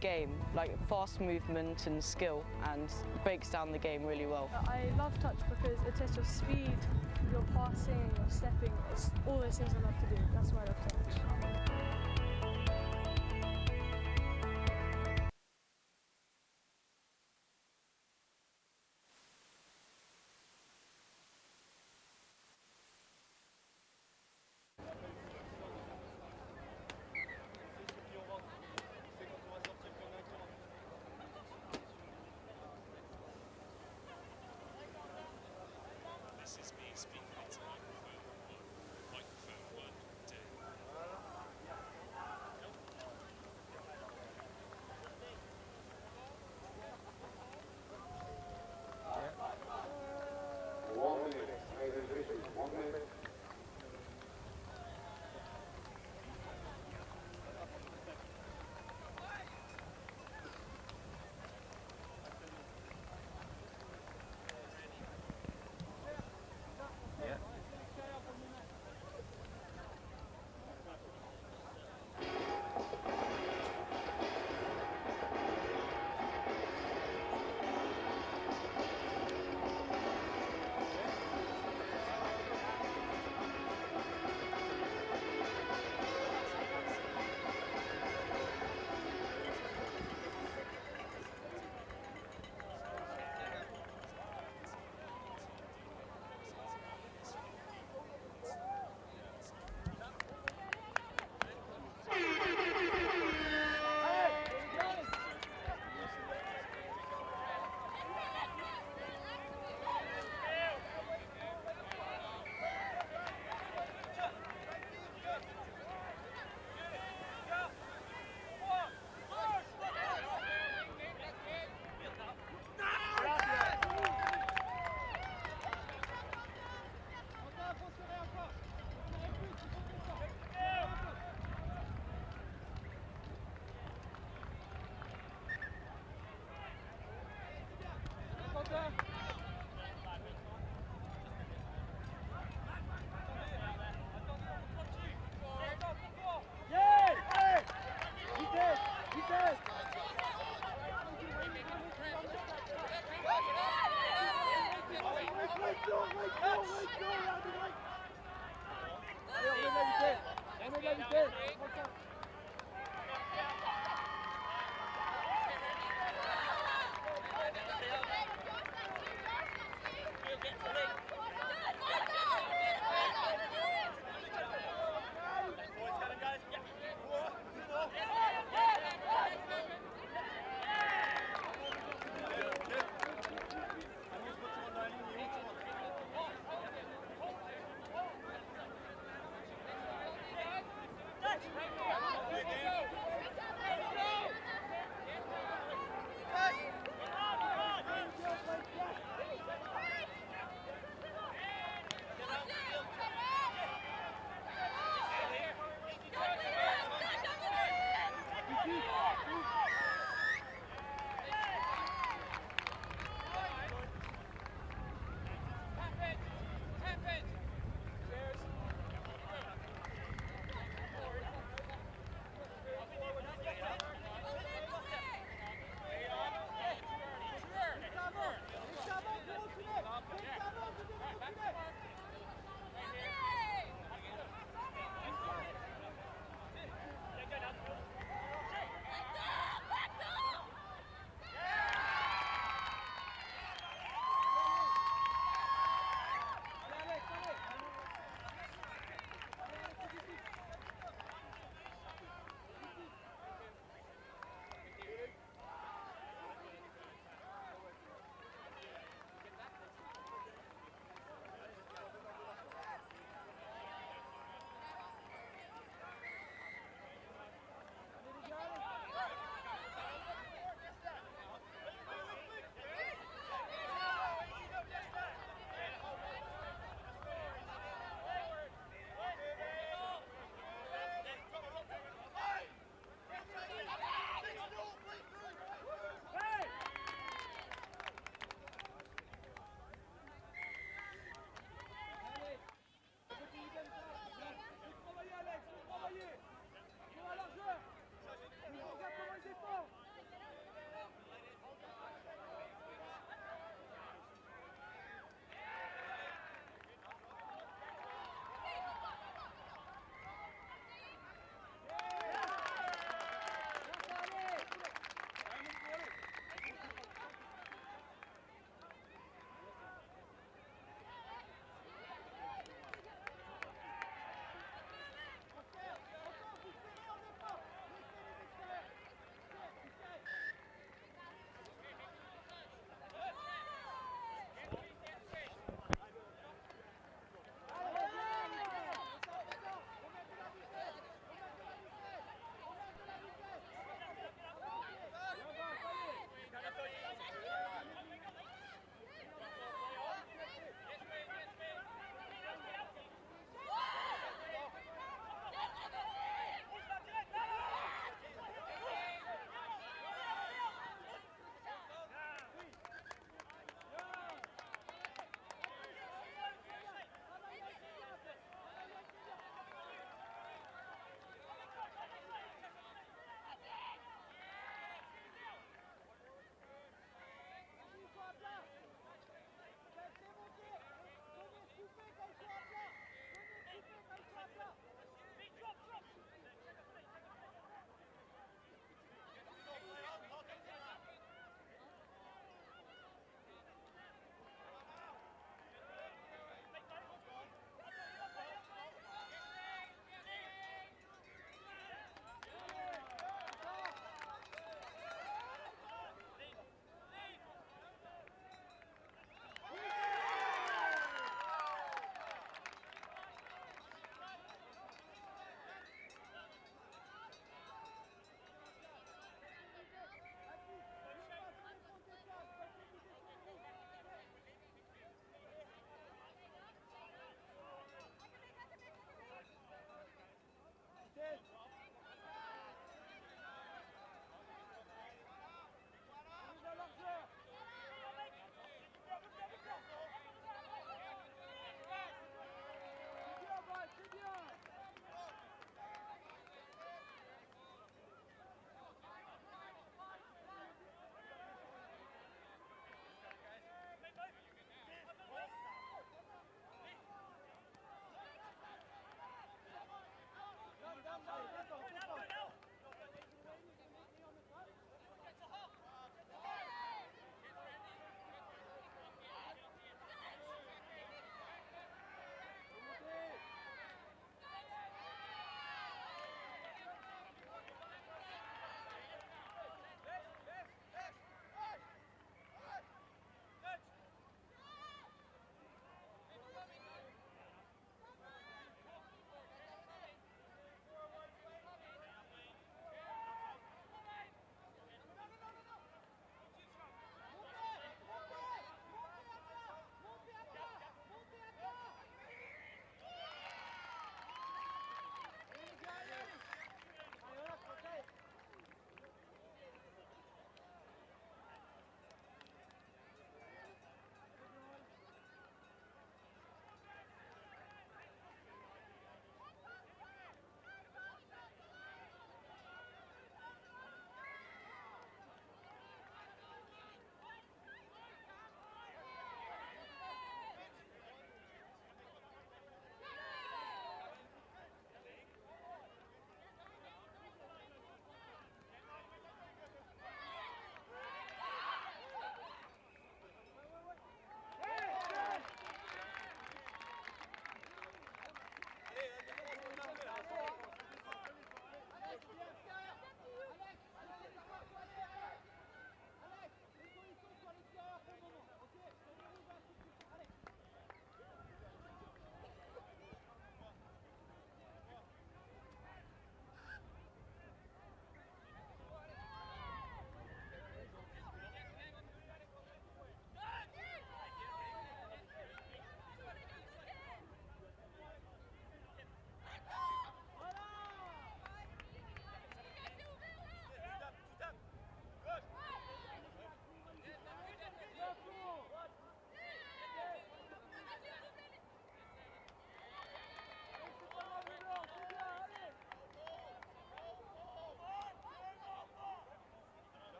game, like fast movement and skill, and breaks down the game really well. I love touch because it tests your speed, your passing, your stepping. It's all those things I love to do. That's why I love touch. This is me speaking into microphone 1. Microphone 1, 2. Yeah. 1 minute. 1 minute. Yeah. Touch!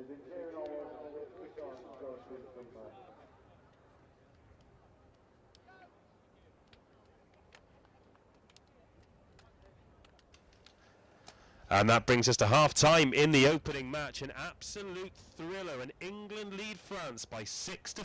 They've been clearing all over and they'll switch on and go through the back. And that brings us to half-time in the opening match. An absolute thriller, and England lead France by 6-5.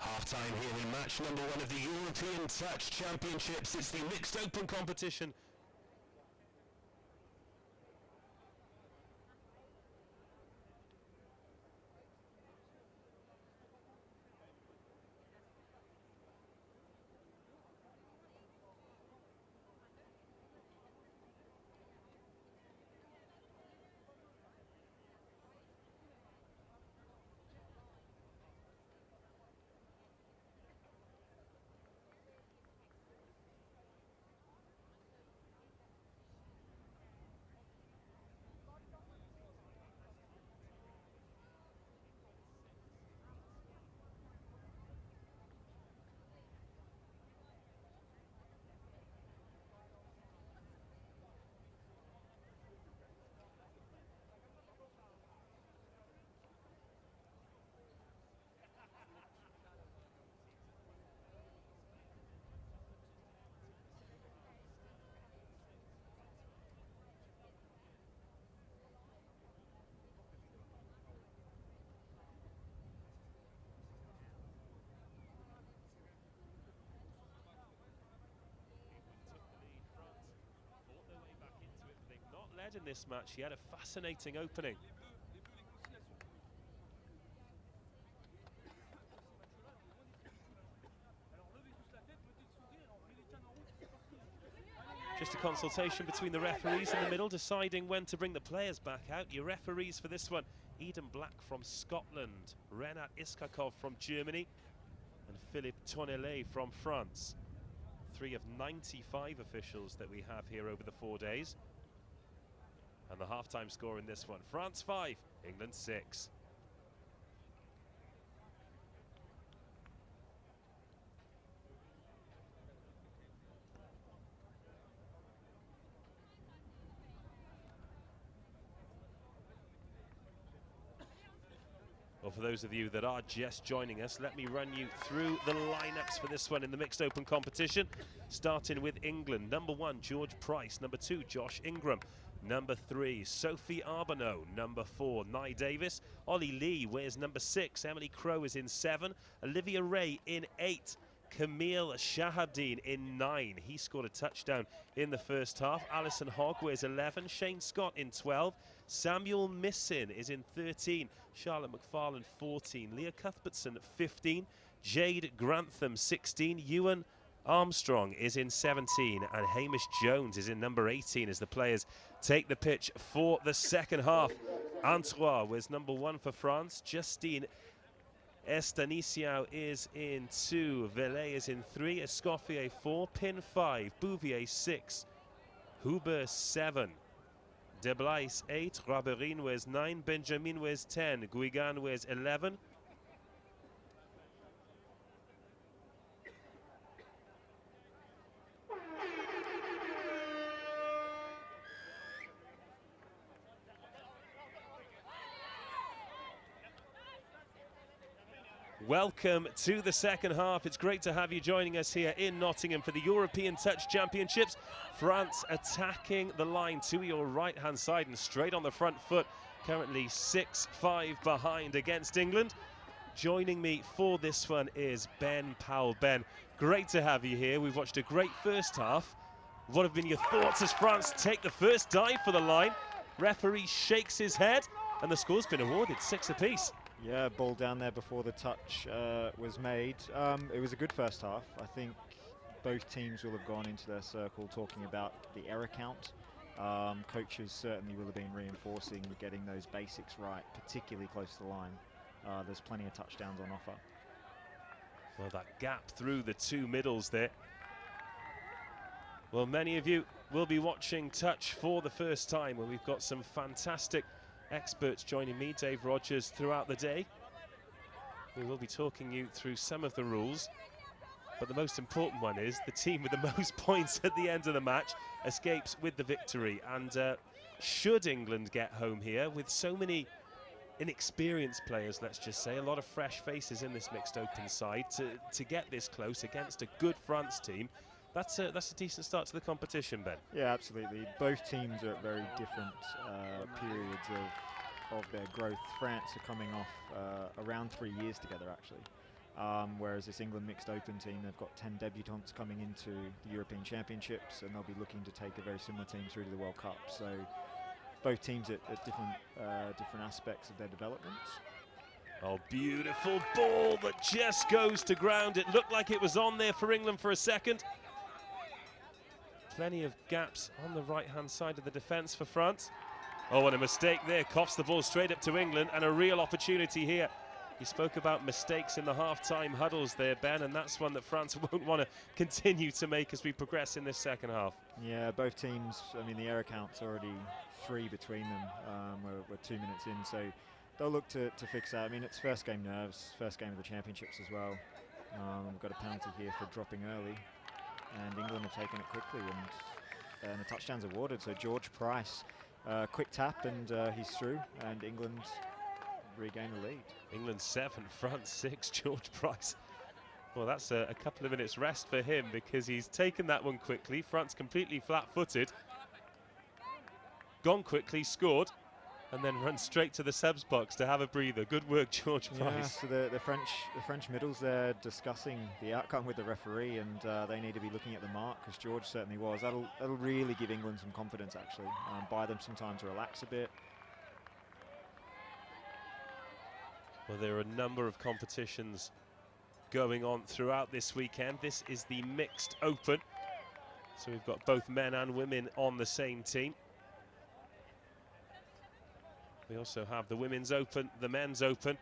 Half-time here in match number 1 of the European Touch Championships. It's the mixed open competition. Led in this match. He had a fascinating opening. Just a consultation between the referees in the middle, deciding when to bring the players back out. Your referees for this one: Eden Black from Scotland, Renat Iskakov from Germany, and Philippe Tonnelet from France. 3 of 95 officials that we have here over the 4 days. And the half-time score in this one: France 5, England 6. Well, for those of you that are just joining us, let me run you through the lineups for this one in the mixed open competition. Starting with England: number 1, George Price; number 2, Josh Ingram; number 3, Sophie Arbonneau; number 4, Nye Davis. Ollie Lee wears number 6. Emily Crowe is in 7. Olivia Ray in 8. Camille Shahardine in 9. He scored a touchdown in the first half. Alison Hogg wears 11. Shane Scott in 12. Samuel Missin is in 13. Charlotte McFarlane 14. Leah Cuthbertson 15. Jade Grantham 16. Ewan Armstrong is in 17, and Hamish Jones is in number 18 as the players take the pitch for the second half. Antoine was number 1 for France. Justine Estanisiao is in 2. Velay is in 3. Escoffier 4. Pin 5. Bouvier 6. Huber 7. Deblais 8. Raberin wears 9. Benjamin wears 10. Guigan wears 11. Welcome to the second half. It's great to have you joining us here in Nottingham for the European Touch Championships. France attacking the line to your right-hand side and straight on the front foot. Currently 6-5 behind against England. Joining me for this one is Ben Powell. Ben, great to have you here. We've watched a great first half. What have been your thoughts as France take the first dive for the line? Referee shakes his head, and the score's been awarded, 6 apiece. Yeah, ball down there before the touch was made. It was a good first half. I think both teams will have gone into their circle talking about the error count. Coaches certainly will have been reinforcing getting those basics right, particularly close to the line. There's plenty of touchdowns on offer. Well, that gap through the two middles there. Well, many of you will be watching Touch for the first time, and we've got some fantastic experts joining me, Dave Rogers, throughout the day. We will be talking you through some of the rules, but the most important one is the team with the most points at the end of the match escapes with the victory. And should England get home here with so many inexperienced players, let's just say, a lot of fresh faces in this mixed open side, to get this close against a good France team, that's a decent start to the competition, Ben. Yeah, absolutely. Both teams are at very different periods of their growth. France are coming off around 3 years together, actually. Whereas this England mixed open team, they've got 10 debutants coming into the European Championships, and they'll be looking to take a very similar team through to the World Cup. So both teams at different aspects of their development. Oh, beautiful ball that just goes to ground. It looked like it was on there for England for a second. Plenty of gaps on the right-hand side of the defence for France. Oh, and a mistake there. Coughs the ball straight up to England, and a real opportunity here. You spoke about mistakes in the half-time huddles there, Ben, and that's one that France won't want to continue to make as we progress in this second half. Yeah, both teams, I mean, the error count's already 3 between them. We're 2 minutes in, so they'll look to fix that. I mean, it's first game nerves, first game of the championships as well. We've got a penalty here for dropping early, and England have taken it quickly, and the touchdown's awarded. So George Price, quick tap, and he's through, and England regain the lead. England 7, France 6, George Price. Well, that's a couple of minutes rest for him, because he's taken that one quickly. France completely flat-footed, gone quickly, scored, and then run straight to the subs box to have a breather. Good work, George Price. So the French middles, they're discussing the outcome with the referee, and they need to be looking at the mark, because George certainly was. That'll really give England some confidence, actually. Buy them some time to relax a bit. Well, there are a number of competitions going on throughout this weekend. This is the mixed open, so we've got both men and women on the same team. We also have the women's open, the men's open,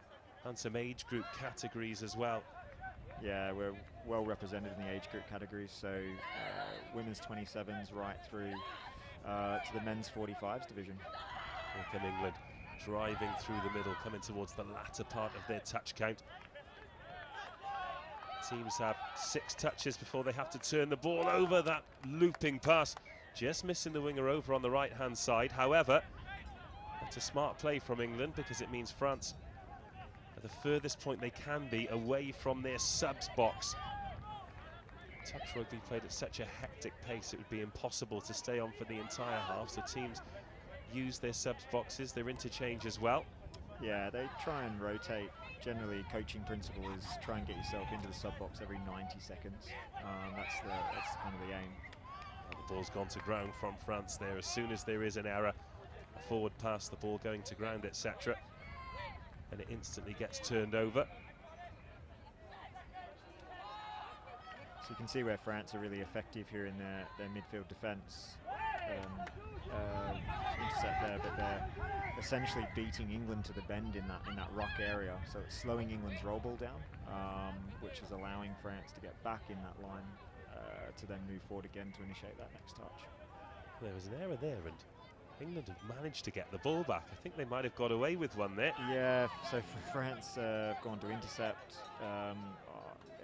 and some age group categories as well. Yeah, we're well represented in the age group categories, so women's 27s right through to the men's 45s division. Here come England, driving through the middle, coming towards the latter part of their touch count. Teams have 6 touches before they have to turn the ball over. That looping pass, just missing the winger over on the right-hand side. However, that's a smart play from England, because it means France at the furthest point they can be away from their subs box. Touch rugby played at such a hectic pace, it would be impossible to stay on for the entire half, so teams use their subs boxes, their interchange as well. Yeah, they try and rotate. Generally, coaching principle is try and get yourself into the sub box every 90 seconds. That's kind of the aim. Well, the ball's gone to ground from France there. As soon as there is an error, a forward pass, the ball going to ground, etc., and it instantly gets turned over. So you can see where France are really effective here in their midfield defence. Intercept there, but they're essentially beating England to the bend in that rock area. So it's slowing England's roll ball down, which is allowing France to get back in that line to then move forward again to initiate that next touch. There was an error there, and England have managed to get the ball back. I think they might have got away with one there. Yeah, so France have gone to intercept.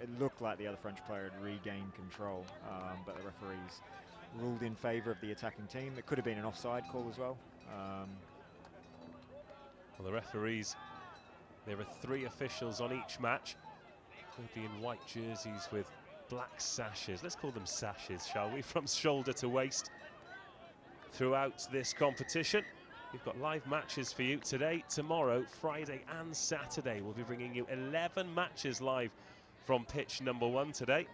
It looked like the other French player had regained control, but the referees ruled in favour of the attacking team. It could have been an offside call as well. Well, the referees, there are 3 officials on each match. They'll be in white jerseys with black sashes. Let's call them sashes, shall we? From shoulder to waist throughout this competition. We've got live matches for you today, tomorrow, Friday and Saturday. We'll be bringing you 11 matches live from pitch number 1 today.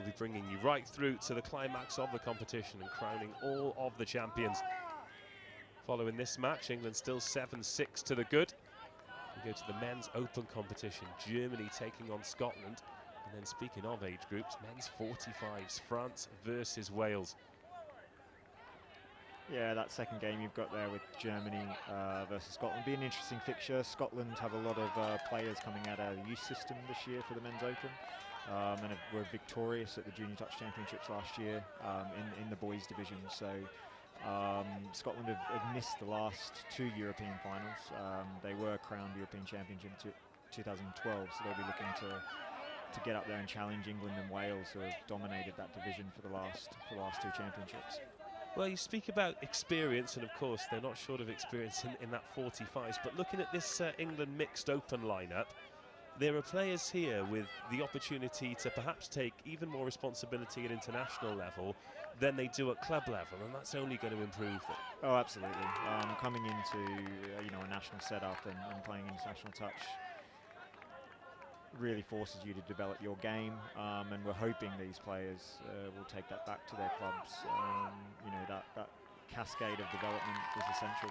We'll be bringing you right through to the climax of the competition and crowning all of the champions. Following this match, England still 7-6 to the good. We go to the men's open competition, Germany taking on Scotland. And then speaking of age groups, men's 45s, France versus Wales. Yeah, that second game you've got there with Germany versus Scotland be an interesting fixture. Scotland have a lot of players coming out of the youth system this year for the men's open, and were victorious at the Junior Touch Championships last year in the boys division. So Scotland have missed the last 2 European finals. They were crowned European champions in 2012, so they'll be looking to get up there and challenge England and Wales, who have dominated that division for the last 2 championships. Well, you speak about experience, and of course they're not short of experience in that 45s, but looking at this England mixed open lineup, there are players here with the opportunity to perhaps take even more responsibility at international level than they do at club level, and that's only going to improve them. Oh, absolutely. Coming into a national setup and playing international touch really forces you to develop your game, and we're hoping these players will take that back to their clubs. That cascade of development is essential.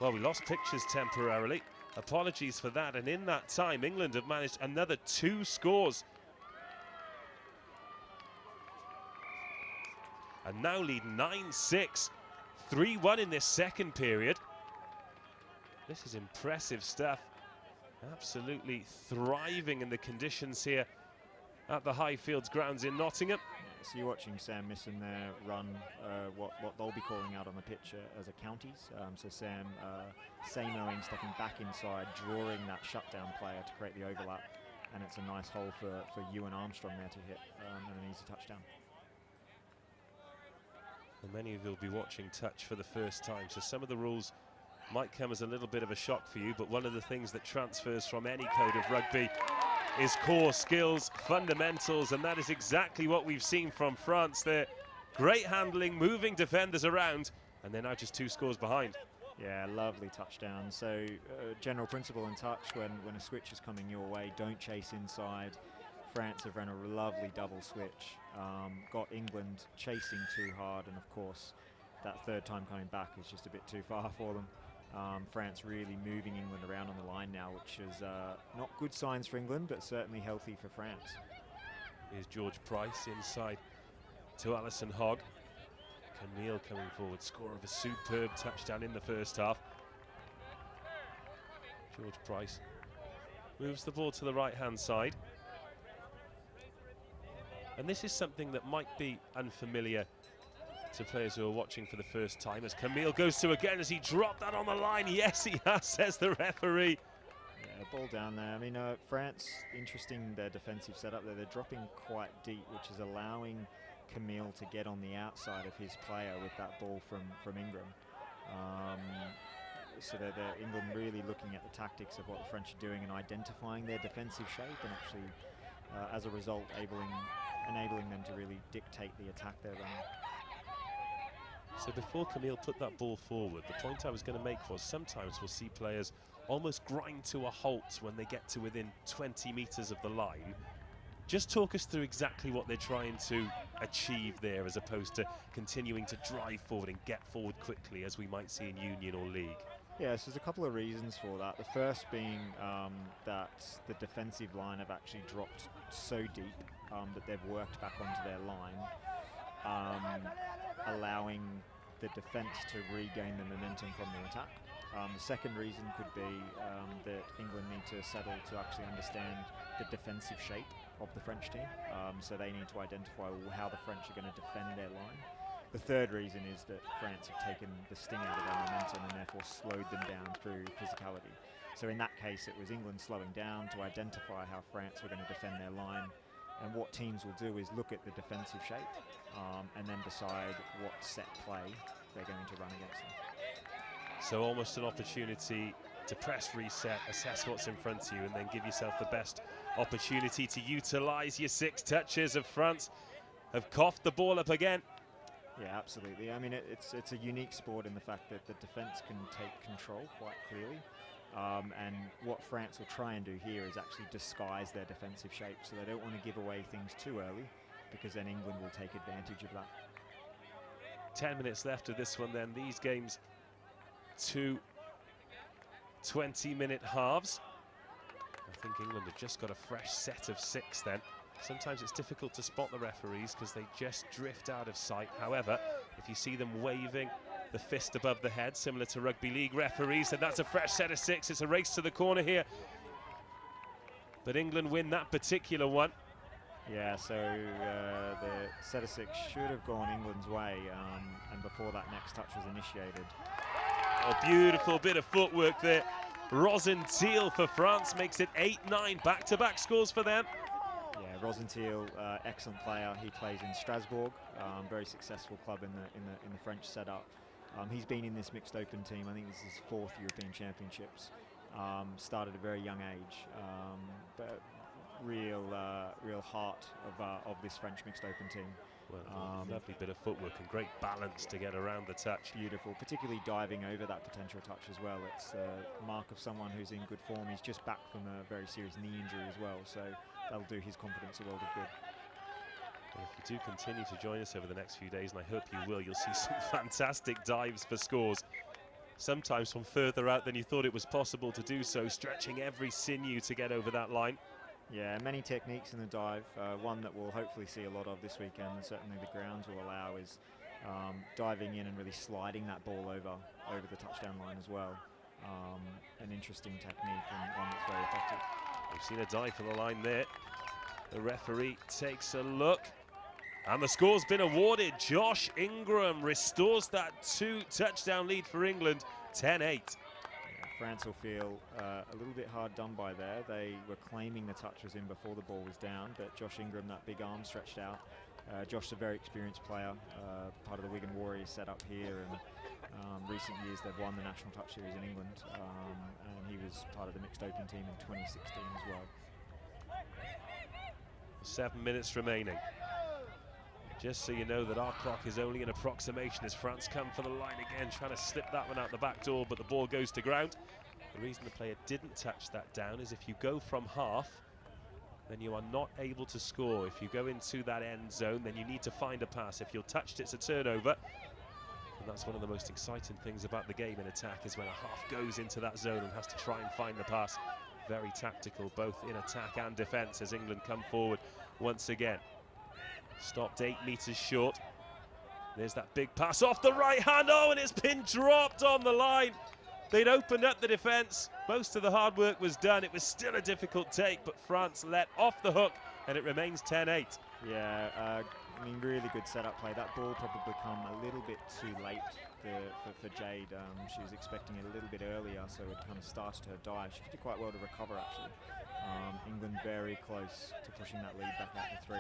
Well, we lost pictures temporarily. Apologies for that, and in that time England have managed another 2 scores. And now lead 9-6, 3-1 in this second period. This is impressive stuff. Absolutely thriving in the conditions here at the Highfields grounds in Nottingham. So you're watching Sam Misson there run what they'll be calling out on the pitch as a counties. So Sam Samoing stepping back inside, drawing that shutdown player to create the overlap, and it's a nice hole for Ewan Armstrong there to hit, and an easy touchdown. And many of you will be watching touch for the first time, so some of the rules might come as a little bit of a shock for you, but one of the things that transfers from any code of rugby is core skills, fundamentals, and that is exactly what we've seen from France. They're great handling, moving defenders around, and they're now just 2 scores behind. Yeah, lovely touchdown. So general principle in touch, when a switch is coming your way, don't chase inside. France have run a lovely double switch, got England chasing too hard, and of course that third time coming back is just a bit too far for them. France really moving England around on the line now, which is not good signs for England, but certainly healthy for France. Here's George Price inside to Alison Hogg. Camille coming forward, score of a superb touchdown in the first half. George Price moves the ball to the right-hand side. And this is something that might be unfamiliar to players who are watching for the first time, as Camille goes to again. Has he dropped that on the line? Yes, he has, says the referee. Yeah, ball down there. I mean, France, interesting their defensive setup there. They're dropping quite deep, which is allowing Camille to get on the outside of his player with that ball from Ingram. So they're England really looking at the tactics of what the French are doing and identifying their defensive shape, and actually, as a result, enabling them to really dictate the attack they're running. So before Camille put that ball forward, the point I was going to make was sometimes we'll see players almost grind to a halt when they get to within 20 metres of the line. Just talk us through exactly what they're trying to achieve there, as opposed to continuing to drive forward and get forward quickly, as we might see in Union or League. Yes, there's a couple of reasons for that. The first being that the defensive line have actually dropped so deep that they've worked back onto their line, allowing the defence to regain the momentum from the attack. The second reason could be that England need to settle to actually understand the defensive shape of the French team, so they need to identify how the French are going to defend their line. The third reason is that France have taken the sting out of their momentum and therefore slowed them down through physicality. So in that case, it was England slowing down to identify how France were going to defend their line. And what teams will do is look at the defensive shape and then decide what set play they're going to run against them. So almost an opportunity to press reset, assess what's in front of you, and then give yourself the best opportunity to utilise your 6 touches. Of France have coughed the ball up again. Yeah, absolutely. I mean, it's a unique sport in the fact that the defence can take control quite clearly. And what France will try and do here is actually disguise their defensive shape, so they don't want to give away things too early. because then England will take advantage of that. 10 minutes left of this one then. These games, 2 20-minute halves. I think England have just got a fresh set of 6 then. Sometimes it's difficult to spot the referees because they just drift out of sight. However, if you see them waving the fist above the head, similar to rugby league referees, then that's a fresh set of 6. It's a race to the corner here. But England win that particular one. Yeah, so the set of 6 should have gone England's way, and before that next touch was initiated. A beautiful bit of footwork there. Rosenthal for France makes it 8-9, back-to-back scores for them. Yeah, Rosenthal, excellent player. He plays in Strasbourg, very successful club in the French setup. He's been in this mixed open team. I think this is his 4th European Championships. Started at a very young age, but real heart of this French mixed open team. Well, lovely bit of footwork and great balance to get around the touch. Beautiful, particularly diving over that potential touch as well. It's a mark of someone who's in good form. He's just back from a very serious knee injury as well, so that'll do his confidence a world of good. Well, if you do continue to join us over the next few days, and I hope you will, you'll see some fantastic dives for scores. Sometimes from further out than you thought it was possible to do so, stretching every sinew to get over that line. Yeah, many techniques in the dive. One that we'll hopefully see a lot of this weekend, and certainly the grounds will allow, is diving in and really sliding that ball over the touchdown line as well. An interesting technique and one that's very effective. We've seen a dive for the line there. The referee takes a look, and the score's been awarded. Josh Ingram restores that 2-touchdown lead for England, 10-8. France will feel a little bit hard done by there. They were claiming the touch was in before the ball was down, but Josh Ingram, that big arm stretched out. Josh's a very experienced player, part of the Wigan Warriors set up here, and recent years they've won the National Touch Series in England, and he was part of the mixed open team in 2016 as well. 7 minutes remaining. Just so you know that our clock is only an approximation as France come for the line again, trying to slip that one out the back door, but the ball goes to ground. The reason the player didn't touch that down is if you go from half, then you are not able to score. If you go into that end zone, then you need to find a pass. If you're touched, it's a turnover. And that's one of the most exciting things about the game in attack, is when a half goes into that zone and has to try and find the pass. Very tactical, both in attack and defence, as England come forward once again. Stopped 8 metres short. There's that big pass off the right hand. Oh, and it's been dropped on the line. They'd opened up the defence. Most of the hard work was done. It was still a difficult take, but France let off the hook, and it remains 10-8. Yeah, I mean, really good setup play. That ball probably come a little bit too late for Jade. She was expecting it a little bit earlier, so it kind of started her dive. She did quite well to recover, actually. England very close to pushing that lead back out to 3.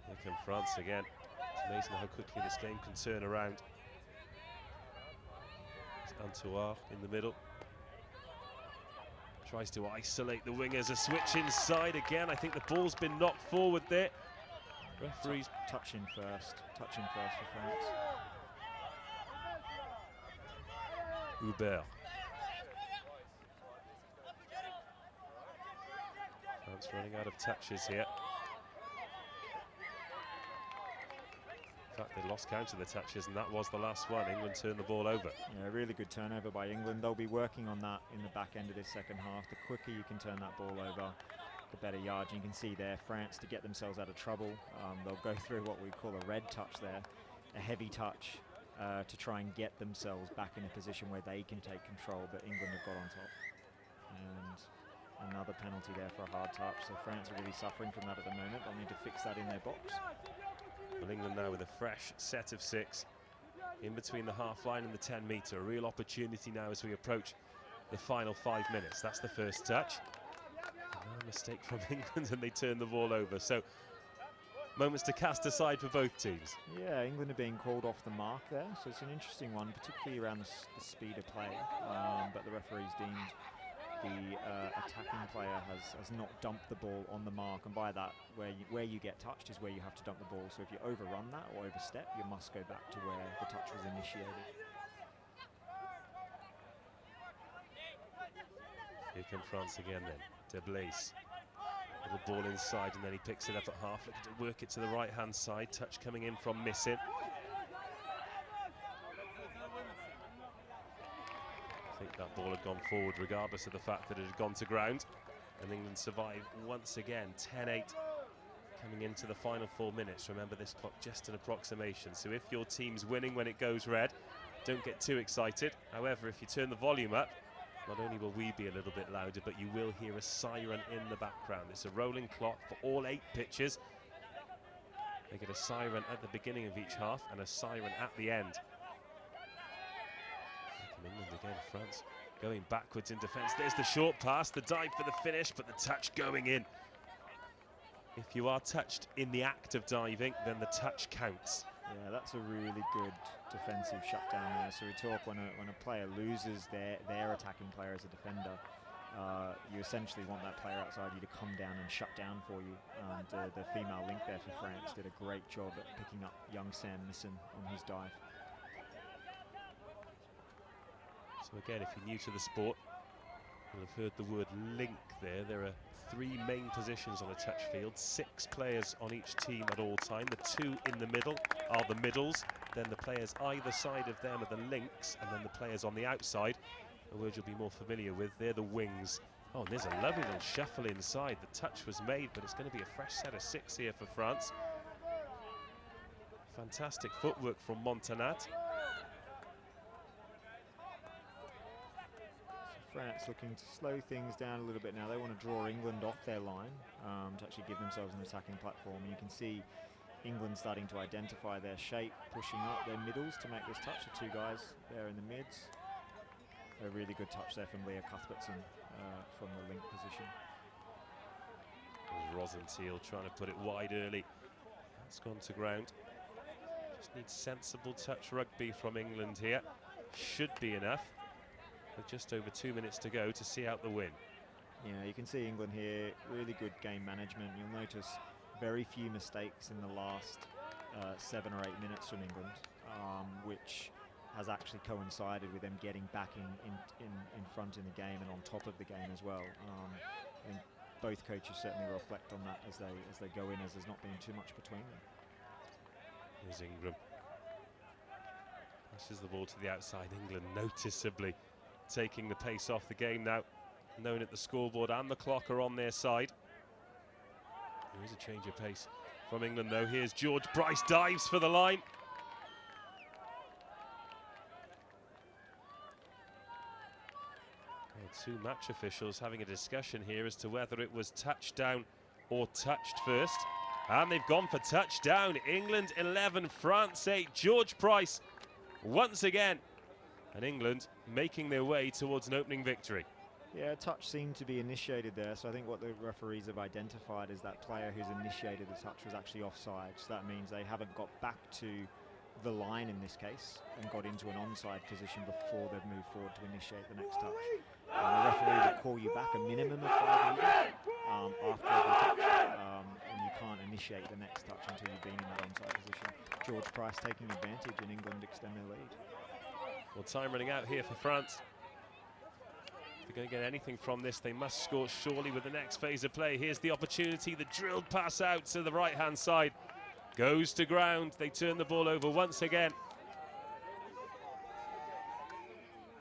Here come France again. It's amazing how quickly this game can turn around. It's Antoine in the middle. Tries to isolate the wingers. A switch inside again. I think the ball's been knocked forward there. Referees touching first for France. Hubert. France running out of touches here. In fact, they lost count of the touches, and that was the last one. England turned the ball over. Yeah, really good turnover by England. They'll be working on that in the back end of this second half. The quicker you can turn that ball over, the better yards. You can see there, France, to get themselves out of trouble, they'll go through what we call a red touch there, a heavy touch, to try and get themselves back in a position where they can take control, but England have got on top. And another penalty there for a hard touch. So France are really suffering from that at the moment. They'll need to fix that in their box. Well, England now with a fresh set of 6 in between the half line and the 10 metre. A real opportunity now as we approach the final 5 minutes. That's the first touch. No mistake from England, and they turn the ball over. So moments to cast aside for both teams. Yeah, England are being called off the mark there, so it's an interesting one, particularly around the speed of play. But the referee's deemed the attacking player has not dumped the ball on the mark, and by that, where you get touched is where you have to dump the ball. So if you overrun that or overstep, you must go back to where the touch was initiated. Here come France again then. De Blaise. The ball inside, and then he picks it up at half, looking to work it to the right-hand side. Touch coming in from Missing. I think that ball had gone forward, regardless of the fact that it had gone to ground. And England survive once again, 10-8. Coming into the final 4 minutes. Remember, this clock just an approximation, so if your team's winning when it goes red, don't get too excited. However, if you turn the volume up, not only will we be a little bit louder, but you will hear a siren in the background. It's a rolling clock for all 8 pitches. They get a siren at the beginning of each half and a siren at the end. From England again, France going backwards in defence. There's the short pass, the dive for the finish, but the touch going in. If you are touched in the act of diving, then the touch counts. Yeah, that's a really good defensive shutdown there. So we talk when a player loses their attacking player as a defender, you essentially want that player outside you to come down and shut down for you. And the female link there for France did a great job at picking up young Sam Nissen on his dive. So again, if you're new to the sport, you'll have heard the word link there. There are 3 main positions on a touch field, 6 players on each team at all time. The 2 in the middle are the middles, then the players either side of them are the links, and then the players on the outside, a word you'll be more familiar with, they're the wings. Oh, and there's a lovely little shuffle inside. The touch was made, but it's going to be a fresh set of 6 here for France. Fantastic footwork from Montanat. France looking to slow things down a little bit now. They want to draw England off their line to actually give themselves an attacking platform. You can see England starting to identify their shape, pushing up their middles to make this touch. The 2 guys there in the mids. A really good touch there from Leah Cuthbertson from the link position. Rosenthal trying to put it wide early. That's gone to ground. Just needs sensible touch rugby from England here. Should be enough. With just over 2 minutes to go to see out the win. Yeah, you can see England here, really good game management. You'll notice very few mistakes in the last 7 or 8 minutes from England, which has actually coincided with them getting back in front in the game and on top of the game as well. I think both coaches certainly reflect on that as they go in, as there's not been too much between them. Here's Ingram. Passes the ball to the outside. England noticeably taking the pace off the game now, known at the scoreboard and the clock are on their side. There is a change of pace from England though. Here's George Price, dives for the line. Well, 2 match officials having a discussion here as to whether it was touchdown or touched first. And they've gone for touchdown. England 11, France 8. George Price once again. And England making their way towards an opening victory. Yeah, touch seemed to be initiated there, so I think what the referees have identified is that player who's initiated the touch was actually offside, so that means they haven't got back to the line in this case and got into an onside position before they've moved forward to initiate the next touch. The referee will call you back a minimum of 5 meters after every touch, and you can't initiate the next touch until you've been in that onside position. George Price taking advantage and England extend their lead. Well, time running out here for France. If they're going to get anything from this, they must score surely with the next phase of play. Here's the opportunity, the drilled pass out to the right-hand side. Goes to ground, they turn the ball over once again.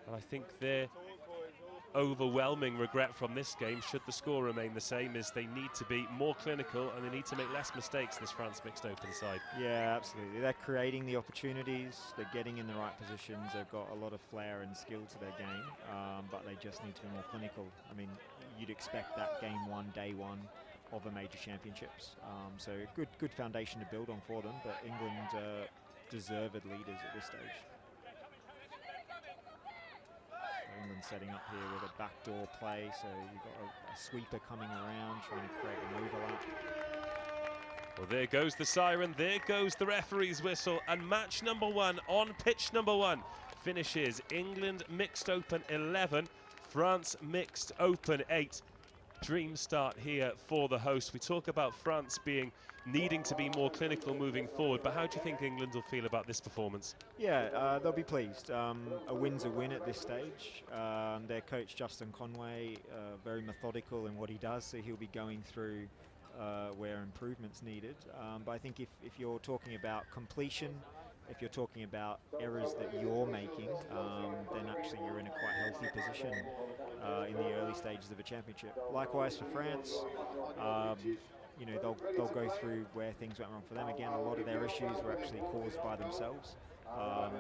And I think their overwhelming regret from this game, should the score remain the same, is they need to be more clinical and they need to make less mistakes, this France mixed open side. Yeah, absolutely. They're creating the opportunities, they're getting in the right positions, they've got a lot of flair and skill to their game, but they just need to be more clinical. I mean, you'd expect that game 1, day 1 of a major championships. So good foundation to build on for them, but England deserved leaders at this stage. England setting up here with a backdoor play, so you've got a sweeper coming around trying to create an overlap. Well, there goes the siren, there goes the referee's whistle, and match number 1 on pitch number 1 finishes England mixed open 11, France mixed open 8. dream start here for the host. We talk about France needing to be more clinical moving forward, but how do you think England will feel about this performance? Yeah, they'll be pleased. A win's a win at this stage. Their coach, Justin Conway, very methodical in what he does, so he'll be going through where improvement's needed. But I think if you're talking about completion, if you're talking about errors that you're making, then actually you're in a quite healthy position in the early stages of a championship. Likewise for France, you know, they'll go through where things went wrong for them. Again, a lot of their issues were actually caused by themselves.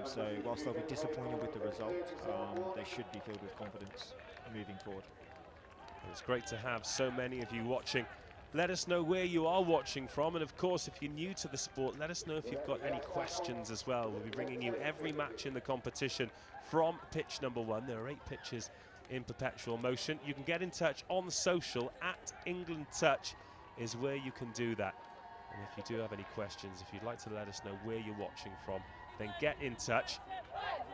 So whilst they'll be disappointed with the result, they should be filled with confidence moving forward. It's great to have so many of you watching. Let us know where you are watching from, and of course if you're new to the sport, let us know if you've got any questions as well. We'll be bringing you every match in the competition from pitch number 1. There are 8 pitches in perpetual motion. You can get in touch on social at England Touch is where you can do that. And if you do have any questions, if you'd like to let us know where you're watching from, then get in touch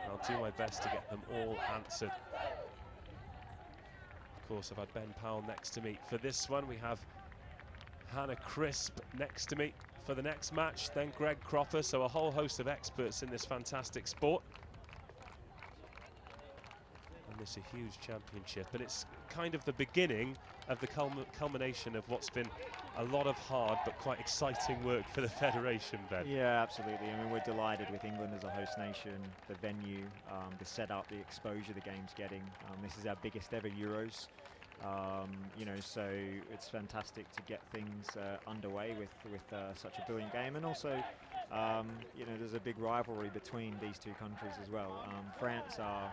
and I'll do my best to get them all answered. Of course, I've had Ben Powell next to me for this one. We have Hannah Crisp next to me for the next match, then Greg Cropper, so a whole host of experts in this fantastic sport. And it's a huge championship, and it's kind of the beginning of the culmination of what's been a lot of hard but quite exciting work for the Federation, Ben. Yeah, absolutely. I mean, we're delighted with England as a host nation, the venue, the setup, the exposure the game's getting. This is our biggest ever Euros. You know, so it's fantastic to get things underway with such a brilliant game, and also you know, there's a big rivalry between these two countries as well. France are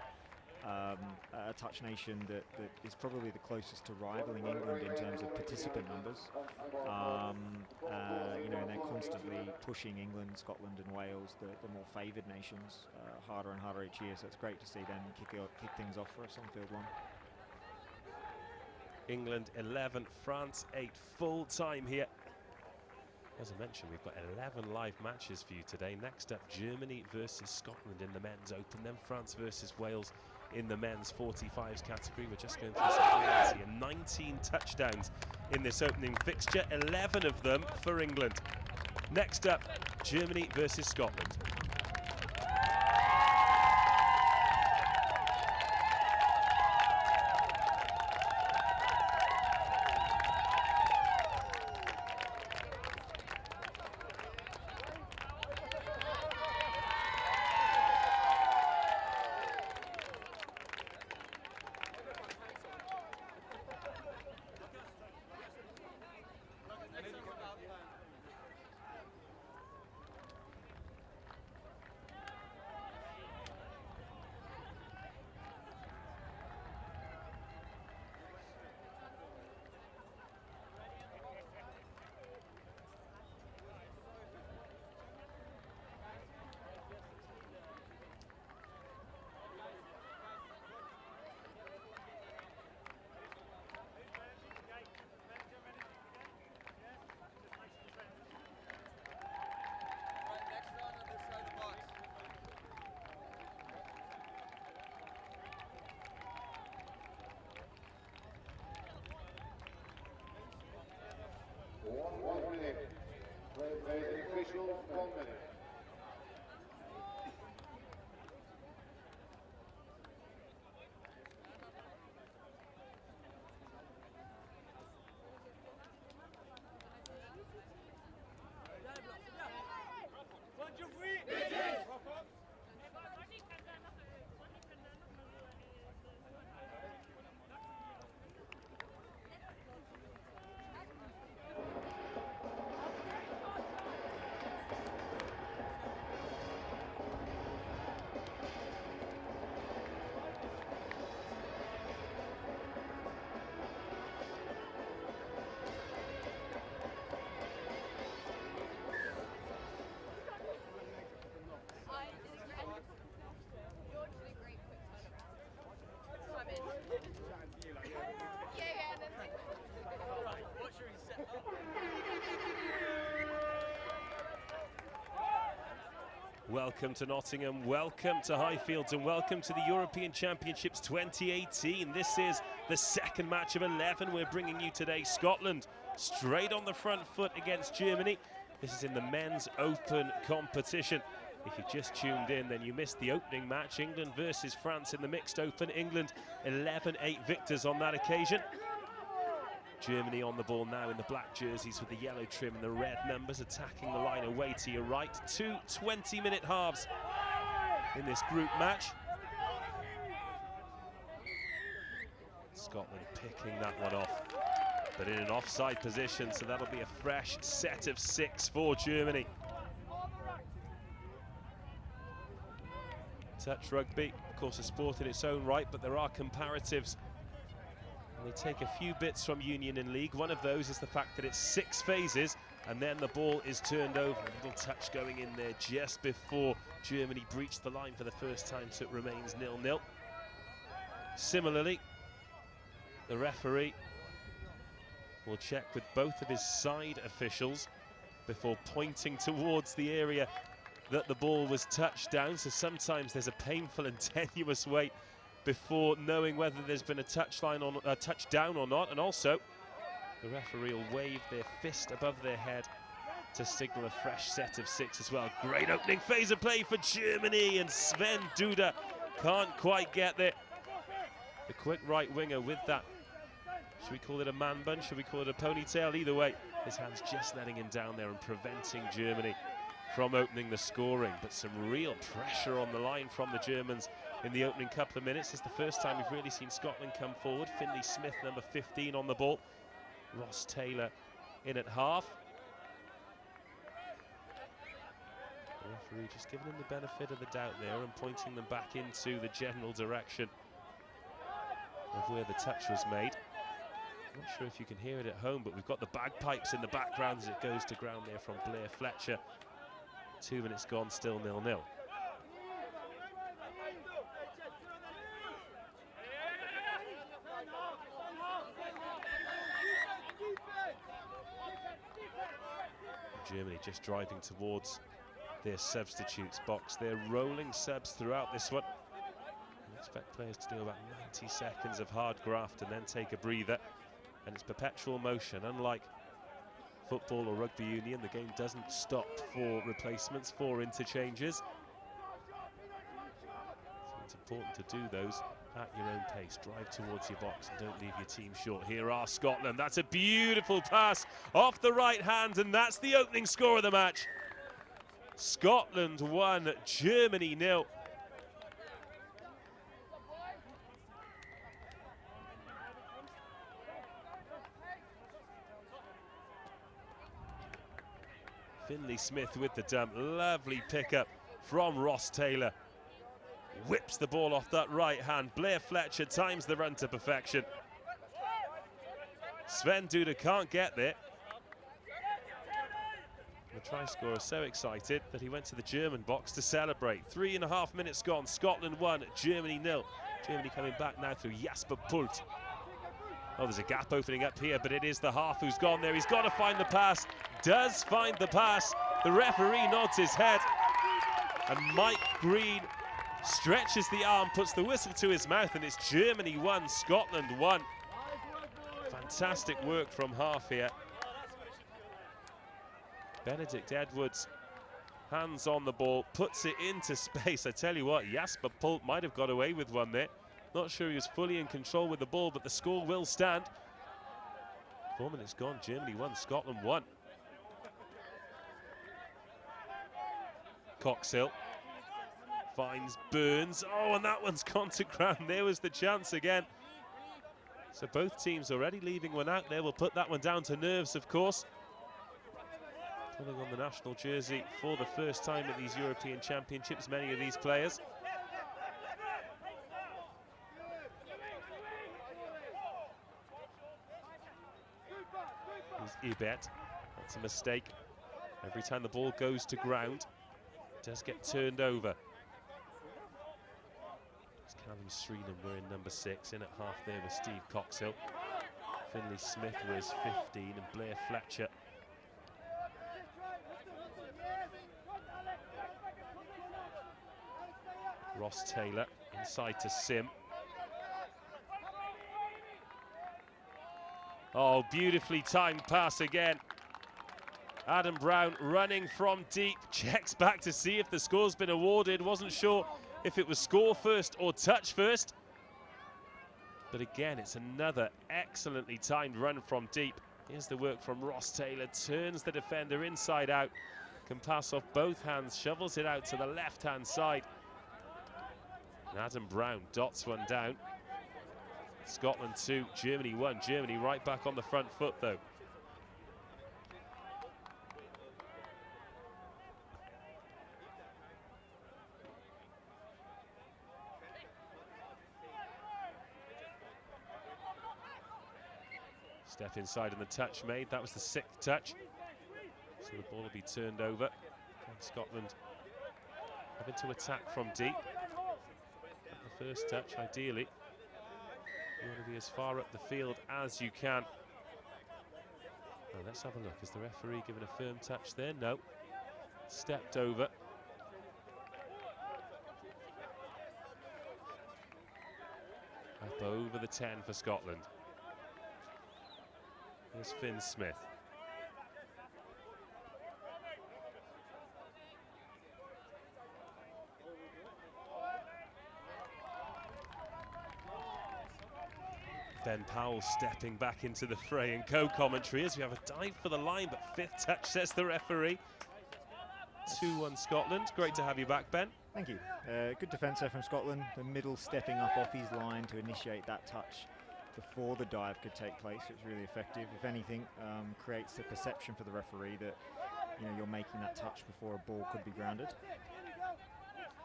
a touch nation that is probably the closest to rivaling England in terms of participant numbers. You know, and they're constantly pushing England, Scotland and Wales, the more favoured nations, harder and harder each year, so it's great to see them kick things off for us on field 1. England 11, France 8, full time here. As I mentioned, we've got 11 live matches for you today. Next up, Germany versus Scotland in the men's open, then France versus Wales in the men's 45s category. We're just going through some highlights here. 19 touchdowns in this opening fixture, 11 of them for England. Next up, Germany versus Scotland. One minute. Official 1 minute. Welcome to Nottingham, welcome to Highfields, and welcome to the European Championships 2018. This is the second match of 11 we're bringing you today. Scotland straight on the front foot against Germany. This is in the men's open competition. If you just tuned in, then you missed the opening match, England versus France in the mixed open. England 11-8 victors on that occasion. Germany on the ball now in the black jerseys with the yellow trim and the red numbers, attacking the line away to your right. 2 20-minute halves in this group match. Scotland picking that one off, but in an offside position, so that'll be a fresh set of 6 for Germany. Touch rugby, of course, a sport in its own right, but there are comparatives. And they take a few bits from Union and League. One of those is the fact that it's 6 phases, and then the ball is turned over. A little touch going in there just before Germany breached the line for the first time, so it remains 0-0. Similarly, the referee will check with both of his side officials before pointing towards the area that the ball was touched down. So sometimes there's a painful and tenuous wait before knowing whether there's been a touchdown or not. And also, the referee will wave their fist above their head to signal a fresh set of 6 as well. Great opening phase of play for Germany, and Sven Duda can't quite get there. The quick right winger with that, should we call it a man bun, should we call it a ponytail? Either way, his hand's just letting him down there and preventing Germany from opening the scoring. But some real pressure on the line from the Germans in the opening couple of minutes. It's the first time we've really seen Scotland come forward. Finlay Smith, number 15, on the ball. Ross Taylor in at half. The referee just giving them the benefit of the doubt there and pointing them back into the general direction of where the touch was made. Not sure if you can hear it at home, but we've got the bagpipes in the background as it goes to ground there from Blair Fletcher. 2 minutes gone, still 0-0. Germany just driving towards their substitutes box. They're rolling subs throughout this one. I expect players to do about 90 seconds of hard graft and then take a breather. And it's perpetual motion. Unlike football or rugby union, the game doesn't stop for replacements, for interchanges. So it's important to do those at your own pace. Drive towards your box and don't leave your team short. Here are Scotland. That's a beautiful pass off the right hand, and that's the opening score of the match. Scotland 1, Germany 0. Finlay Smith with the dump. Lovely pickup from Ross Taylor. Whips the ball off that right hand. Blair Fletcher times the run to perfection. Sven Duda can't get there. The try scorer so excited that he went to the German box to celebrate. 3.5 minutes gone. Scotland 1, Germany 0. Germany coming back now through Jasper Pult. Oh, there's a gap opening up here, but it is the half who's gone there. He's got to find the pass. Does find the pass. The referee nods his head. And Mike Green stretches the arm, puts the whistle to his mouth, and it's Germany 1, Scotland 1. Fantastic work from half here. Benedict Edwards, hands on the ball, puts it into space. I tell you what, Jasper Pult might have got away with one there. Not sure he was fully in control with the ball, but the score will stand. 4 minutes gone, Germany 1, Scotland 1. Coxhill finds Burns. Oh, and that one's gone to ground. There was the chance again. So both teams already leaving one out there. We'll put that one down to nerves, of course. Pulling on the national jersey for the first time at these European Championships, many of these players. Here's Ibet. That's a mistake. Every time the ball goes to ground, it does get turned over. It's Callum Sreenham wearing number 6, in at half there with Steve Coxhill. Finlay Smith wears 15 and Blair Fletcher. Ross Taylor inside to Sim. Oh, beautifully timed pass again. Adam Brown running from deep, checks back to see if the score's been awarded. Wasn't sure if it was score first or touch first. But again, it's another excellently timed run from deep. Here's the work from Ross Taylor, turns the defender inside out, can pass off both hands, shovels it out to the left-hand side. And Adam Brown dots one down. Scotland 2, Germany 1. Germany right back on the front foot though. Step inside and the touch made. That was the 6th touch. So the ball will be turned over. And Scotland having to attack from deep. The first touch, ideally. You want to be as far up the field as you can. Well, let's have a look. Is the referee given a firm touch there? No. Stepped over. Up over the 10 for Scotland. Here's Finn Smith. Ben Powell stepping back into the fray and co-commentary as we have a dive for the line, but 5th touch, says the referee. 2-1 Scotland. Great to have you back, Ben. Thank you. Good defence there from Scotland. The middle stepping up off his line to initiate that touch before the dive could take place. It was really effective. If anything, creates the perception for the referee that you're making that touch before a ball could be grounded.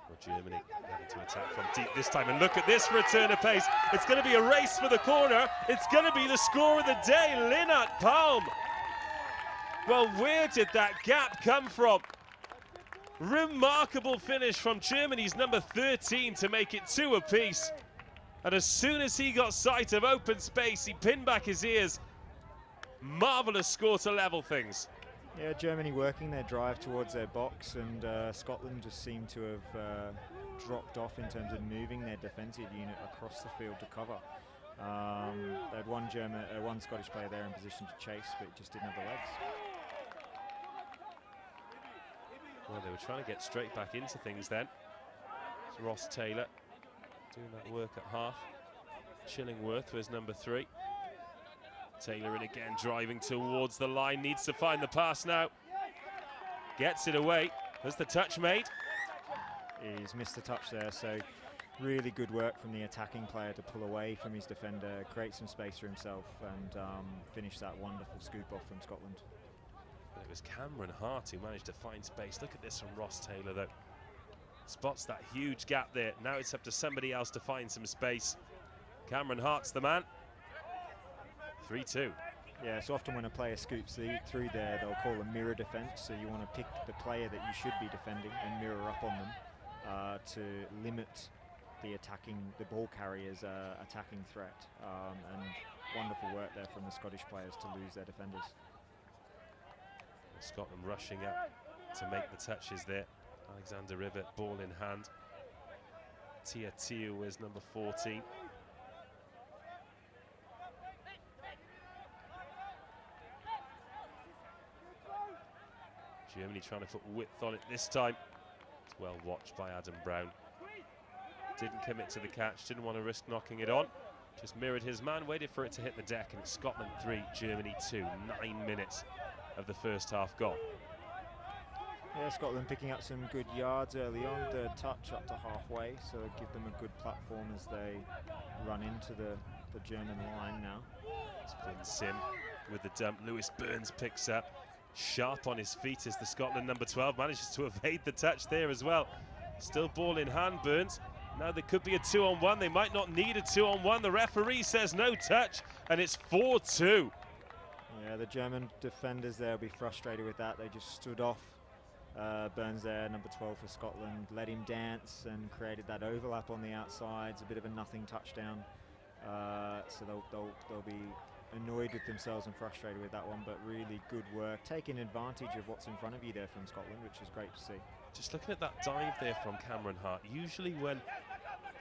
Well, Germany having to attack from deep this time, and look at this for a turn of pace. It's going to be a race for the corner. It's going to be the score of the day, Linnart Palm. Well, where did that gap come from? Remarkable finish from Germany's number 13 to make it 2 apiece. And as soon as he got sight of open space, he pinned back his ears. Marvellous score to level things. Yeah, Germany working their drive towards their box, and Scotland just seemed to have dropped off in terms of moving their defensive unit across the field to cover. They had one Scottish player there in position to chase, but just didn't have the legs. Well, they were trying to get straight back into things then. It's Ross Taylor doing that work at half. Chillingworth was number 3. Taylor in again, driving towards the line, needs to find the pass now. Gets it away. Has the touch made? He's missed the touch there, so really good work from the attacking player to pull away from his defender, create some space for himself, and finish that wonderful scoop off from Scotland. But it was Cameron Hart who managed to find space. Look at this from Ross Taylor though. Spots that huge gap there. Now it's up to somebody else to find some space. Cameron Hart's the man. 3-2. Yeah, so often when a player scoops through there, they'll call a mirror defence. So you want to pick the player that you should be defending and mirror up on them to limit the ball carrier's attacking threat. And wonderful work there from the Scottish players to lose their defenders. Scotland rushing up to make the touches there. Alexander Rivet, ball in hand. Tia Tiu is number 14. Germany trying to put width on it this time. It's well watched by Adam Brown. Didn't commit to the catch, didn't want to risk knocking it on. Just mirrored his man, waited for it to hit the deck, and it's Scotland 3, Germany 2. 9 minutes of the first half gone. Yeah, Scotland picking up some good yards early on, third touch up to halfway, so give them a good platform as they run into the German line now. It's Finn Sim with the dump. Lewis Burns picks up. Sharp on his feet as the Scotland number 12 manages to evade the touch there as well. Still ball in hand, Burns. Now there could be a 2-on-1. They might not need a 2-on-1. The referee says no touch, and it's 4-2. Yeah, the German defenders there will be frustrated with that. They just stood off Burns there, number 12 for Scotland, let him dance and created that overlap on the outsides, a bit of a nothing touchdown. So they'll be annoyed with themselves and frustrated with that one, but really good work, taking advantage of what's in front of you there from Scotland, which is great to see. Just looking at that dive there from Cameron Hart, usually when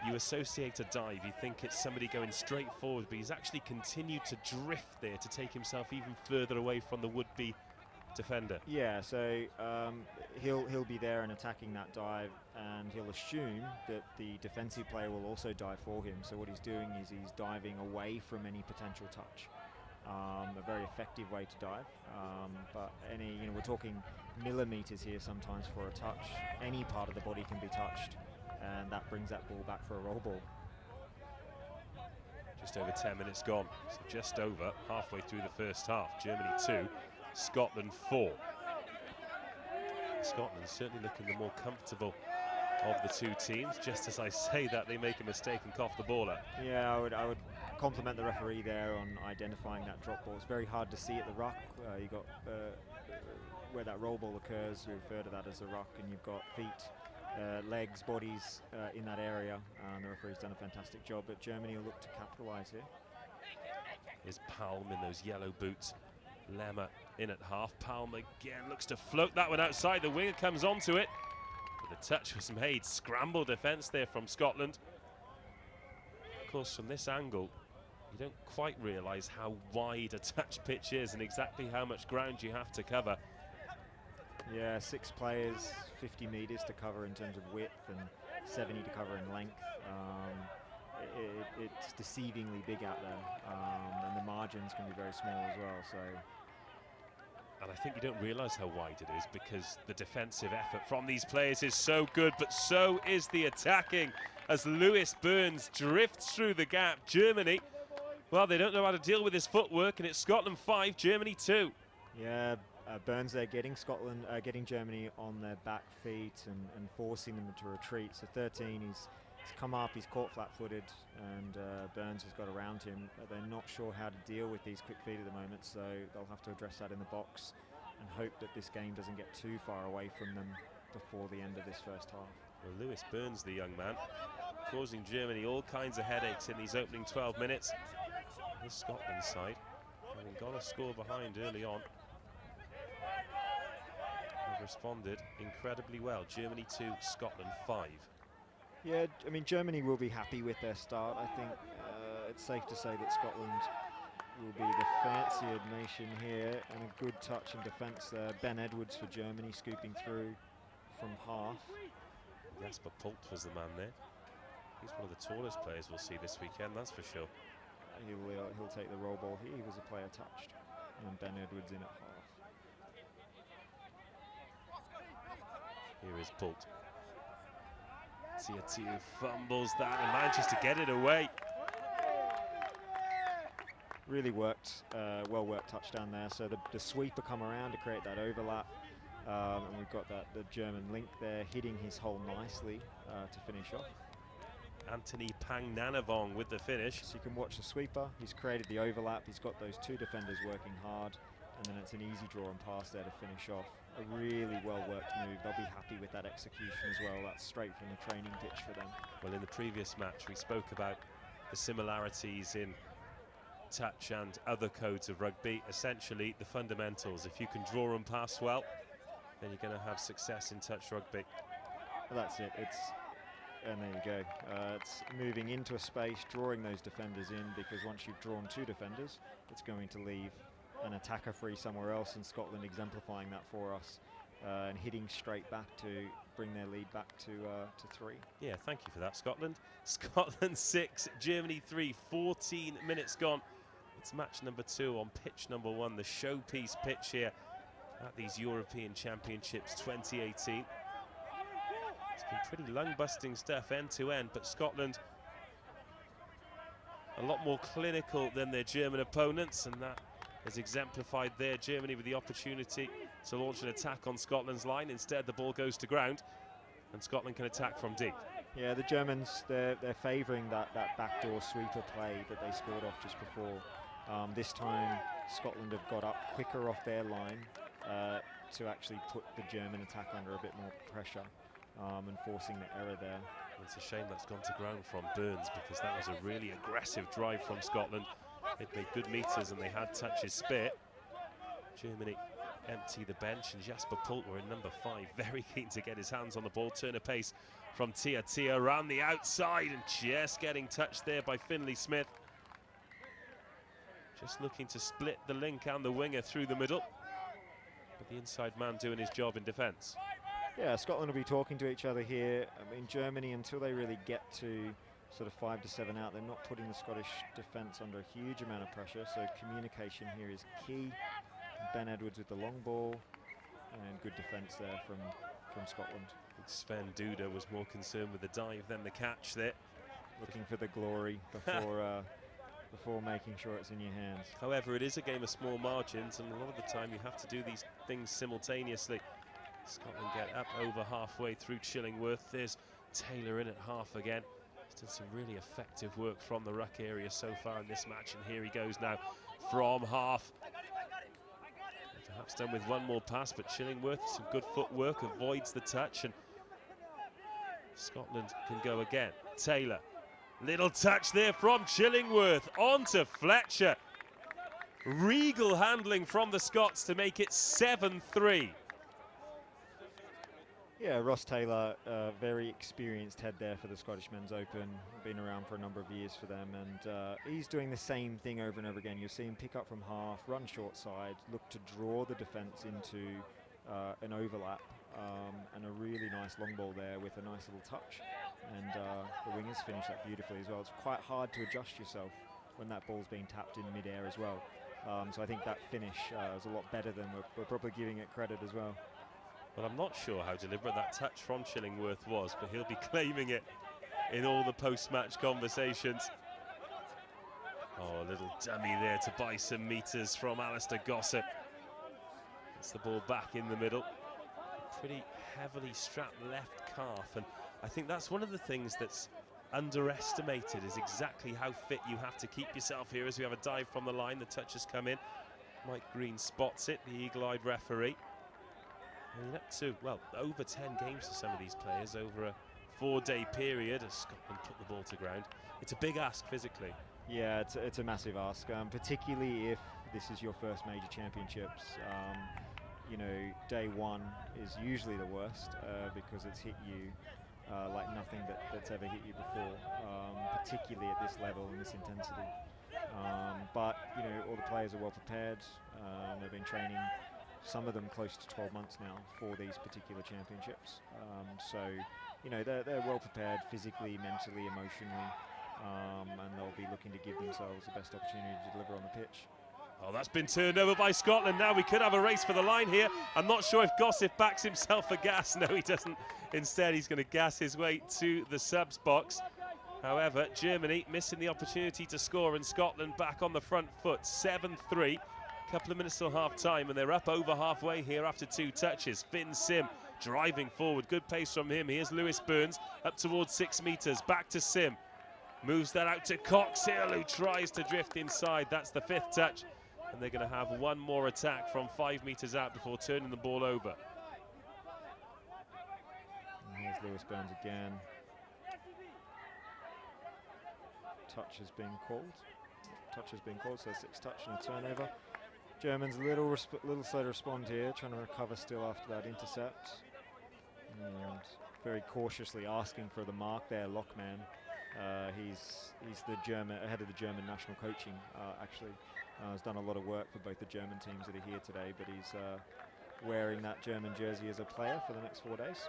you associate a dive, you think it's somebody going straight forward, but he's actually continued to drift there to take himself even further away from the would-be defender. Yeah, so he'll be there and attacking that dive, and he'll assume that the defensive player will also dive for him. So what he's doing is he's diving away from any potential touch. A very effective way to dive, but we're talking millimeters here sometimes for a touch. Any part of the body can be touched, and that brings that ball back for a roll ball. Just over 10 minutes gone, so just over halfway through the first half. Germany 2, Scotland 4. Scotland certainly looking the more comfortable of the two teams. Just as I say that, they make a mistake and cough the ball up. Yeah, I would compliment the referee there on identifying that drop ball. It's very hard to see at the ruck. You got where that roll ball occurs, we refer to that as the ruck, and you've got feet, legs, bodies in that area. And the referee's done a fantastic job, but Germany will look to capitalise here. Here's Palm in those yellow boots. Lemmer in at half. Palm again looks to float that one outside. The winger comes onto it, but the touch was made. Scramble defence there from Scotland. Of course, from this angle, you don't quite realise how wide a touch pitch is and exactly how much ground you have to cover. Yeah, 6 players, 50 metres to cover in terms of width and 70 to cover in length. It's deceivingly big out there, and the margins can be very small as well. So, and I think you don't realise how wide it is because the defensive effort from these players is so good, but so is the attacking as Lewis Burns drifts through the gap. Germany, well, they don't know how to deal with his footwork, and it's Scotland 5, Germany 2. Yeah, Burns there getting Germany on their back feet and forcing them to retreat. So 13, he's come up, he's caught flat-footed, and Burns has got around him. They're not sure how to deal with these quick feet at the moment, so they'll have to address that in the box and hope that this game doesn't get too far away from them before the end of this first half. Well, Lewis Burns, the young man, causing Germany all kinds of headaches in these opening 12 minutes. The Scotland side having got a score behind early on, have responded incredibly well. Germany 2, Scotland 5. Yeah, I mean, Germany will be happy with their start. I think it's safe to say that Scotland will be the fancier nation here, and a good touch in defence there. Ben Edwards for Germany scooping through from half. Jasper Pult was the man there. He's one of the tallest players we'll see this weekend, that's for sure. He'll take the roll ball. He was a player touched, and Ben Edwards in at half. Here is Pult. Tiu fumbles that and manages to get it away. Really worked, well worked touchdown there. So the sweeper come around to create that overlap, and we've got the German link there hitting his hole nicely to finish off. Anthony Pangnanavong with the finish. So you can watch the sweeper. He's created the overlap. He's got those 2 defenders working hard, and then it's an easy draw and pass there to finish off. A really well worked move. They'll be happy with that execution as well. That's straight from the training pitch for them. Well, in the previous match we spoke about the similarities in touch and other codes of rugby. Essentially the fundamentals. If you can draw and pass well, then you're going to have success in touch rugby. Well, that's it. And there you go. It's moving into a space, drawing those defenders in, because once you've drawn 2 defenders, it's going to leave an attacker free somewhere else, and Scotland exemplifying that for us, and hitting straight back to bring their lead back to 3. Yeah, thank you for that, Scotland. Scotland 6, Germany 3, 14 minutes gone. It's match number 2 on pitch number 1, the showpiece pitch here at these European Championships 2018. It's been pretty lung-busting stuff end to end, but Scotland a lot more clinical than their German opponents, and that has exemplified there. Germany with the opportunity to launch an attack on Scotland's line. Instead, the ball goes to ground, and Scotland can attack from deep. Yeah, the Germans, they're favouring that backdoor sweeper play that they scored off just before. This time, Scotland have got up quicker off their line to actually put the German attack under a bit more pressure, and forcing the error there. It's a shame that's gone to ground from Burns, because that was a really aggressive drive from Scotland. They'd made good meters and they had touches spare. Germany empty the bench, and Jasper Pultwer in number 5, very keen to get his hands on the ball. Turn of pace from Tia around the outside, and just getting touched there by Finlay Smith. Just looking to split the link and the winger through the middle, but the inside man doing his job in defence. Yeah, Scotland will be talking to each other here. I mean, Germany, until they really get to sort of 5 to 7 out, they're not putting the Scottish defence under a huge amount of pressure, so communication here is key. Ben Edwards with the long ball, and good defence there from Scotland. Sven Duda was more concerned with the dive than the catch there. Looking for the glory before before making sure it's in your hands. However, it is a game of small margins, and a lot of the time you have to do these things simultaneously. Scotland get up over halfway through Chillingworth. There's Taylor in at half again. He's done some really effective work from the ruck area so far in this match, and here he goes now from half. Perhaps done with one more pass, but Chillingworth, some good footwork, avoids the touch, and Scotland can go again. Taylor, little touch there from Chillingworth, on to Fletcher. Regal handling from the Scots to make it 7-3. Yeah, Ross Taylor, very experienced head there for the Scottish Men's Open. Been around for a number of years for them, and he's doing the same thing over and over again. You'll see him pick up from half, run short side, look to draw the defence into an overlap, and a really nice long ball there with a nice little touch. And the wingers finish that beautifully as well. It's quite hard to adjust yourself when that ball's being tapped in mid-air as well. So I think that finish is a lot better than we're probably giving it credit as well. Well, I'm not sure how deliberate that touch from Chillingworth was, but he'll be claiming it in all the post-match conversations. Oh, a little dummy there to buy some meters from Alistair Gossett. Gets the ball back in the middle. Pretty heavily strapped left calf, and I think that's one of the things that's underestimated, is exactly how fit you have to keep yourself here. As we have a dive from the line, the touch has come in. Mike Green spots it, the eagle-eyed referee. And up to, well, over 10 games for some of these players over a 4-day period as Scotland put the ball to ground. It's a big ask physically. Yeah, it's a massive ask, particularly if this is your first major championships. You know, day one is usually the worst because it's hit you like nothing that's ever hit you before, particularly at this level and this intensity. But, you know, all the players are well prepared. They've been training, some of them close to 12 months now for these particular championships. So, you know, they're well prepared physically, mentally, emotionally, and they'll be looking to give themselves the best opportunity to deliver on the pitch. Oh, that's been turned over by Scotland. Now we could have a race for the line here. I'm not sure if Gossett backs himself for gas. No, he doesn't. Instead, he's going to gas his way to the subs box. However, Germany missing the opportunity to score, and Scotland back on the front foot. 7-3. Couple of minutes till half time, and they're up over halfway here after 2 touches. Finn Sim driving forward, good pace from him. Here's Lewis Burns up towards 6 meters, back to Sim, moves that out to Coxhill, who tries to drift inside. That's the 5th touch, and they're going to have one more attack from 5 meters out before turning the ball over. And here's Lewis Burns again. Touch has been called. Touch has been called, so 6 touch and a turnover. Germans a little slow to respond here, trying to recover still after that intercept. And very cautiously asking for the mark there, Lockman. He's the head of the German national coaching, actually. Has done a lot of work for both the German teams that are here today, but he's wearing that German jersey as a player for the next 4 days.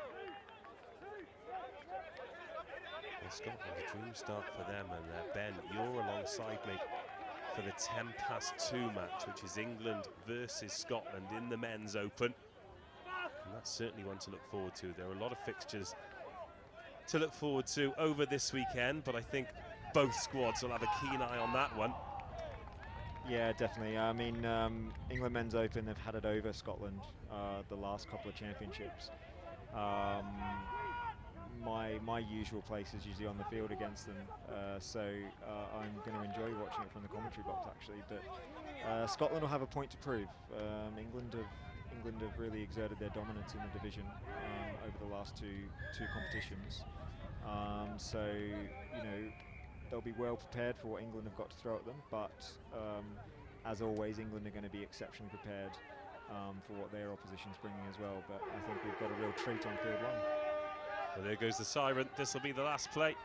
Well, Scotland, a dream start for them, and Ben, you're alongside me for the 2:10 match, which is England versus Scotland in the Men's Open. And that's certainly one to look forward to. There are a lot of fixtures to look forward to over this weekend, but I think both squads will have a keen eye on that one. Yeah, definitely. I mean, England Men's Open, they've had it over Scotland the last couple of championships. My usual place is usually on the field against them, so I'm going to enjoy watching it from the commentary box, actually. But Scotland will have a point to prove. England have really exerted their dominance in the division over the last two competitions. So, you know, they'll be well prepared for what England have got to throw at them, but as always, England are going to be exceptionally prepared for what their opposition's bringing as well. But I think we've got a real treat on field one. Well, there goes the siren. This will be the last play.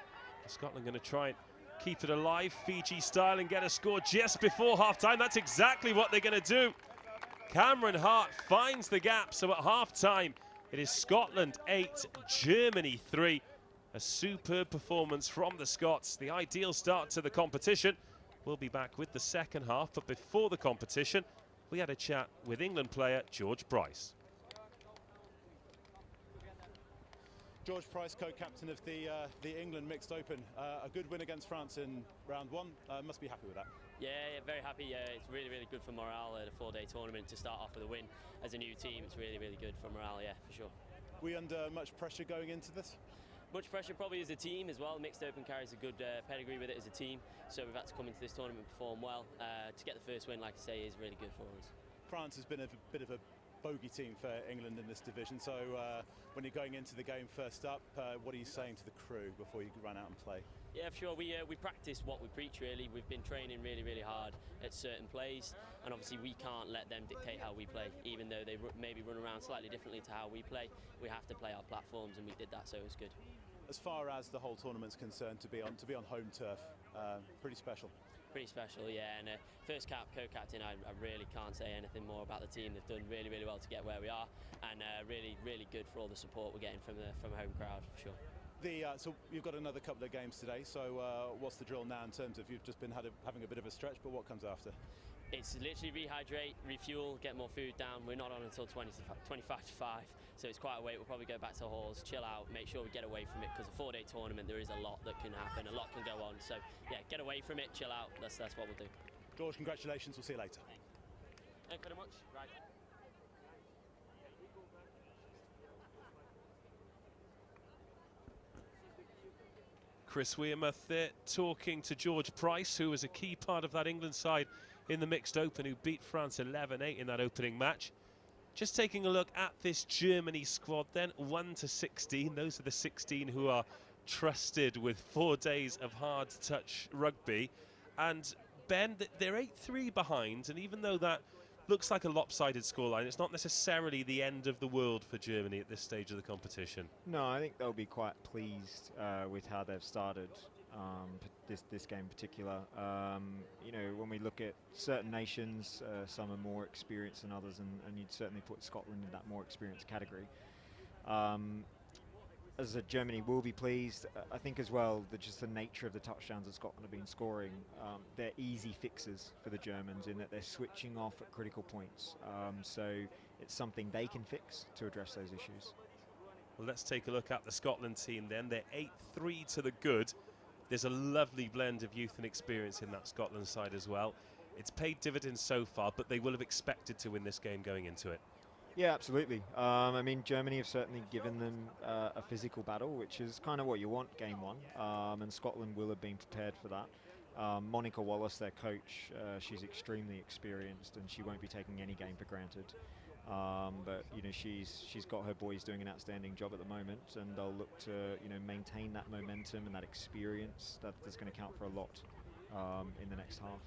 Scotland going to try and keep it alive, Fiji style, and get a score just before half-time. That's exactly what they're going to do. Cameron Hart finds the gap, so at half-time, it is Scotland 8, Germany 3. A superb performance from the Scots. The ideal start to the competition. We'll be back with the second half, but before the competition, we had a chat with England player George Price. George Price, co-captain of the England Mixed Open. A good win against France in round one. Must be happy with that. Yeah, very happy. It's really, really good for morale at a 4-day tournament to start off with a win. As a new team, it's really, really good for morale, yeah, for sure. We under much pressure going into this? Much pressure probably as a team as well. Mixed Open carries a good pedigree with it as a team, so we've had to come into this tournament and perform well. To get the first win, like I say, is really good for us. France has been a bit of a bogey team for England in this division, so when you're going into the game first up, what are you saying to the crew before you run out and play? Yeah, for sure. We practice what we preach, really. We've been training really, really hard at certain plays, and obviously we can't let them dictate how we play. Even though they maybe run around slightly differently to how we play, we have to play our platforms, and we did that, so it was good. As far as the whole tournament's concerned, to be on home turf, pretty special. Pretty special, yeah. And first co-captain, I really can't say anything more about the team. They've done really, really well to get where we are, and really, really good for all the support we're getting from a home crowd, for sure. So you've got another couple of games today. So what's the drill now in terms of you've just been having a bit of a stretch, but what comes after? It's literally rehydrate, refuel, get more food down. We're not on until 25 to 5, so it's quite a wait. We'll probably go back to halls, chill out, make sure we get away from it, because a 4-day tournament, there is a lot that can happen, a lot can go on. So yeah, get away from it, chill out. That's what we'll do. George, congratulations. We'll see you later. Thank you very much. Right. Chris Wearmouth there talking to George Price, who was a key part of that England side in the Mixed Open, who beat France 11-8 in that opening match. Just taking a look at this Germany squad then, 1 to 16. Those are the 16 who are trusted with 4 days of hard touch rugby. And Ben, they're 8-3 behind, and even though that looks like a lopsided scoreline, it's not necessarily the end of the world for Germany at this stage of the competition. No, I think they'll be quite pleased with how they've started this game in particular. You know, when we look at certain nations, some are more experienced than others, and you'd certainly put Scotland in that more experienced category. As I said, Germany will be pleased. I think as well that just the nature of the touchdowns that Scotland have been scoring, they're easy fixes for the Germans in that they're switching off at critical points. So it's something they can fix to address those issues. Well, let's take a look at the Scotland team then. They're 8-3 to the good. There's a lovely blend of youth and experience in that Scotland side as well. It's paid dividends so far, but they will have expected to win this game going into it. Yeah, absolutely. I mean, Germany have certainly given them a physical battle, which is kind of what you want game one, and Scotland will have been prepared for that. Monica Wallace, their coach, she's extremely experienced, and she won't be taking any game for granted. But you know, she's got her boys doing an outstanding job at the moment, and they'll look to maintain that momentum and that experience that's going to count for a lot in the next half.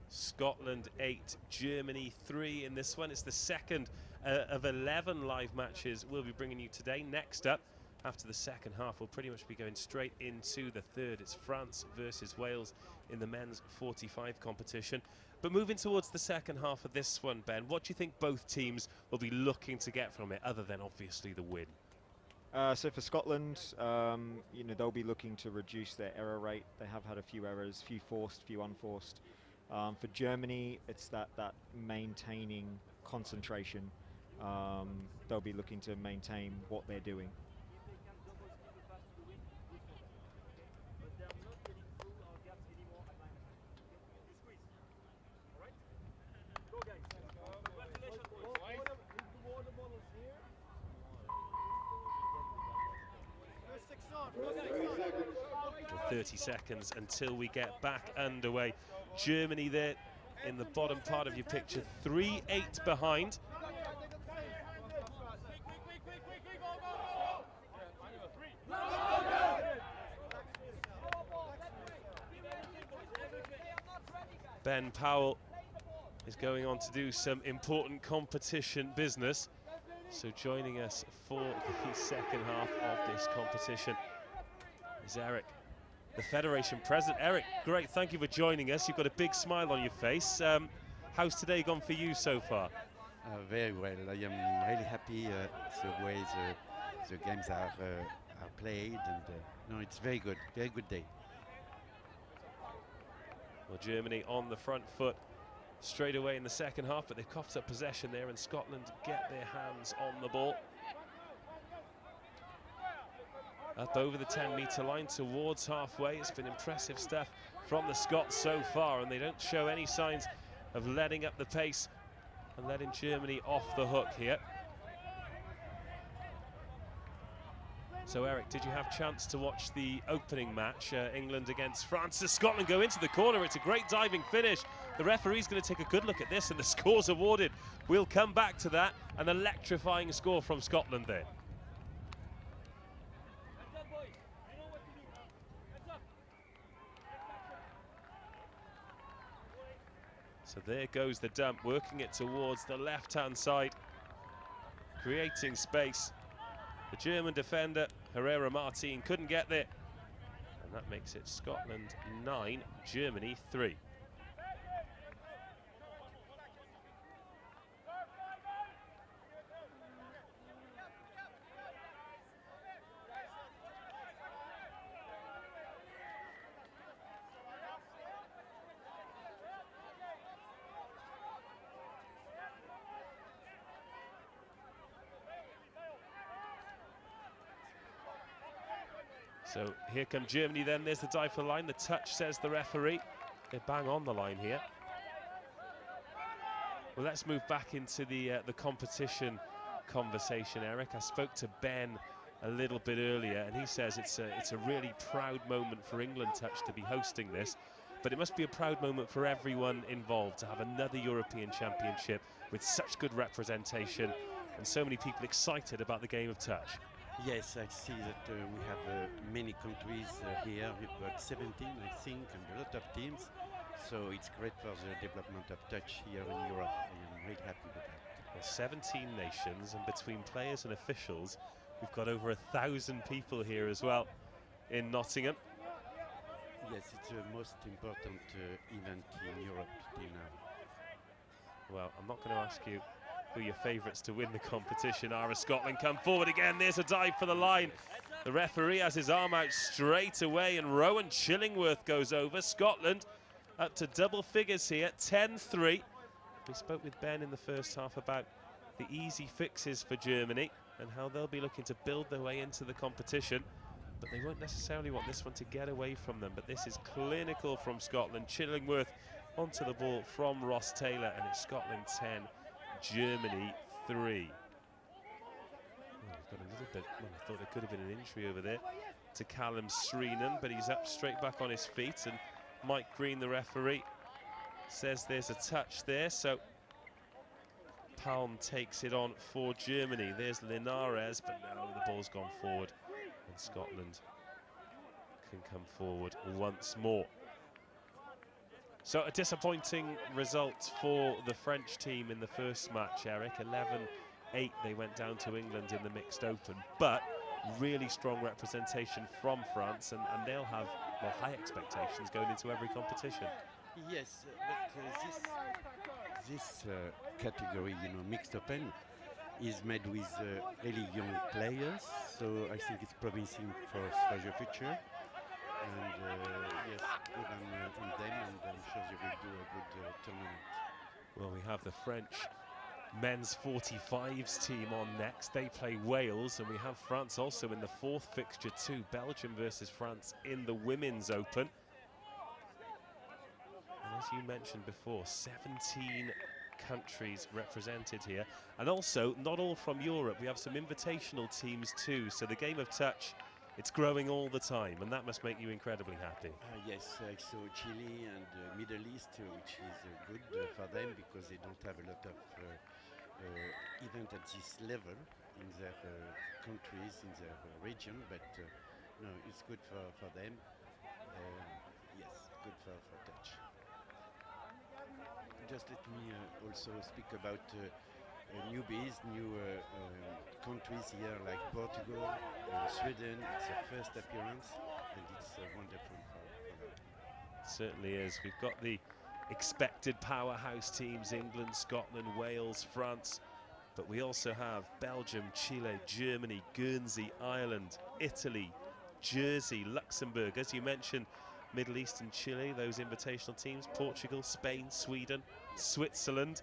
Scotland 8, Germany 3 in this one. It's the second of 11 live matches we'll be bringing you today. Next up, after the second half, we'll pretty much be going straight into the third. It's France versus Wales in the men's 45 competition. But moving towards the second half of this one, Ben, what do you think both teams will be looking to get from it, other than obviously the win? So for Scotland, they'll be looking to reduce their error rate. They have had a few errors, few forced, few unforced. For Germany, it's that maintaining concentration. They'll be looking to maintain what they're doing. For 30 seconds until we get back underway. Germany there in the bottom part of your picture, 3-8 behind. Ben Powell is going on to do some important competition business. So joining us for the second half of this competition is Eric, the Federation President. Eric, great, thank you for joining us. You've got a big smile on your face. How's today gone for you so far? Very well. I am really happy the way the games are played, and no, it's very good day. Well, Germany on the front foot straight away in the second half, but they've coughed up possession there, and Scotland get their hands on the ball. Up over the 10-metre line towards halfway. It's been impressive stuff from the Scots so far, and they don't show any signs of letting up the pace and letting Germany off the hook here. So Eric, did you have a chance to watch the opening match, England against France? As Scotland go into the corner, it's a great diving finish. The referee's going to take a good look at this, and the score's awarded. We'll come back to that. An electrifying score from Scotland there. So there goes the dump, working it towards the left-hand side, creating space. The German defender, Herrera Martin, couldn't get there. And that makes it Scotland 9, Germany 3. So here come Germany then, there's the dive for the line, the touch says the referee. They're bang on the line here. Well, let's move back into the competition conversation, Eric. I spoke to Ben a little bit earlier, and he says it's a really proud moment for England Touch to be hosting this, but it must be a proud moment for everyone involved to have another European Championship with such good representation and so many people excited about the game of touch. Yes, I see that we have many countries here. We've got 17, I think, and a lot of teams. So it's great for the development of touch here in Europe. I am really happy with that. Well, 17 nations, and between players and officials, we've got over 1,000 people here as well in Nottingham. Yes, it's the most important event in Europe till now. Well, I'm not going to ask you who your favourites to win the competition are as Scotland come forward again. There's a dive for the line. The referee has his arm out straight away, and Rowan Chillingworth goes over. Scotland up to double figures here, 10-3. We spoke with Ben in the first half about the easy fixes for Germany and how they'll be looking to build their way into the competition, but they won't necessarily want this one to get away from them. But this is clinical from Scotland. Chillingworth onto the ball from Ross Taylor, and it's Scotland 10, Germany 3. Oh, we've got a little bit, well, I thought there could have been an injury over there to Callum Sreenan, but he's up straight back on his feet, and Mike Green, the referee, says there's a touch there, so Palm takes it on for Germany. There's Linares, but no, the ball's gone forward, and Scotland can come forward once more. So a disappointing result for the French team in the first match, Eric. 11-8 they went down to England in the mixed open, but really strong representation from France, and they'll have, well, high expectations going into every competition. Yes, but this category, you know, mixed open, is made with really young players, so I think it's promising for the future. And yes, good on them, and I'm sure they will do a good tournament. Well, we have the French men's 45s team on next. They play Wales, and we have France also in the fourth fixture too. Belgium versus France in the Women's Open. And as you mentioned before, 17 countries represented here. And also, not all from Europe. We have some invitational teams too. So the game of touch, it's growing all the time, and that must make you incredibly happy. Yes, I saw Chile and Middle East, which is good for them because they don't have a lot of event at this level in their countries, in their region, but no, it's good for them. Yes, good for touch. just let me also speak about newbies, new countries here like Portugal, Sweden. It's their first appearance, and it's wonderful for them. Certainly is. We've got the expected powerhouse teams: England, Scotland, Wales, France. But we also have Belgium, Chile, Germany, Guernsey, Ireland, Italy, Jersey, Luxembourg. As you mentioned, Middle East and Chile, those invitational teams, Portugal, Spain, Sweden, Switzerland.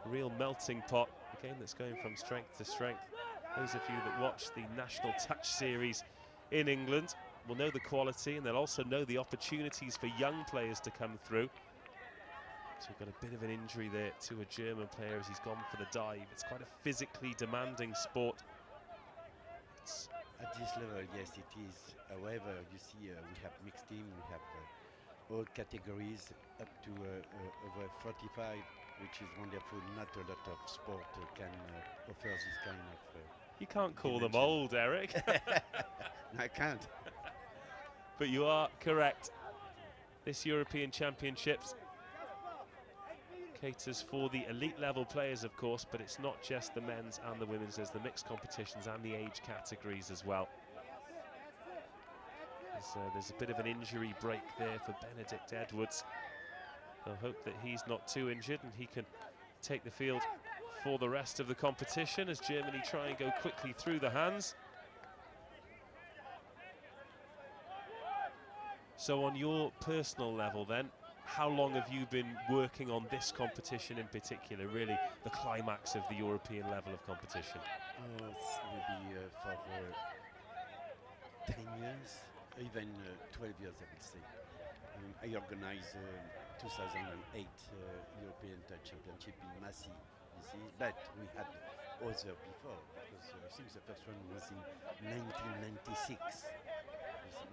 Real melting pot, a game that's going from strength to strength. Those of you that watch the National Touch Series in England will know the quality, and they'll also know the opportunities for young players to come through. So we've got a bit of an injury there to a German player as he's gone for the dive. It's quite a physically demanding sport. At this level, yes, it is. However, you see, we have mixed team, we have all categories up to over 45, which is wonderful. Not a lot of sport can offer this kind of You can't call them dimension. old, Eric. I can't. But you are correct. This European Championships caters for the elite level players, of course, but it's not just the men's and the women's. There's the mixed competitions and the age categories as well. There's a bit of an injury break there for Benedict Edwards. I'll hope that he's not too injured and he can take the field for the rest of the competition as Germany try and go quickly through the hands. So on your personal level then, how long have you been working on this competition in particular, really the climax of the European level of competition? Maybe for 10 years, even 12 years, I would say. I organized 2008 European Touch Championship in Massy, you see, but we had other before, because I think the first one was in 1996,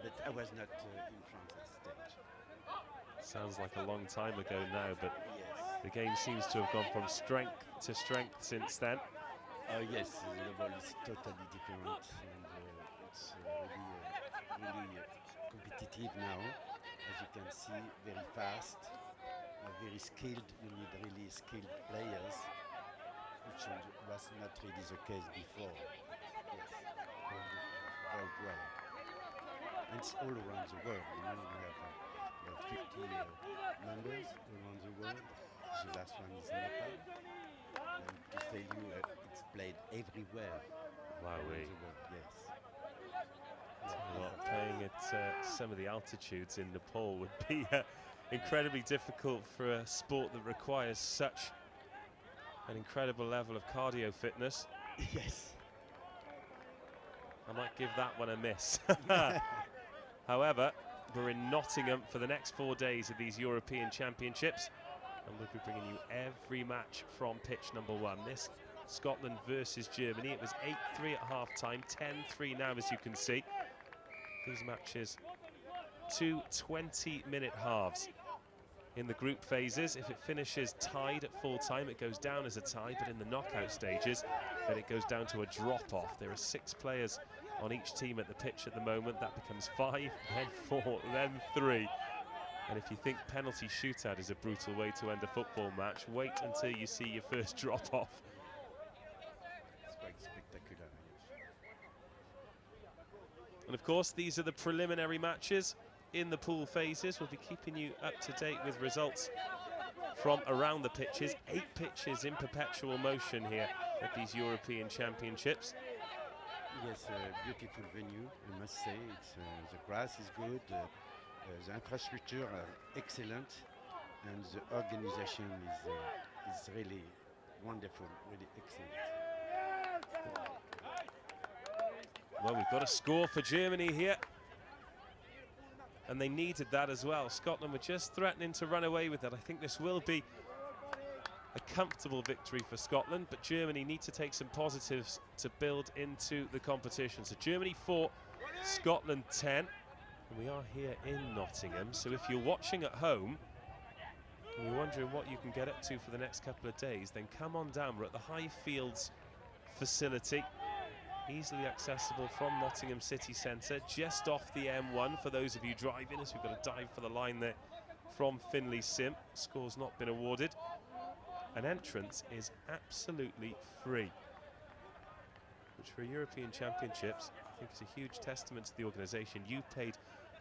but I was not in France at the stage. Sounds like a long time ago now, but Yes. the game seems to have gone from strength to strength since then. Yes, the level is totally different, and it's really competitive now. As you can see, very fast, very skilled. You need really skilled players, which was not really the case before. Yes, very well. And it's all around the world. You know, we have about 50 members around the world. The last one is Nepal. And to tell you, it's played everywhere. Wow, around the world, yes. Well, playing at some of the altitudes in Nepal would be incredibly difficult for a sport that requires such an incredible level of cardio fitness. Yes. I might give that one a miss. However, we're in Nottingham for the next 4 days of these European Championships, and we'll be bringing you every match from pitch number 1. This Scotland versus Germany. It was 8-3 at half-time, 10-3 now, as you can see. These matches, 2 20-minute halves in the group phases. If it finishes tied at full-time, it goes down as a tie, but in the knockout stages, then it goes down to a drop-off. There are 6 players on each team at the pitch at the moment. That becomes 5, then 4, then 3. And if you think penalty shootout is a brutal way to end a football match, wait until you see your first drop-off. It's quite spectacular, yes. And of course, these are the preliminary matches in the pool phases. We'll be keeping you up to date with results from around the pitches. 8 pitches in perpetual motion here at these European Championships. Yes, beautiful venue, I must say. It's, the grass is good, the infrastructure are excellent, and the organization is really wonderful, really excellent. Well, we've got a score for Germany here, and they needed that as well. Scotland were just threatening to run away with it. I think this will be a comfortable victory for Scotland, but Germany need to take some positives to build into the competition. So Germany 4, Scotland 10, and we are here in Nottingham. So if you're watching at home and you're wondering what you can get up to for the next couple of days, then come on down. We're at the Highfields facility, easily accessible from Nottingham city centre, just off the M1 for those of you driving, as we've got a dive for the line there from Finley Sim. Score's not been awarded. An entrance is absolutely free, which for European Championships I think is a huge testament to the organisation. You paid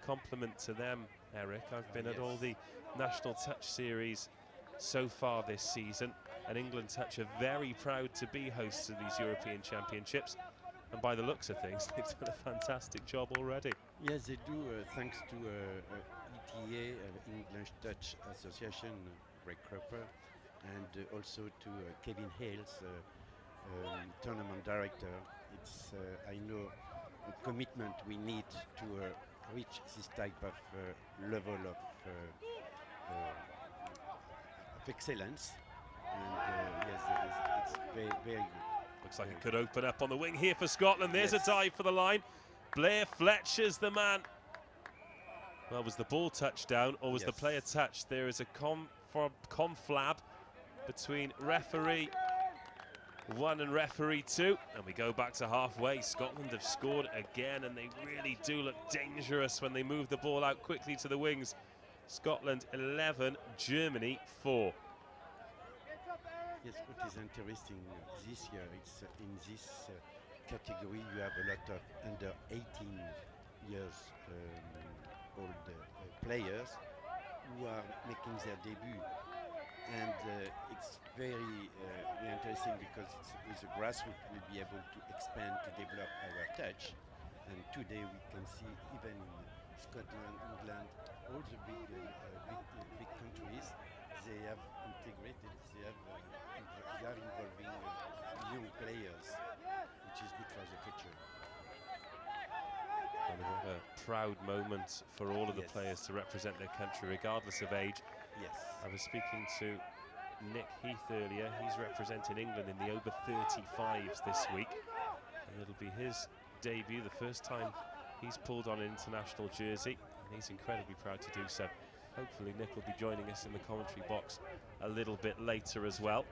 compliment to them, Eric. I've been at all the National Touch Series so far this season, and England Touch are very proud to be hosts of these European Championships, and by the looks of things they've done a fantastic job already. Yes, they do, thanks to ETA, English Touch Association, Greg Cropper, and also to Kevin Hales, tournament director. It's, I know, the commitment we need to reach this type of level of excellence. And yes, it's very, very good. Looks like it could open up on the wing here for Scotland. There's a dive for the line. Blair Fletcher's the man. Well, was the ball touchdown or was the player touched? There is a conflab between referee 1 and referee 2, and we go back to halfway. Scotland have scored again, and they really do look dangerous when they move the ball out quickly to the wings. Scotland 11, Germany 4. Yes, what is interesting this year, it's in this category you have a lot of under 18 years old players who are making their debut. And it's very interesting because it's, with the grassroots we'll be able to expand, to develop our touch. And today we can see even in Scotland, England, all the big countries, they have integrated, they are involving young players, which is good for the future. And what a proud moment for all of the players to represent their country, regardless of age. Yes. I was speaking to Nick Heath earlier. He's representing England in the over 35s this week, and it'll be his debut, the first time he's pulled on an international jersey, and he's incredibly proud to do so. Hopefully Nick will be joining us in the commentary box a little bit later as well.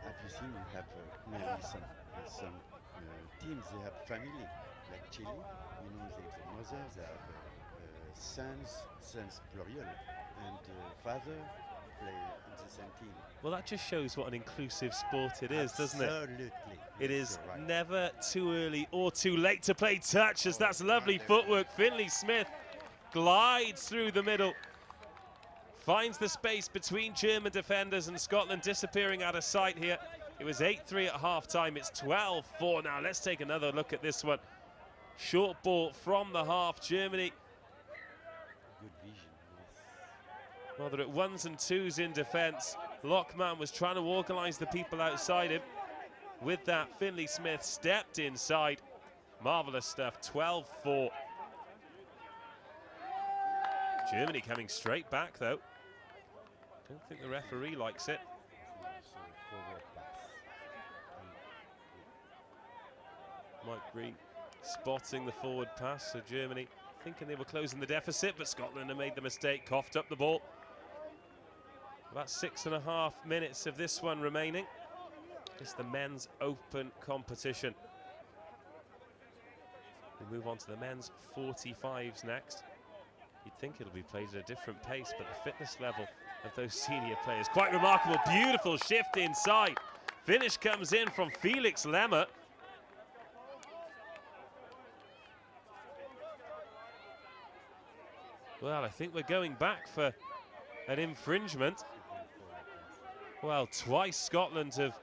Have you seen we have maybe some teams, they have family, like Chile, you know, they have mothers, they have sons plural, and father play in the same team. Well, that just shows what an inclusive sport it is, doesn't it? Absolutely. It Yes, is you're right. never too early or too late to play touch, as that's lovely footwork. Finley Smith glides through the middle, finds the space between German defenders, and Scotland disappearing out of sight here. It was 8-3 at half-time. It's 12-4 now. Let's take another look at this one. Short ball from the half. Germany, Good vision, yes. well, they're at 1s and 2s in defence. Lockman was trying to organise the people outside him. With that, Finley Smith stepped inside. Marvellous stuff, 12-4. Germany coming straight back, though. Don't think the referee likes it. So forward pass. Mike Green spotting the forward pass, so Germany thinking they were closing the deficit, but Scotland have made the mistake, coughed up the ball. About 6.5 minutes of this one remaining. It's the men's open competition. We move on to the men's 45s next. You'd think it'll be played at a different pace, but the fitness level of those senior players, quite remarkable. Beautiful shift inside. Finish comes in from Felix Lemmer. Well, I think we're going back for an infringement. Well, twice Scotland have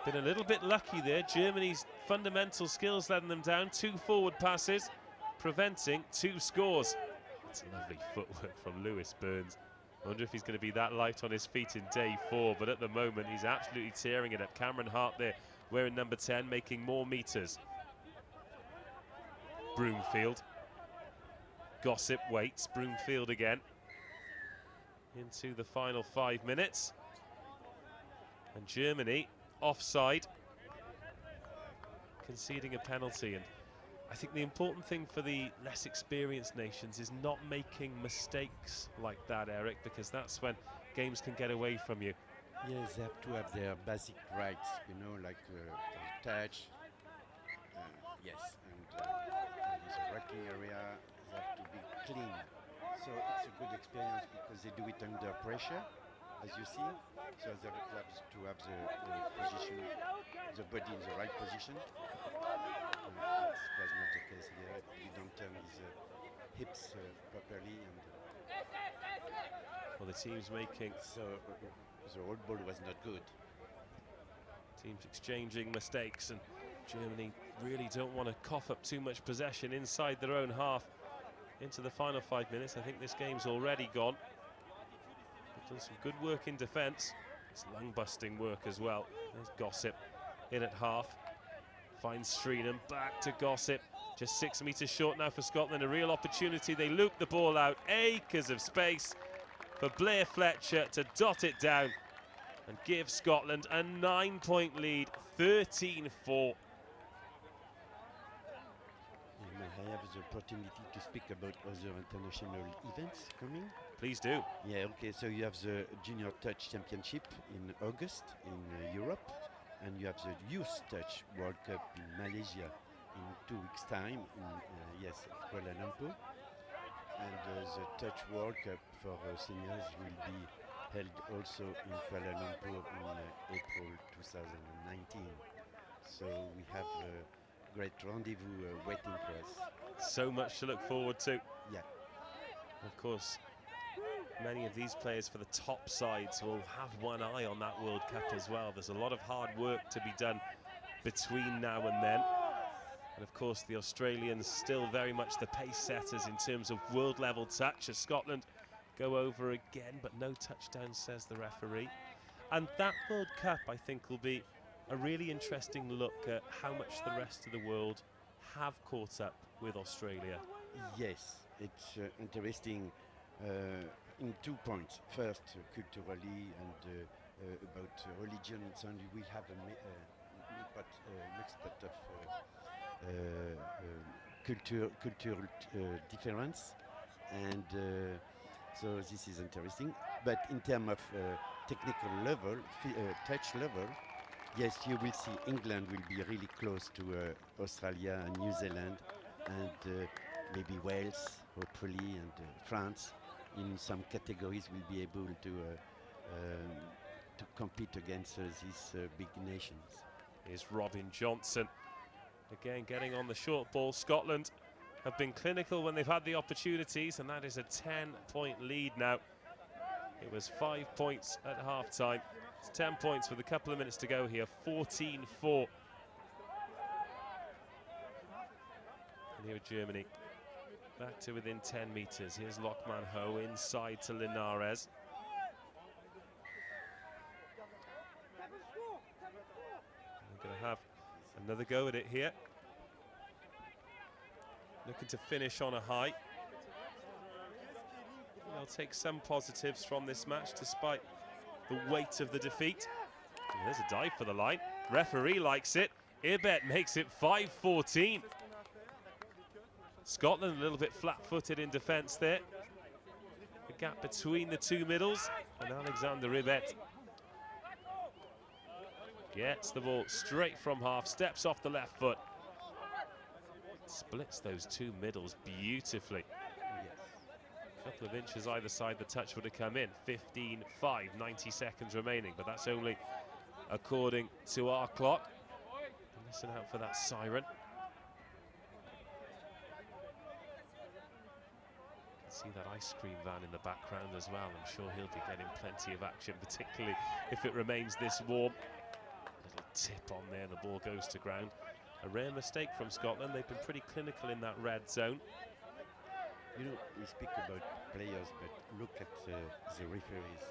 been a little bit lucky there. Germany's fundamental skills letting them down. 2 forward passes, preventing 2 scores. That's lovely footwork from Lewis Burns. I wonder if he's going to be that light on his feet in day 4, but at the moment he's absolutely tearing it up. Cameron Hart there, wearing number 10, making more meters. Broomfield. Gossip waits. Broomfield again. Into the final 5 minutes. And Germany offside, conceding a penalty. And I think the important thing for the less experienced nations is not making mistakes like that, Eric, because that's when games can get away from you. Yes, they have to have their basic rights, you know, like touch. Yes, and in the working area, they have to be clean. So it's a good experience because they do it under pressure, as you see. So they have to have the position, the body in the right position. It was not the case here. He don't turn his hips properly, and Well, the team's making so the old ball was not good. teams exchanging mistakes, and Germany really don't want to cough up too much possession inside their own half into the final 5 minutes. I think this game's already gone. They've done some good work in defence. It's lung-busting work as well. There's Gossip in at half. Finds Sreenam, back to Gossip. Just 6 metres short now for Scotland. A real opportunity. They loop the ball out. Acres of space for Blair Fletcher to dot it down and give Scotland a 9-point lead, 13-4. I have the opportunity to speak about other international events coming. Please do. Yeah, okay, so you have the Junior Touch Championship in August in Europe, and you have the Youth Touch World Cup in Malaysia in 2 weeks' time, in, yes, Kuala Lumpur. And the Touch World Cup for seniors will be held also in Kuala Lumpur in April 2019. So we have a great rendezvous waiting for us. So much to look forward to. Yeah. Of course, many of these players for the top sides will have one eye on that World Cup as well. There's a lot of hard work to be done between now and then. And of course, the Australians still very much the pace setters in terms of world level touch, as Scotland go over again, but no touchdown, says the referee. And that World Cup, I think, will be a really interesting look at how much the rest of the world have caught up with Australia. Yes, it's interesting in 2 points. First, culturally and about religion, it's only we have a mixed pot of cultural difference, and so this is interesting. But in terms of technical level, touch level, yes, you will see England will be really close to Australia and New Zealand, and maybe Wales, hopefully, and France. In some categories, will be able to compete against these big nations. Here's Robin Johnson. Again, getting on the short ball. Scotland have been clinical when they've had the opportunities, and that is a 10-point lead now. It was 5 points at half-time. It's 10 points with a couple of minutes to go here, 14-4. And here with Germany, back to within 10 metres. Here's Lockman Ho inside to Linares. We're going to have another go at it here. Looking to finish on a high. They'll take some positives from this match despite the weight of the defeat. And there's a dive for the line. Referee likes it. Ibet makes it 5-14. Scotland a little bit flat-footed in defence there. The gap between the two middles, and Alexander Ibet gets the ball straight from half, steps off the left foot. Splits those two middles beautifully. A couple of inches either side, the touch would have come in. 15-5, 90 seconds remaining, but that's only according to our clock. Listen out for that siren. See that ice cream van in the background as well. I'm sure he'll be getting plenty of action, particularly if it remains this warm. Little tip on there, the ball goes to ground. A rare mistake from Scotland. They've been pretty clinical in that red zone. You know, we speak about players, but look at the referees.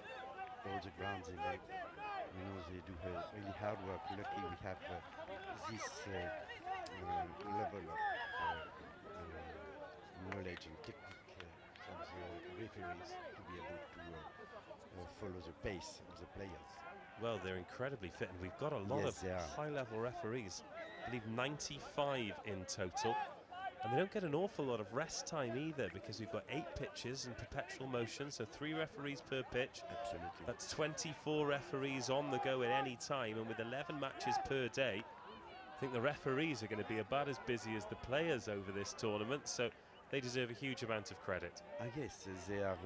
All the grounds they make. You know, they do really hard work. Luckily, we have this level of knowledge and technique from the referees to be able to follow the pace of the players. Well, they're incredibly fit, and we've got a lot of high-level referees. I believe 95 in total. And they don't get an awful lot of rest time either, because we've got 8 pitches in perpetual motion, so 3 referees per pitch. Absolutely. That's 24 referees on the go at any time, and with 11 matches per day, I think the referees are going to be about as busy as the players over this tournament. So they deserve a huge amount of credit. Yes, they are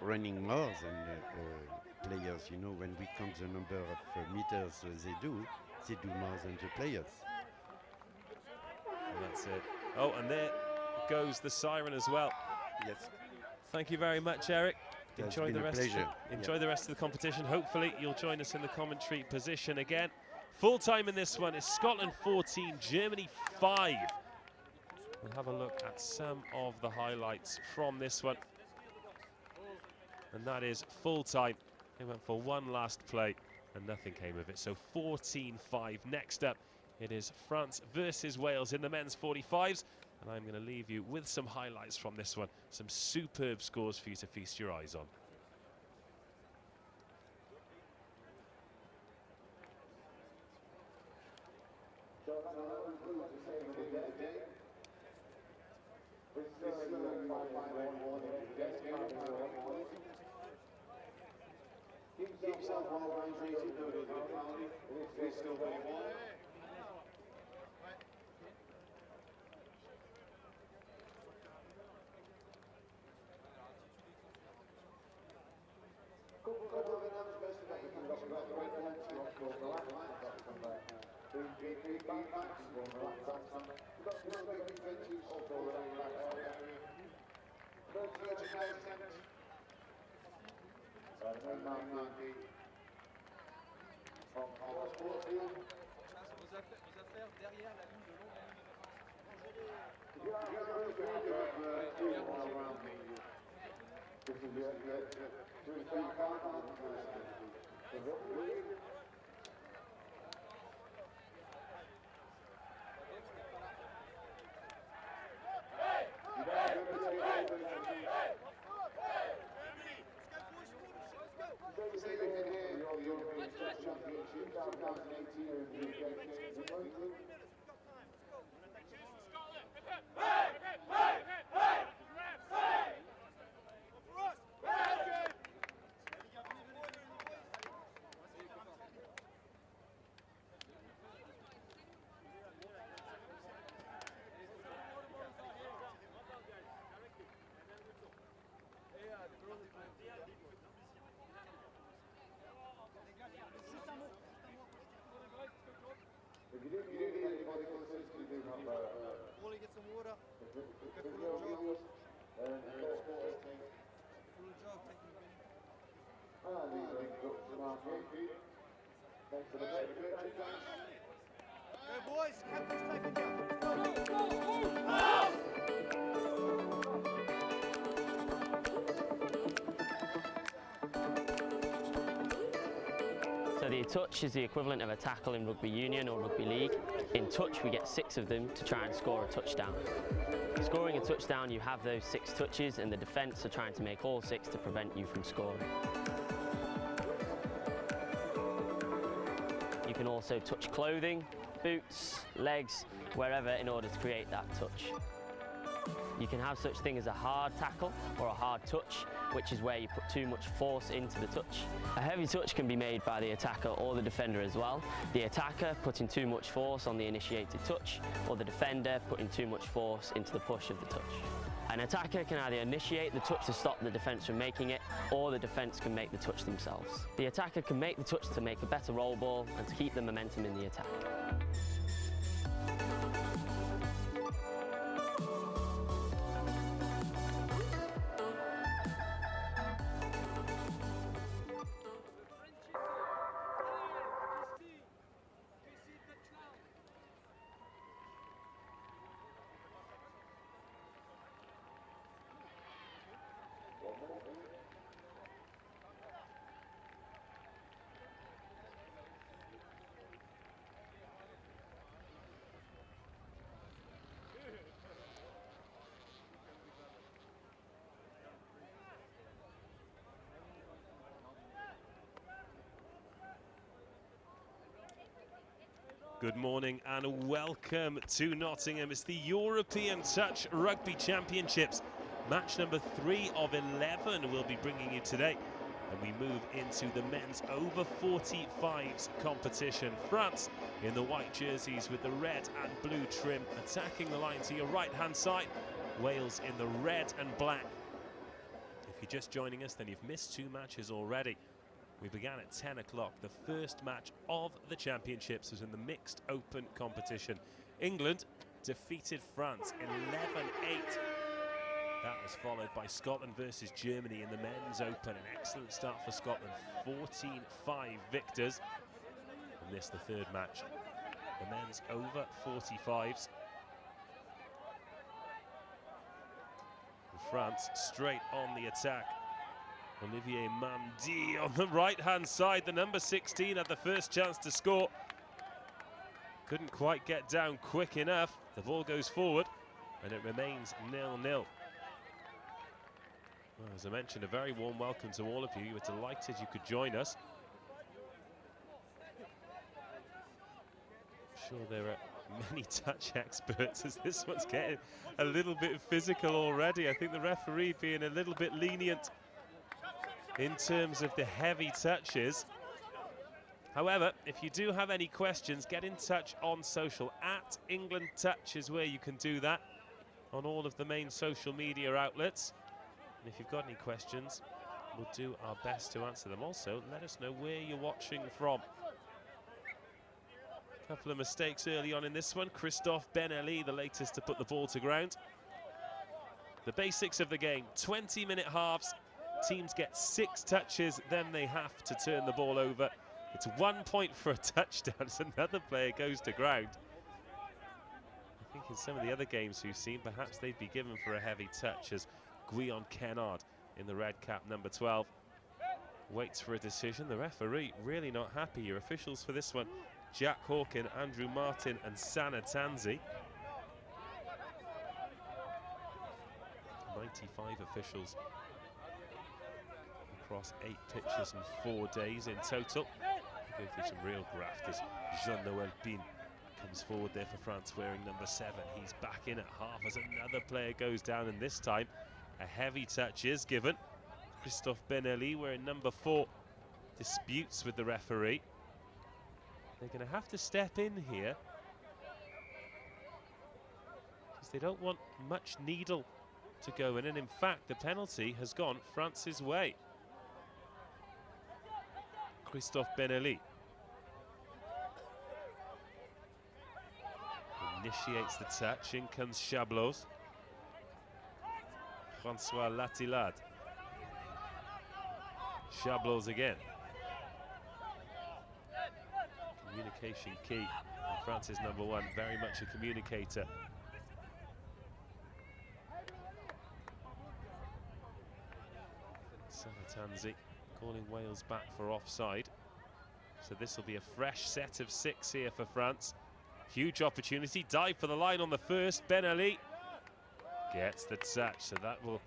running more than players. You know, when we count the number of meters they do more than the players. And that's it. Oh, and there goes the siren as well. Yes. Thank you very much, Eric. Enjoy the rest. Pleasure. The rest of the competition. Hopefully, you'll join us in the commentary position again. Full time in this one is Scotland 14, Germany 5. We'll have a look at some of the highlights from this one. And that is full time. They went for one last play and nothing came of it. So 14-5. Next up, it is France versus Wales in the men's 45s. And I'm going to leave you with some highlights from this one. Some superb scores for you to feast your eyes on. So the touch is the equivalent of a tackle in rugby union or rugby league. In touch, we get 6 of them to try and score a touchdown. Scoring a touchdown, you have those 6 touches, and the defence are trying to make all 6 to prevent you from scoring. You can also touch clothing, boots, legs, wherever in order to create that touch. You can have such thing as a hard tackle or a hard touch, which is where you put too much force into the touch. A heavy touch can be made by the attacker or the defender as well. The attacker putting too much force on the initiated touch, or the defender putting too much force into the push of the touch. An attacker can either initiate the touch to stop the defence from making it, or the defence can make the touch themselves. The attacker can make the touch to make a better roll ball and to keep the momentum in the attack. Good morning and welcome to Nottingham. It's the European Touch Rugby Championships. Match number 3 of 11 we'll be bringing you today. And we move into the men's over 45s competition. France in the white jerseys with the red and blue trim, attacking the line to your right-hand side. Wales in the red and black. If you're just joining us, then you've missed 2 matches already. We began at 10 o'clock. The first match of the championships was in the mixed open competition. England defeated France 11-8. That was followed by Scotland versus Germany in the men's open. An excellent start for Scotland, 14-5 victors. And this, the third match, the men's over 45s. And France straight on the attack. Olivier Mandy on the right-hand side, the number 16 had the first chance to score. Couldn't quite get down quick enough. The ball goes forward and it remains 0-0. Well, as I mentioned, a very warm welcome to all of you. You were delighted you could join us. I'm sure there are many touch experts, as this one's getting a little bit physical already. I think the referee being a little bit lenient in terms of the heavy touches. However, if you do have any questions, get in touch on social. @EnglandTouch is where you can do that on all of the main social media outlets. And if you've got any questions, we'll do our best to answer them. Also, let us know where you're watching from. A couple of mistakes early on in this one. Christophe Ben-Ali, the latest to put the ball to ground. The basics of the game, 20-minute halves. Teams get 6 touches, then they have to turn the ball over. It's 1 point for a touchdown, so another player goes to ground. I think in some of the other games we've seen, perhaps they'd be given for a heavy touch, as Guillaume Kennard in the red cap, number 12, waits for a decision. The referee really not happy. Your officials for this one, Jack Hawkin, Andrew Martin and Sana Tanzi. 95 officials across 8 pitches and 4 days in total. Go through some real graft as Jean-Noël Pin comes forward there for France, wearing number 7. He's back in at half as another player goes down, and this time a heavy touch is given. Christophe Ben-Ali, wearing number 4, disputes with the referee. They're going to have to step in here because they don't want much needle to go in, and in fact the penalty has gone France's way. Christophe Ben-Ali initiates the touch. In comes Chablos. Francois Latilade. Chablos again. Communication key. And France's number 1, very much a communicator. Sanatanzi calling Wales back for offside. So this will be a fresh set of 6 here for France. Huge opportunity, dive for the line on the first. Ben-Ali gets the touch, so that will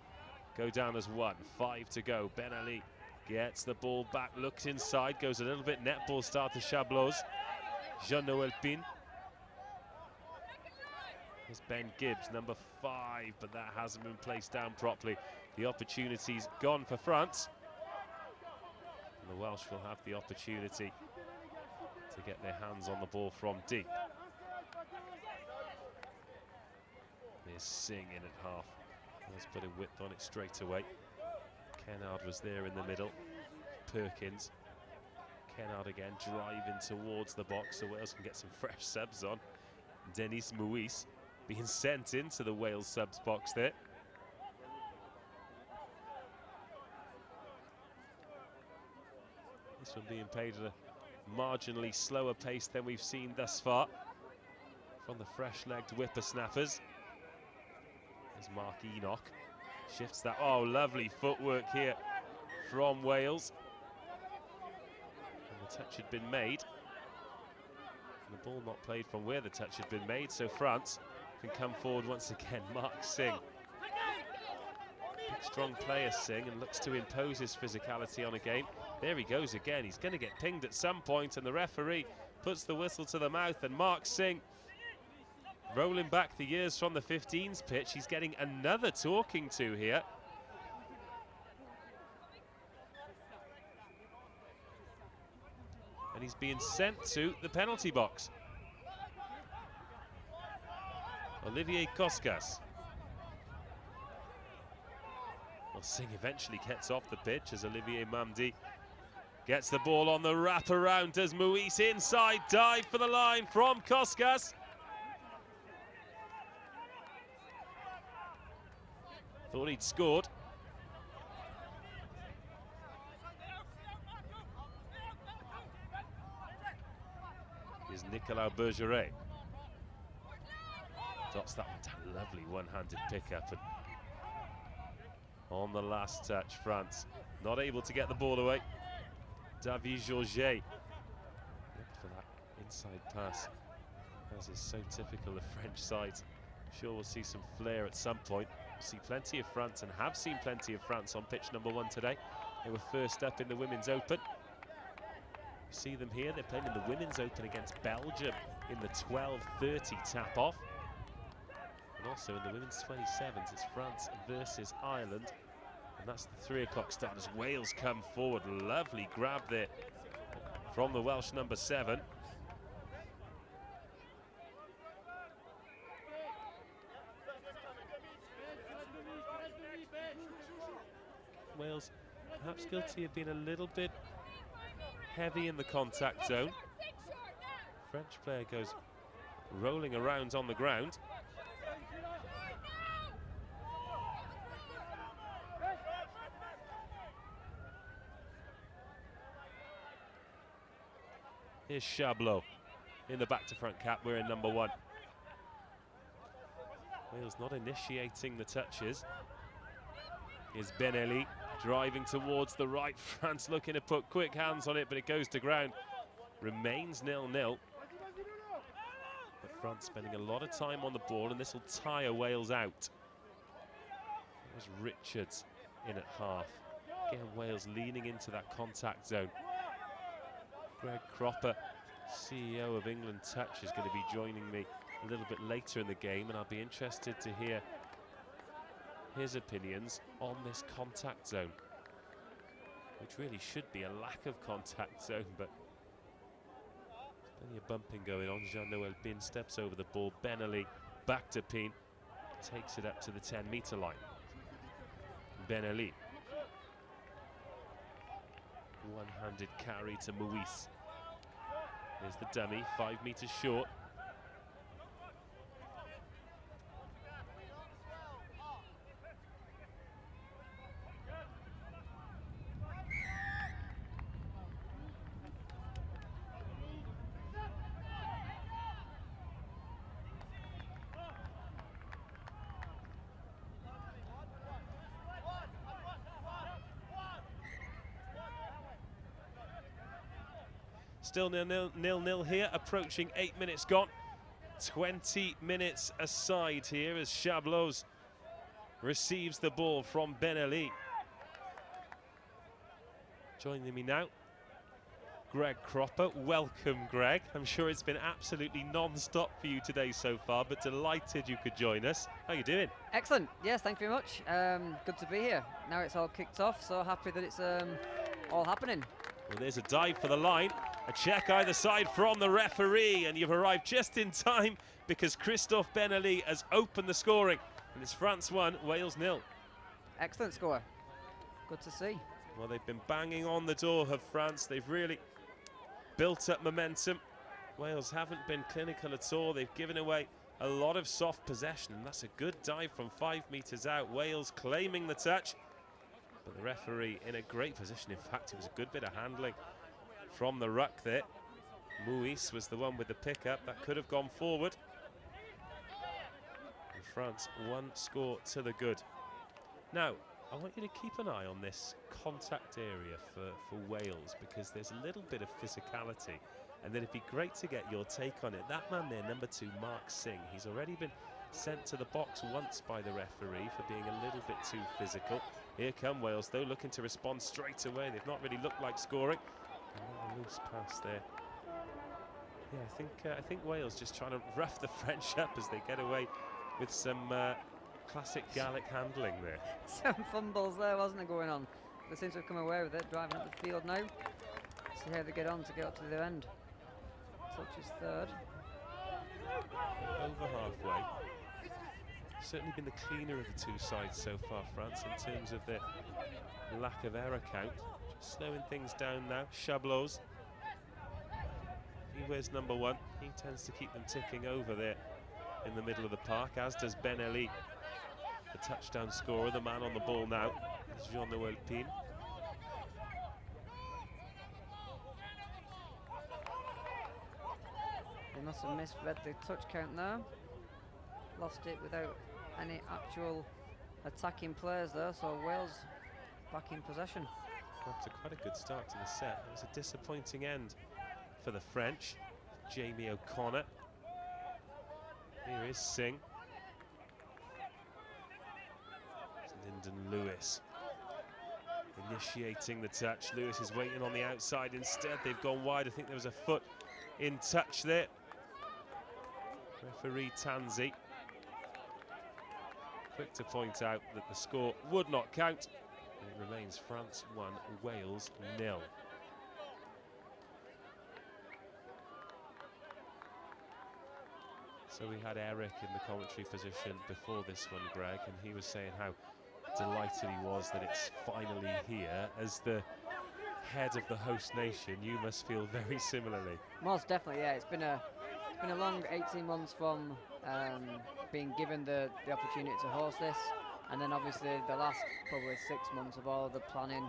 go down as 1. 5 to go. Ben-Ali gets the ball back, looks inside, goes a little bit netball start to Chablos. Jean-Noël Pin. Here's Ben Gibbs, number 5, but that hasn't been placed down properly. The opportunity's gone for France. And the Welsh will have the opportunity to get their hands on the ball from deep. There's Singh in at half. Let's put a width on it straight away. Kennard was there in the middle. Perkins. Kennard again driving towards the box so Wales can get some fresh subs on. Denis Mouis being sent into the Wales subs box there. This one being played at a marginally slower pace than we've seen thus far from the fresh-legged whippersnappers. There's Mark Enoch, shifts that. Oh, lovely footwork here from Wales. And the touch had been made. And the ball not played from where the touch had been made, so France can come forward once again. Mark Singh. Big, strong player, Singh, and looks to impose his physicality on a game. There he goes again. He's going to get pinged at some point, and the referee puts the whistle to the mouth, and Mark Singh, rolling back the years from the 15s pitch, he's getting another talking to here. And he's being sent to the penalty box. Olivier Koskas. Well, Singh eventually gets off the pitch as Olivier Mamdi gets the ball on the wraparound. Does Muis inside dive for the line from Koskas. Thought he'd scored. Here's Nicolas Bergeret. Dots that one down. Lovely one-handed pickup. And on the last touch, France not able to get the ball away. David Georget looked for that inside pass, as is so typical of French sides. I'm sure we'll see some flair at some point. We'll see plenty of France, and have seen plenty of France on pitch number 1 today. They were first up in the Women's Open. You see them here, they're playing in the Women's Open against Belgium in the 12:30 tap-off. And also in the Women's 27s, it's France versus Ireland. And that's the 3 o'clock start as Wales come forward. Lovely grab there from the Welsh number 7. Wales perhaps guilty of being a little bit heavy in the contact zone. French player goes rolling around on the ground. Here's Chablot in the back to front cap. We're in number 1. Wales not initiating the touches. Here's Ben Eli driving towards the right. France looking to put quick hands on it, but it goes to ground. Remains 0-0. But France spending a lot of time on the ball, and this will tire Wales out. There's Richards in at half. Again, Wales leaning into that contact zone. Greg Cropper, CEO of England Touch, is going to be joining me a little bit later in the game, and I'll be interested to hear his opinions on this contact zone, which really should be a lack of contact zone, but plenty of bumping going on. Jean-Noël Bin steps over the ball. Ben Ali back to Pin, takes it up to the 10-metre line. Ben Ali. One-handed carry to Muis. There's the dummy, 5 metres short. Still 0-0 here, approaching 8 minutes gone. 20 minutes aside here as Chablot receives the ball from Ben Ali. Joining me now, Greg Cropper. Welcome, Greg. I'm sure it's been absolutely non-stop for you today so far, but delighted you could join us. How you doing? Excellent. Yes, thank you very much. Good to be here. Now it's all kicked off, so happy that it's all happening. Well, there's a dive for the line. A check either side from the referee, and you've arrived just in time because Christophe Ben Ali has opened the scoring. And it's France 1, Wales 0. Excellent score. Good to see. Well, they've been banging on the door of France. They've really built up momentum. Wales haven't been clinical at all. They've given away a lot of soft possession, and that's a good dive from 5 metres out. Wales claiming the touch, but the referee in a great position. In fact, it was a good bit of handling from the ruck there. Muis was the one with the pickup. That could have gone forward. And France 1 score to the good. Now, I want you to keep an eye on this contact area for Wales, because there's a little bit of physicality, and then it'd be great to get your take on it. That man there, number 2, Mark Singh, he's already been sent to the box once by the referee for being a little bit too physical. Here come Wales, though, looking to respond straight away. They've not really looked like scoring. A loose pass there. Yeah, I think Wales just trying to rough the French up as they get away with some classic Gallic handling there. Some fumbles there, wasn't there, going on? They seem to have come away with it, driving up the field now. See how they get on to get up to the end. Touch is third. Over halfway. certainly been the cleaner of the two sides so far, France, in terms of their lack of error count. Just slowing things down now. Chabloz, he wears number 1. He tends to keep them ticking over there in the middle of the park, as does Ben Ali, the touchdown scorer. The man on the ball now is Jean-Noël Pin. They must have misread the touch count there. Lost it without any actual attacking players there, so Wales back in possession. After quite a good start to the set, it was a disappointing end for the French. Jamie O'Connor. Here is Singh. It's Lyndon Lewis initiating the touch. Lewis is waiting on the outside instead. They've gone wide. I think there was a foot in touch there. Referee Tanzi quick to point out that the score would not count. It remains France 1, Wales 0. So we had Eric in the commentary position before this one, Greg, and he was saying how delighted he was that it's finally here. As the head of the host nation, you must feel very similarly. Most definitely, yeah. It's been a long 18 months from being given the opportunity to host this, and then obviously the last probably 6 months of all the planning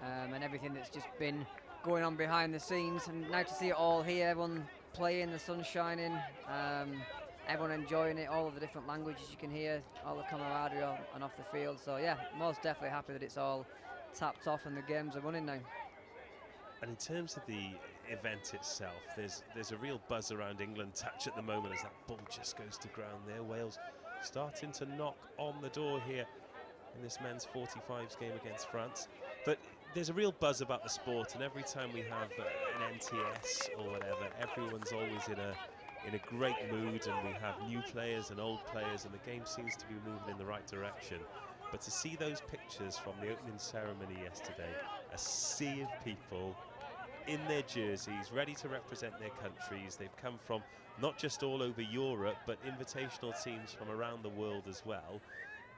and everything that's just been going on behind the scenes, and now to see it all here, everyone playing, the sun shining, everyone enjoying it, all of the different languages you can hear, all the camaraderie on and off the field. So yeah, most definitely happy that it's all tapped off and the games are running now. And in terms of the event itself, there's a real buzz around England touch at the moment as that ball just goes to ground there. Wales starting to knock on the door here in this men's 45s game against France. But there's a real buzz about the sport, and every time we have an NTS or whatever, everyone's always in a great mood, and we have new players and old players, and the game seems to be moving in the right direction. But to see those pictures from the opening ceremony yesterday, a sea of people in their jerseys, ready to represent their countries. They've come from not just all over Europe, but invitational teams from around the world as well.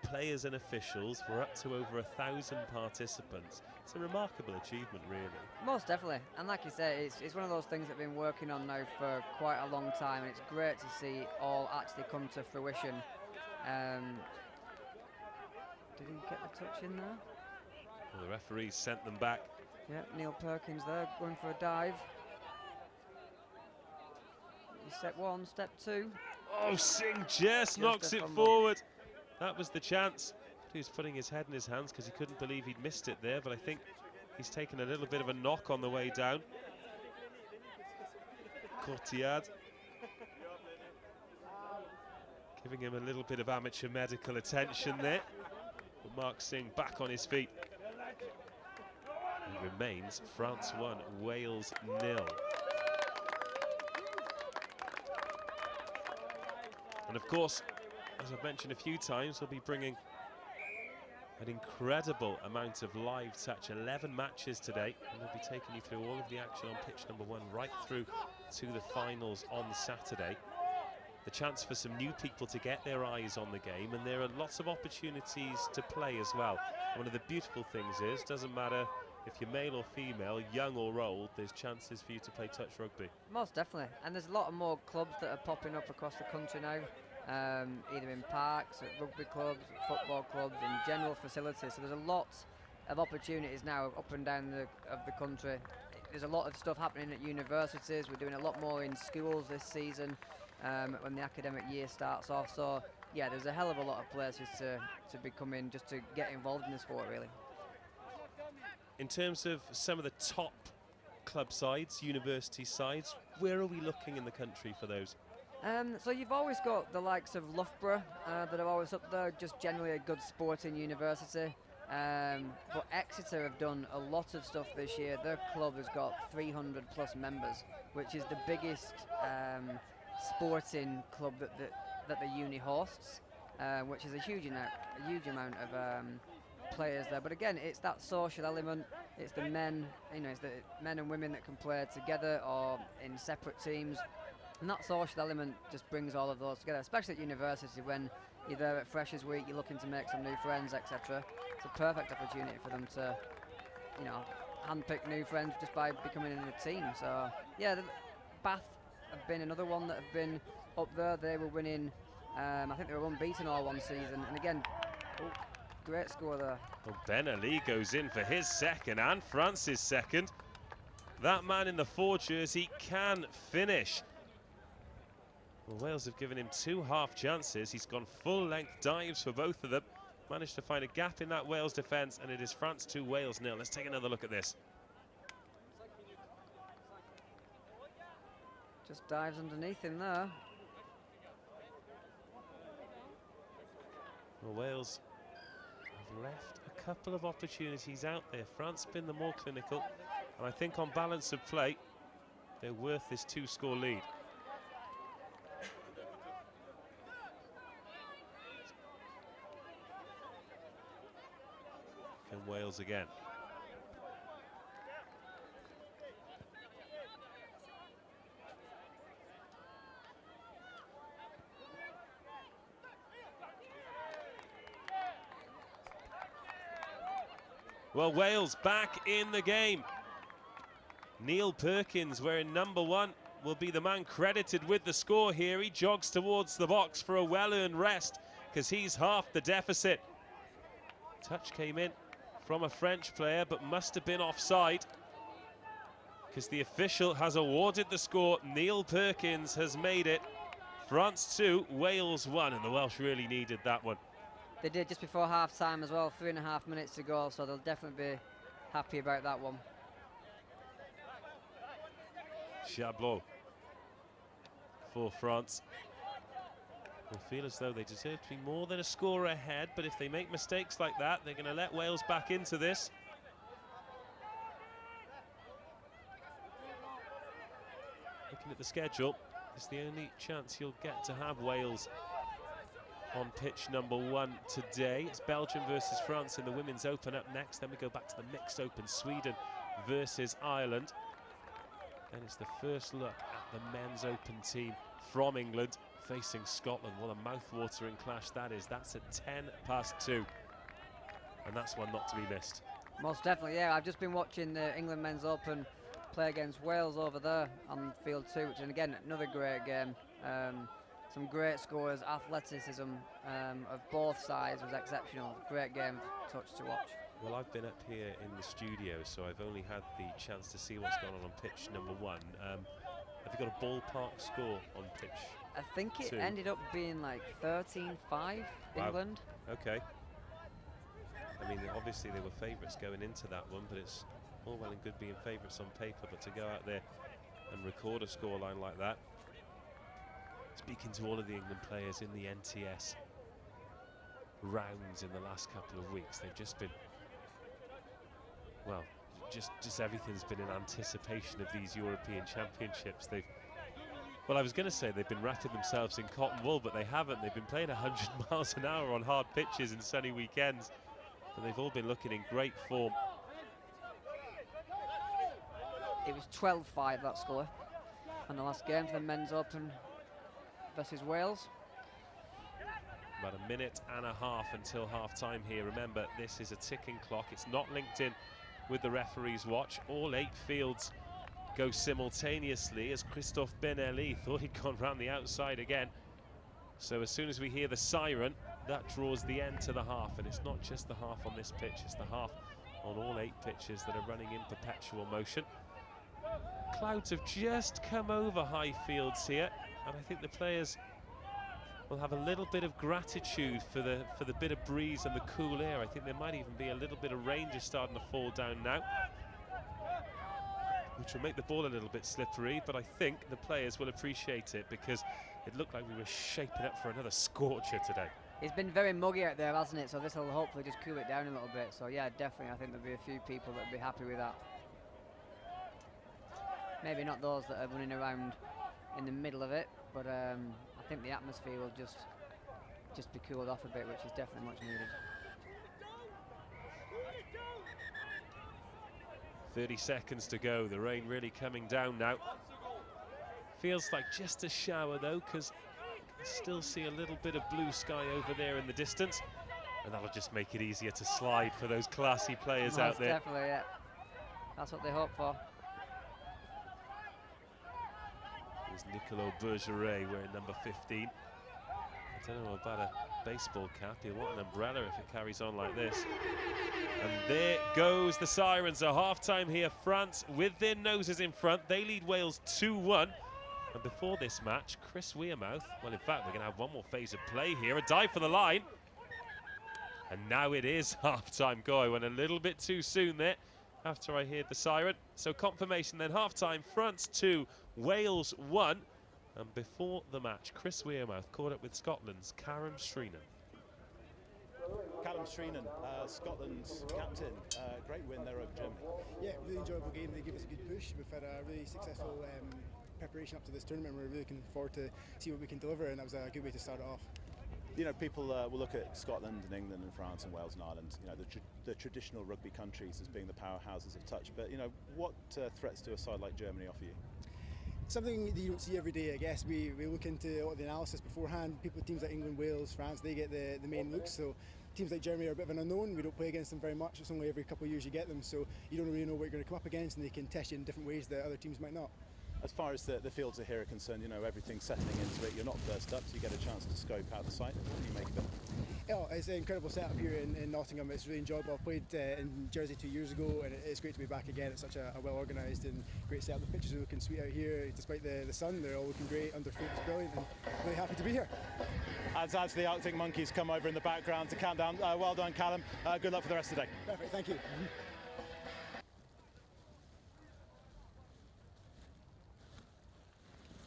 Players and officials, we're up to over 1,000 participants. It's a remarkable achievement, really. Most definitely, and like you say, it's one of those things that I've been working on now for quite a long time, and it's great to see all actually come to fruition. Did he get the touch in there? Well, the referees sent them back. Yep, Neil Perkins there, going for a dive. Step 1, step 2. Oh, Singh just knocks it forward. That was the chance. He was putting his head in his hands because he couldn't believe he'd missed it there, but I think he's taken a little bit of a knock on the way down. Courtiade giving him a little bit of amateur medical attention there. But Mark Singh back on his feet. It remains France 1, Wales 0. And of course, as I've mentioned a few times, we'll be bringing an incredible amount of live touch, 11 matches today, and we'll be taking you through all of the action on pitch number 1 right through to the finals on Saturday. The chance for some new people to get their eyes on the game, and there are lots of opportunities to play as well. One of the beautiful things is, doesn't matter if you're male or female, young or old, there's chances for you to play touch rugby. Most definitely, and there's a lot of more clubs that are popping up across the country now, either in parks, at rugby clubs, at football clubs, and general facilities. So there's a lot of opportunities now up and down the country. There's a lot of stuff happening at universities. We're doing a lot more in schools this season when the academic year starts off. So yeah, there's a hell of a lot of places to be coming just to get involved in the sport, really. In terms of some of the top club sides, university sides, where are we looking in the country for those? So you've always got the likes of Loughborough that are always up there, just generally a good sporting university. But Exeter have done a lot of stuff this year. Their club has got 300 plus members, which is the biggest sporting club that the uni hosts, which is a huge amount of players there. But again, it's that social element. It's the men, it's the men and women that can play together or in separate teams. And that social element just brings all of those together, especially at university when you're there at Freshers Week, you're looking to make some new friends, etc. It's a perfect opportunity for them to, you know, handpick new friends just by becoming in a team. So, yeah, Bath have been another one that have been up there. They were winning, I think they were unbeaten all one season. And again, great score there. Well, Ben Ali goes in for his second and France's second. That man in the 4 jersey can finish. Well, Wales have given him 2 half chances. He's gone full-length dives for both of them. Managed to find a gap in that Wales defence, and it is France 2, Wales 0. Let's take another look at this. Just dives underneath him there. Well, Wales have left a couple of opportunities out there. France been the more clinical, and I think on balance of play, they're worth this 2-score lead. Can Wales again. Well, Wales back in the game. Neil Perkins, wearing number 1, will be the man credited with the score here. He jogs towards the box for a well-earned rest because he's half the deficit. Touch came in from a French player, but must have been offside because the official has awarded the score. Neil Perkins has made it. France 2, Wales 1, and the Welsh really needed that one. They did just before half-time as well, 3.5 minutes to go, so they'll definitely be happy about that one. Chablot for France. Will feel as though they deserve to be more than a score ahead, but if they make mistakes like that, they're going to let Wales back into this. Looking at the schedule, it's the only chance you'll get to have Wales on pitch number 1 today. It's Belgium versus France in the Women's Open up next. Then we go back to the Mixed Open, Sweden versus Ireland. And it's the first look at the Men's Open team from England facing Scotland. What a mouth-watering clash that is. That's at 2:10. And that's one not to be missed. Most definitely, yeah. I've just been watching the England Men's Open play against Wales over there on field 2, which is again another great game. Some great scores, athleticism of both sides was exceptional. Great game touch to watch. Well, I've been up here in the studio, so I've only had the chance to see what's going on pitch number 1. Have you got a ballpark score on pitch? I think it 2? ended up being like 13-5 England. Okay. I mean, obviously they were favourites going into that one, but it's all well and good being favourites on paper, but to go out there and record a scoreline like that. Speaking to all of the England players in the NTS rounds in the last couple of weeks, they've just been, well, just everything's been in anticipation of these European Championships. They've, well, I was going to say they've been wrapping themselves in cotton wool, but they haven't. They've been playing 100 miles an hour on hard pitches and sunny weekends, but they've all been looking in great form. It was 12-5 that score, and the last game for the Men's Open versus Wales. About a minute and a half until half-time here. Remember, this is a ticking clock. It's not linked in with the referee's watch. All 8 fields go simultaneously as Christophe Ben Ali thought he'd gone round the outside again. So as soon as we hear the siren, that draws the end to the half. And it's not just the half on this pitch, it's the half on all 8 pitches that are running in perpetual motion. Clouds have just come over Highfields here, and I think the players will have a little bit of gratitude for the bit of breeze and the cool air. I think there might even be a little bit of rain just starting to fall down now, which will make the ball a little bit slippery, but I think the players will appreciate it because it looked like we were shaping up for another scorcher today. It's been very muggy out there, hasn't it? So this will hopefully just cool it down a little bit. So yeah, definitely, I think there'll be a few people that'll be happy with that. Maybe not those that are running around in the middle of it, but I think the atmosphere will just be cooled off a bit, which is definitely much needed. 30 seconds to go, the rain really coming down now. Feels like just a shower though, because you still see a little bit of blue sky over there in the distance, and that'll just make it easier to slide for those classy players out there. Definitely, yeah. That's what they hope for. Here's Nicolas Bergeret wearing number 15. I don't know about a baseball cap. He'll want an umbrella if it carries on like this. And there goes the sirens. A half-time here. France with their noses in front. They lead Wales 2-1. And before this match, Chris Wearmouth, well, in fact, we're going to have one more phase of play here. A dive for the line. And now it is half-time. Go, I went a little bit too soon there after I heard the siren. So confirmation then, half-time, France 2, Wales 1. And before the match, Chris Wearmouth caught up with Scotland's Callum Streenan. Callum Streenan, Scotland's captain, great win there over Germany. Yeah, really enjoyable game. They gave us a good push. We've had a really successful preparation up to this tournament. We're really looking forward to see what we can deliver, and that was a good way to start it off. You know, people will look at Scotland and England and France and Wales and Ireland, you know, the traditional rugby countries as being the powerhouses of touch. But, you know, what threats do a side like Germany offer you? Something that you don't see every day, I guess. We look into all the analysis beforehand. Teams like England, Wales, France, they get the main looks. So teams like Germany are a bit of an unknown. We don't play against them very much. It's only every couple of years you get them. So you don't really know what you're going to come up against, and they can test you in different ways that other teams might not. As far as the fields are here are concerned, you know, everything's settling into it. You're not first up, so you get a chance to scope out the site. What do you make of it? Yeah, it's an incredible setup here in Nottingham. It's really enjoyable. I played in Jersey 2 years ago, and it's great to be back again. It's such a well organised and great setup. The pitches are looking sweet out here, despite the sun. They're all looking great. Underfoot is brilliant, and really happy to be here. As the Arctic Monkeys come over in the background to count down, well done, Callum. Good luck for the rest of the day. Perfect, thank you.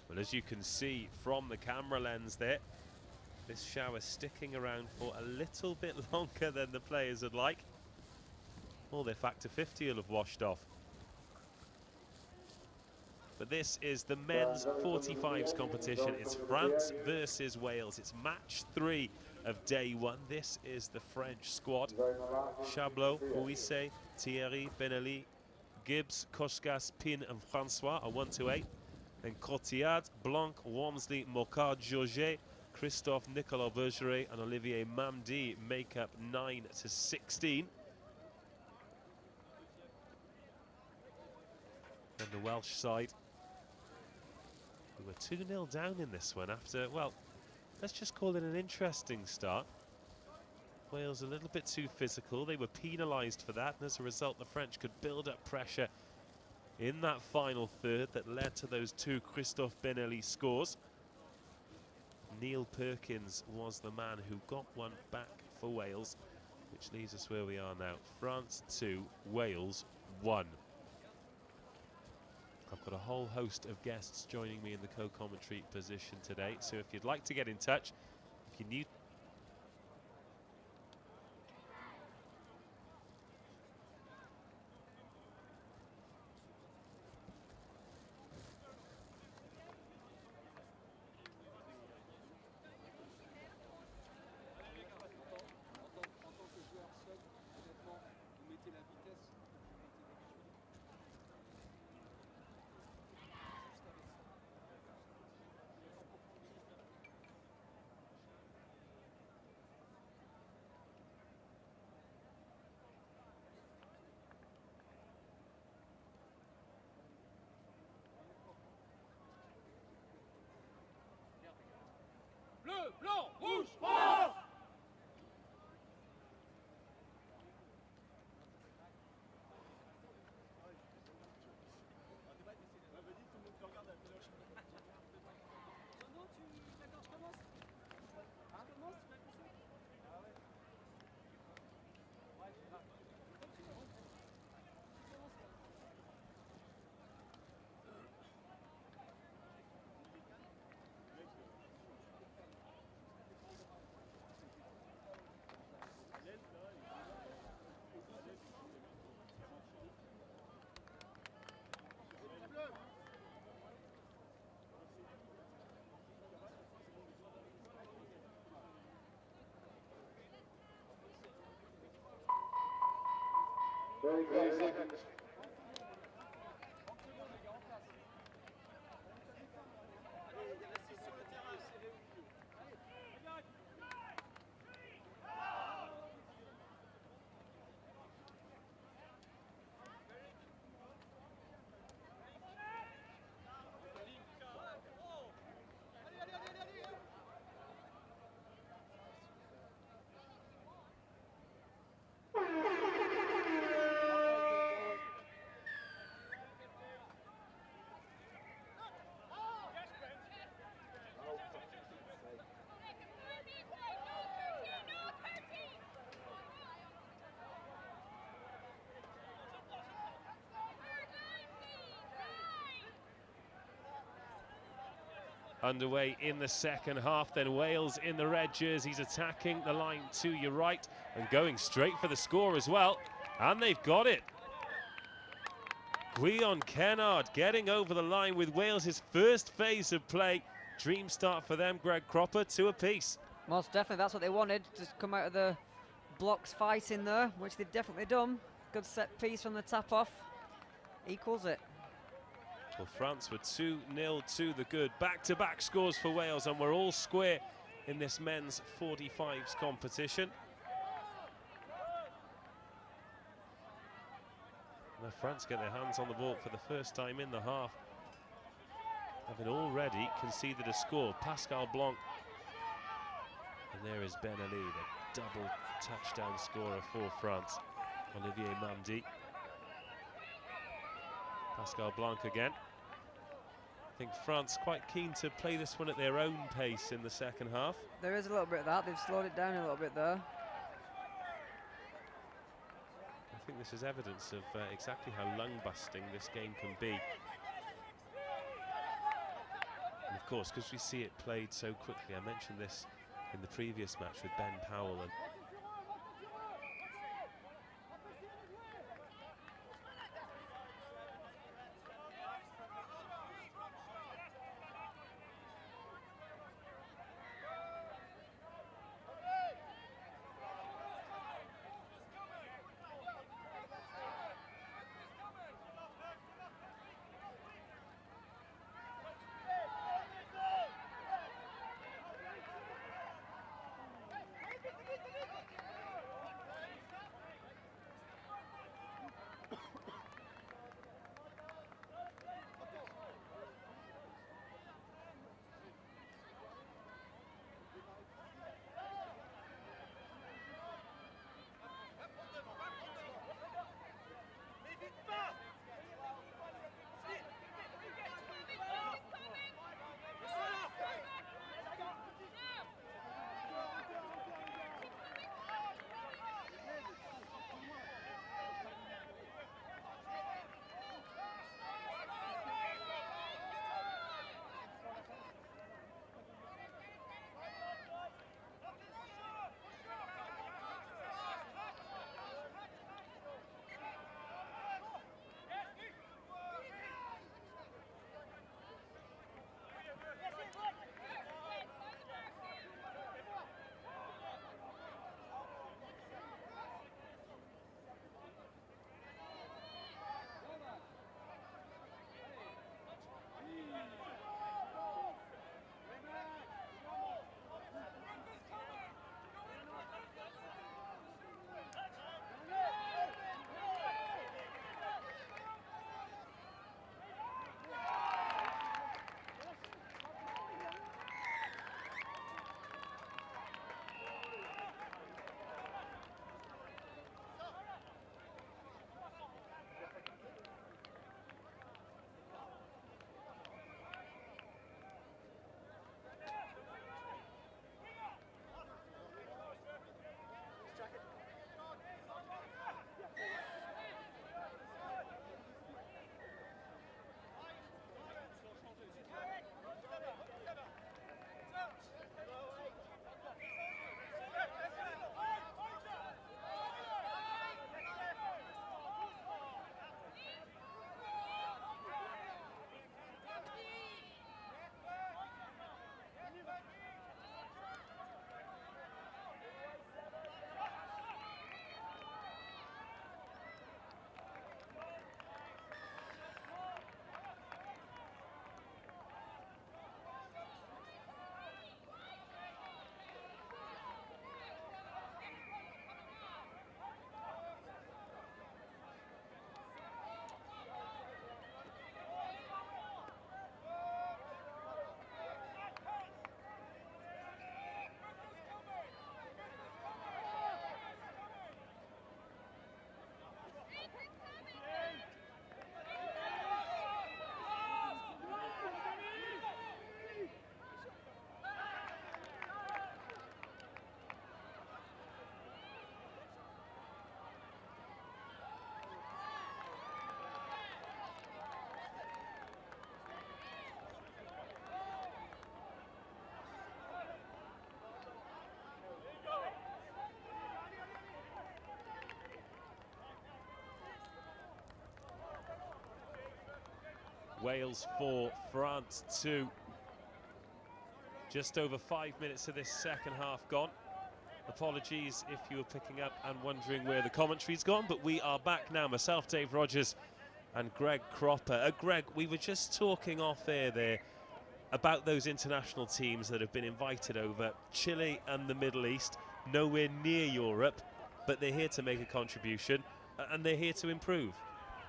Well, as you can see from the camera lens there, this shower sticking around for a little bit longer than the players would like. All their factor 50 will have washed off. But this is the men's 45s competition. It's France versus Wales. It's match 3 of day 1. This is the French squad. Chablot, Bouissé, Thierry, Benelli, Gibbs, Koskas, Pin and Francois are 1-8. Then Cotillard, Blanc, Wormsley, Mocard, Georget, Christophe, Nicolas Bergeret and Olivier Mamdi make up 9-16. And the Welsh side, who were 2-0 down in this one after, well, let's just call it an interesting start. Wales a little bit too physical. They were penalised for that, and as a result, the French could build up pressure in that final third that led to those 2 Christophe Benelli scores. Neil Perkins was the man who got one back for Wales, which leaves us where we are now. France 2, Wales 1. I've got a whole host of guests joining me in the co-commentary position today, so if you'd like to get in touch, if you're new Bleu, blanc, rouge, France! Very seconds. underway in the second half. Then Wales in the red jerseys attacking the line to your right and going straight for the score as well. And they've got it. Gwion Kennard getting over the line with Wales' first phase of play. Dream start for them, Greg Cropper, 2 apiece. Most definitely, that's what they wanted, to come out of the blocks fighting there, which they've definitely done. Good set piece from the tap off, equals it. Well, France were 2-0 to the good. Back-to-back scores for Wales, and we're all square in this men's 45s competition. Now France get their hands on the ball for the first time in the half, having already conceded a score. Pascal Blanc. And there is Ben Ali, the double touchdown scorer for France. Olivier Mamdi. Pascal Blanc again. I think France quite keen to play this one at their own pace in the second half. There is a little bit of that. They've slowed it down a little bit there. I think this is evidence of exactly how lung-busting this game can be. And of course, because we see it played so quickly, I mentioned this in the previous match with Ben Powell. And Wales 4, France 2. Just over 5 minutes of this second half gone. Apologies if you were picking up and wondering where the commentary's gone, but we are back now. Myself, Dave Rogers, and Greg Cropper. Greg, we were just talking off air there about those international teams that have been invited over. Chile and the Middle East, nowhere near Europe, but they're here to make a contribution, and they're here to improve.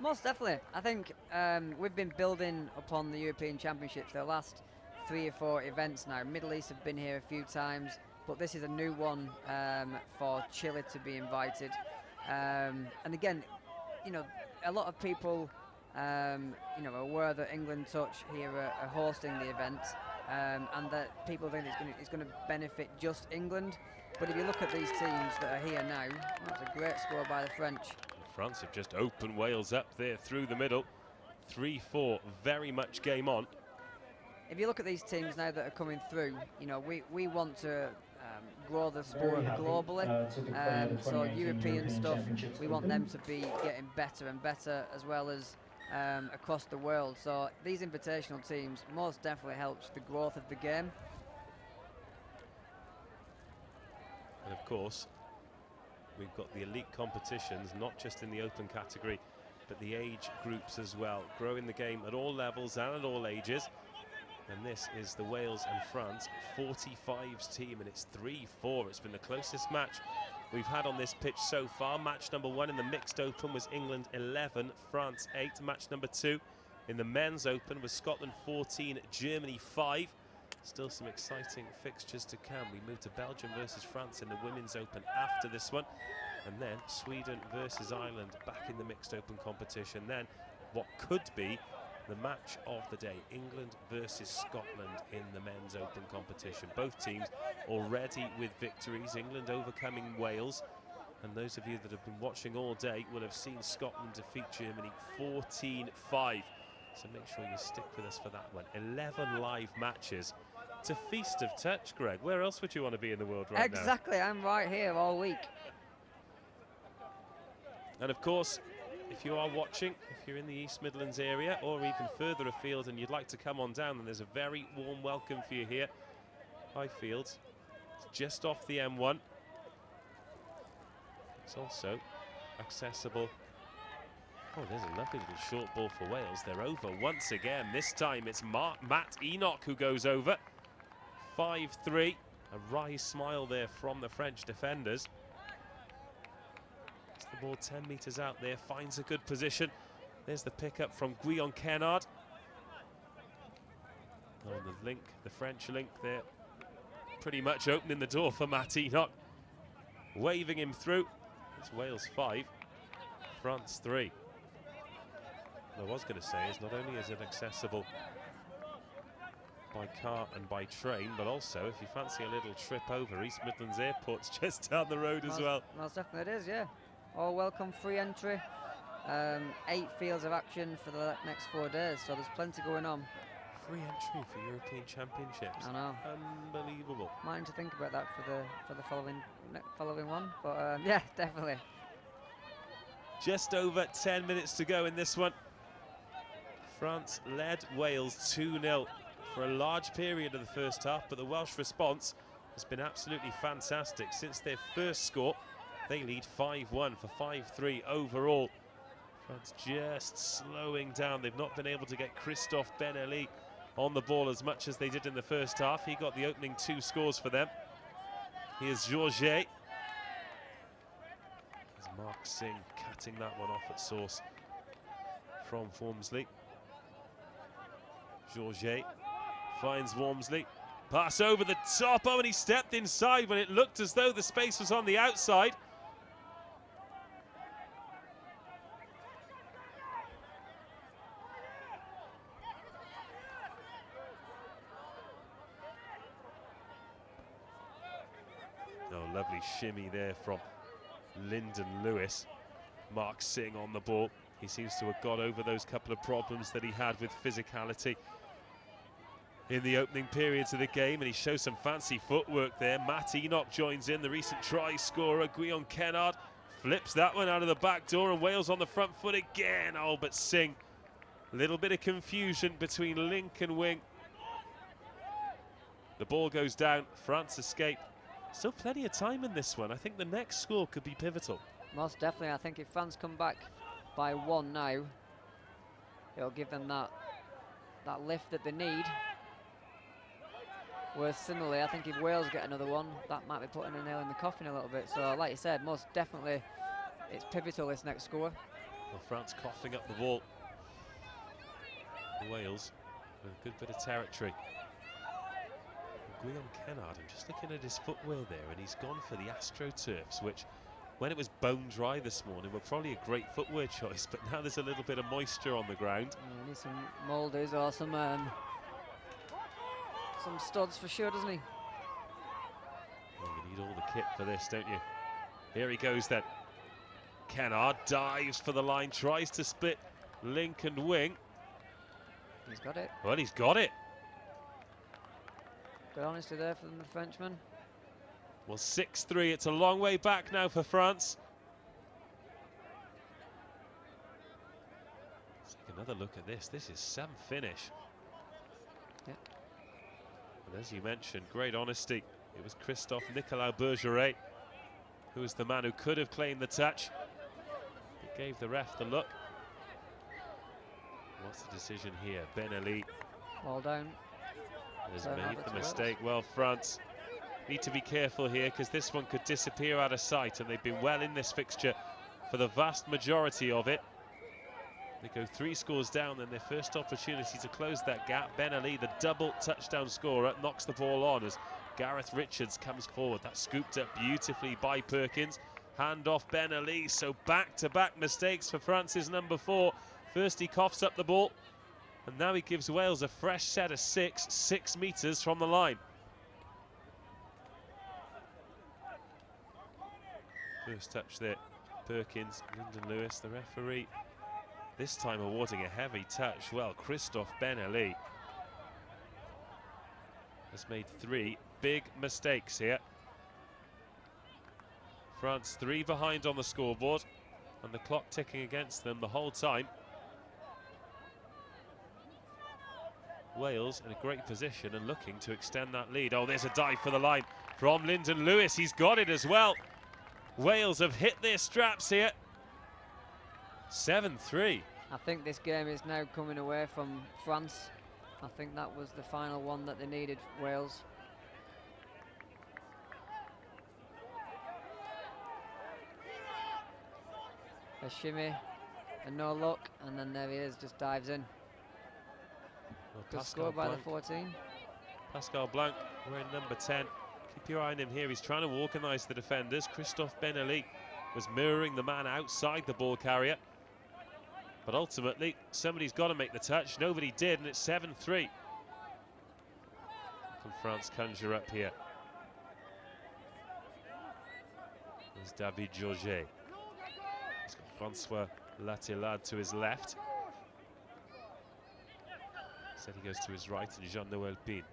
Most definitely. I think we've been building upon the European Championships the last 3 or 4 events now. Middle East have been here a few times, but this is a new one for Chile to be invited. And again, you know, a lot of people, you know, are aware that England Touch here are hosting the event, and that people think it's going to benefit just England. But if you look at these teams that are here now, that's a great score by the French. France have just opened Wales up there through the middle. 3-4, very much game on. If you look at these teams now that are coming through, you know, we want to grow the sport globally. So European stuff, we want them to be getting better and better, as well as across the world. So these invitational teams most definitely helps the growth of the game. And of course, we've got the elite competitions, not just in the open category, but the age groups as well, growing the game at all levels and at all ages. And this is the Wales and France 45s team, and it's 3-4. It's been the closest match we've had on this pitch so far. Match number 1 in the mixed open was England 11, France 8. Match number 2 in the men's open was Scotland 14, Germany 5. Still some exciting fixtures to come. We move to Belgium versus France in the women's open after this one, and then Sweden versus Ireland back in the mixed open competition. Then what could be the match of the day, England versus Scotland in the men's open competition. Both teams already with victories, England overcoming Wales, and those of you that have been watching all day will have seen Scotland defeat Germany 14-5. So make sure you stick with us for that one. 11 live matches. It's a feast of touch, Greg. Where else would you want to be in the world right now? Exactly, I'm right here all week. And of course, if you are watching, if you're in the East Midlands area or even further afield and you'd like to come on down, then there's a very warm welcome for you here. Highfields, it's just off the M1. It's also accessible. Oh, there's a lovely little short ball for Wales. They're over once again. This time it's Matt Enoch who goes over. 5-3. A wry smile there from the French defenders. It's the ball 10 metres out there. Finds a good position. There's the pickup from Guillaume Kennard. Oh, the link, the French link there. Pretty much opening the door for Matt Enoch. Waving him through. It's Wales 5, France 3. What I was going to say is not only is it accessible by car and by train, but also if you fancy a little trip over, East Midlands Airport's just down the road as well. Most definitely it is, yeah. All welcome, free entry. 8 fields of action for the next 4 days, so there's plenty going on. Free entry for European Championships. I know. Unbelievable. Might need to think about that for the following one, but yeah, definitely. Just over 10 minutes to go in this one. France led Wales 2-0 for a large period of the first half, but the Welsh response has been absolutely fantastic. Since their first score, they lead 5-1 for 5-3 overall. France just slowing down. They've not been able to get Christophe Ben-Ali on the ball as much as they did in the first half. He got the opening 2 scores for them. Here's Georget. There's Mark Singh cutting that one off at source from Wormsley. Georget finds Wormsley. Pass over the top. Oh, and he stepped inside when it looked as though the space was on the outside. Oh, lovely shimmy there from Lyndon Lewis. Mark Singh on the ball. He seems to have got over those couple of problems that he had with physicality in the opening periods of the game, and he shows some fancy footwork there. Matt Enoch joins in, the recent try scorer. Guillaume Kennard flips that one out of the back door, and Wales on the front foot again. Oh, but Singh Little bit of confusion between link and wing. The ball goes down, France escape. Still plenty of time in this one. I think the next score could be pivotal. Most definitely. I think if France come back by 1 now, it'll give them that lift that they need. Whereas similarly, I think if Wales get another one, that might be putting a nail in the coffin a little bit. So like you said, most definitely it's pivotal, this next score. Well, France coughing up the ball. Wales with a good bit of territory. Guillaume Kennard, I'm just looking at his footwear there, and he's gone for the AstroTurfs, which when it was bone dry this morning were probably a great footwear choice, but now there's a little bit of moisture on the ground. Need some moulders or some studs for sure, doesn't he? Well, you need all the kit for this, don't you? Here he goes then. Kennard dives for the line, tries to split link and wing. He's got it. Well, he's got it. Good honesty there from the Frenchman. Well, 6-3, it's a long way back now for France. Let's take another look at this. This is some finish. Yeah. And as you mentioned, great honesty. It was Christophe Nicolas Bergeret who was the man who could have claimed the touch. It gave the ref the look. What's the decision here? Ben Ali Well down. has made the mistake. Well, France need to be careful here, because this one could disappear out of sight, and they've been well in this fixture for the vast majority of it. They go 3 scores down, then their first opportunity to close that gap. Ben Ali, the double touchdown scorer, knocks the ball on as Gareth Richards comes forward. That's scooped up beautifully by Perkins. Hand off Ben Ali, so back-to-back mistakes for France's number 4. First he coughs up the ball, and now he gives Wales a fresh set of 6 metres from the line. First touch there, Perkins, Lyndon Lewis, the referee this time awarding a heavy touch. Well, Christophe Ben Ali has made 3 big mistakes here. France 3 behind on the scoreboard, and the clock ticking against them the whole time. Wales in a great position and looking to extend that lead. Oh, there's a dive for the line from Lyndon Lewis. He's got it as well. Wales have hit their straps here. 7-3. I think this game is now coming away from France. I think that was the final one that they needed, Wales. A shimmy, and no luck, and then there he is, just dives in. Well, Good score by the 14. Pascal Blanc wearing number 10. Keep your eye on him here. He's trying to organise the defenders. Christophe Ben Ali was mirroring the man outside the ball carrier. But ultimately, somebody's got to make the touch. Nobody did, and it's 7-3. Can France conjure up here? There's David Georget. He's got Francois Latilade to his left. Said he goes to his right, and Jean-Noël Pin,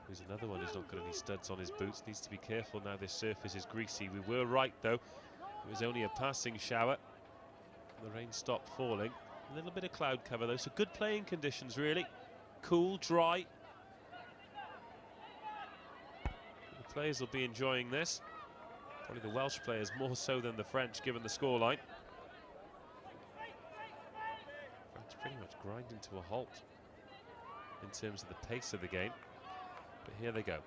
who's another one who's not got any studs on his boots. Needs to be careful now. This surface is greasy. We were right, though. It was only a passing shower. The rain stopped falling. A little bit of cloud cover, though, so good playing conditions, really. Cool, dry. The players will be enjoying this. Probably the Welsh players more so than the French, given the scoreline. France pretty much grinding to a halt in terms of the pace of the game. But here they go.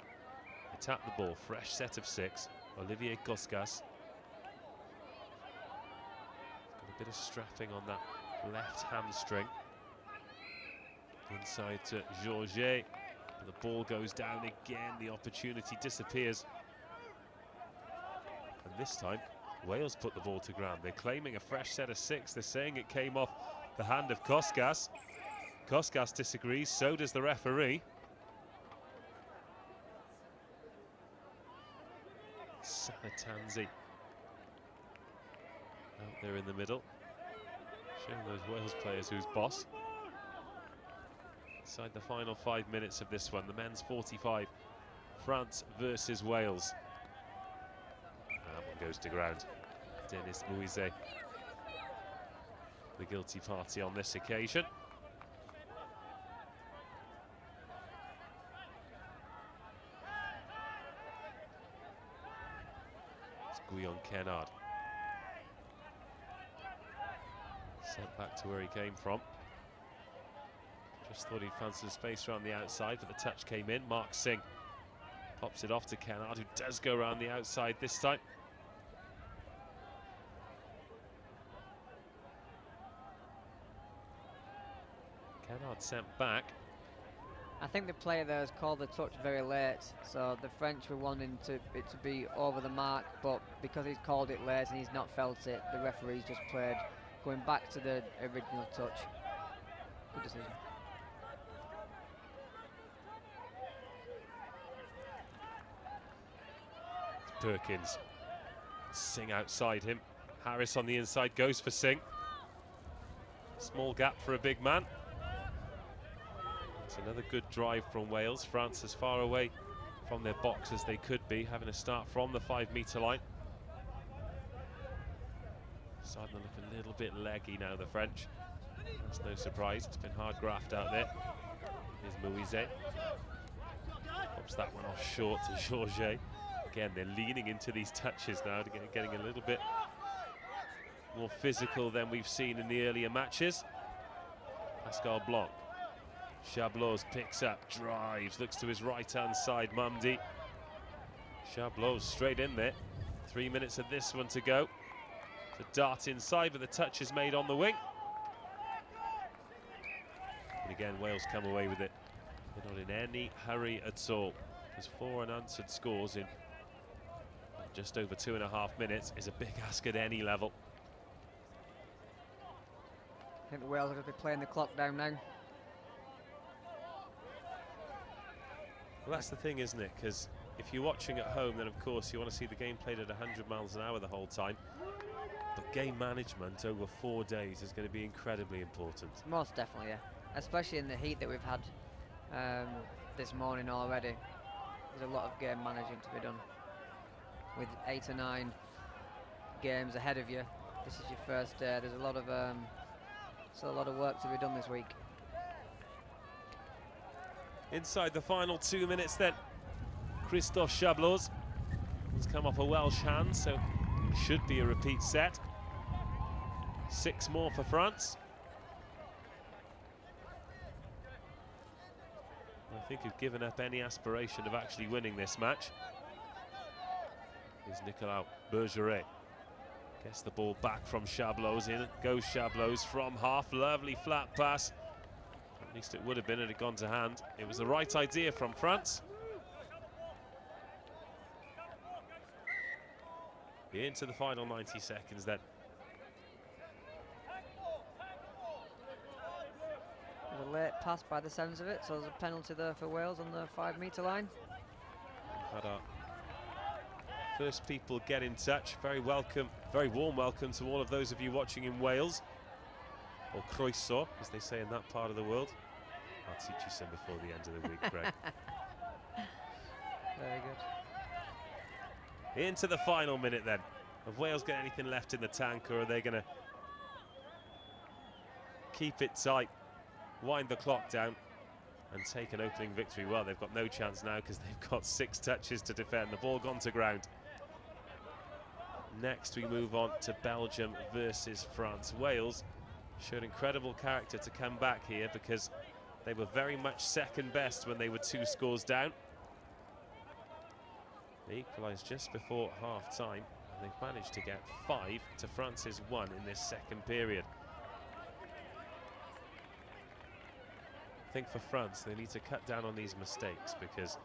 They tap the ball, fresh set of 6. Olivier Koskas. Got a bit of strapping on that left hamstring. Inside to Georget. And the ball goes down again. The opportunity disappears. And this time, Wales put the ball to ground. They're claiming a fresh set of 6. They're saying it came off the hand of Koskas. Koskas disagrees, so does the referee. Sanatanzi out there in the middle, showing those Wales players who's boss. Inside the final 5 minutes of this one, the men's 45, France versus Wales. And that one goes to ground. Denis Mouizet the guilty party on this occasion. It's Guyon Kennard. Sent back to where he came from. Just thought he'd found some space around the outside, but the touch came in. Mark Singh pops it off to Kennard, who does go around the outside this time. Kennard sent back. I think the player there has called the touch very late, so the French were wanting it to be over the mark, but because he's called it late and he's not felt it, the referee's just played going back to the original touch. Good decision. It's Perkins. Singh outside him. Harris on the inside goes for Singh. Small gap for a big man. It's another good drive from Wales. France as far away from their box as they could be, having a start from the 5-metre line. Starting to look a little bit leggy now, the French. That's no surprise. It's been hard graft out there. Here's Moise. Pops that one off short to Georget. Again, they're leaning into these touches now, to getting a little bit more physical than we've seen in the earlier matches. Pascal Blanc. Chablos picks up, drives, looks to his right-hand side, Mumdi. Chablos straight in there. 3 minutes of this one to go. The dart inside, but the touch is made on the wing. And again, Wales come away with it. They're not in any hurry at all. There's 4 unanswered scores in just over 2.5 minutes is a big ask at any level. I think the Wales are going to be playing the clock down now. Well, that's the thing, isn't it? Because if you're watching at home, then of course you want to see the game played at 100 miles an hour the whole time. But game management over 4 days is going to be incredibly important. Most definitely, yeah. Especially in the heat that we've had this morning already. There's a lot of game managing to be done. With 8 or 9 games ahead of you, this is your first day. There's a lot of work to be done this week. Inside the final 2 minutes then, Christophe Chablos has come off a Welsh hand, so it should be a repeat set. 6 more for France. I think he's given up any aspiration of actually winning this match. Here's Nicolas Bergeret. Gets the ball back from Chablos. In goes Chablos from half. Lovely flat pass. At least it would have been, it had gone to hand. It was the right idea from France. Into the final 90 seconds then. There's a late pass by the sounds of it, so there's a penalty there for Wales on the 5-metre line. We've had our first people get in touch. Very welcome, very warm welcome to all of those of you watching in Wales, or croeso, as they say in that part of the world. I'll teach you some before the end of the week, Greg. Very good. Into the final minute then. Have Wales got anything left in the tank, or are they going to keep it tight, wind the clock down and take an opening victory? Well, they've got no chance now because they've got 6 touches to defend. The ball gone to ground. Next we move on to Belgium versus France. Wales showed incredible character to come back here because they were very much second best when they were 2 scores down. They equalised just before half-time, and they've managed to get 5 to France's 1 in this second period. I think for France, they need to cut down on these mistakes because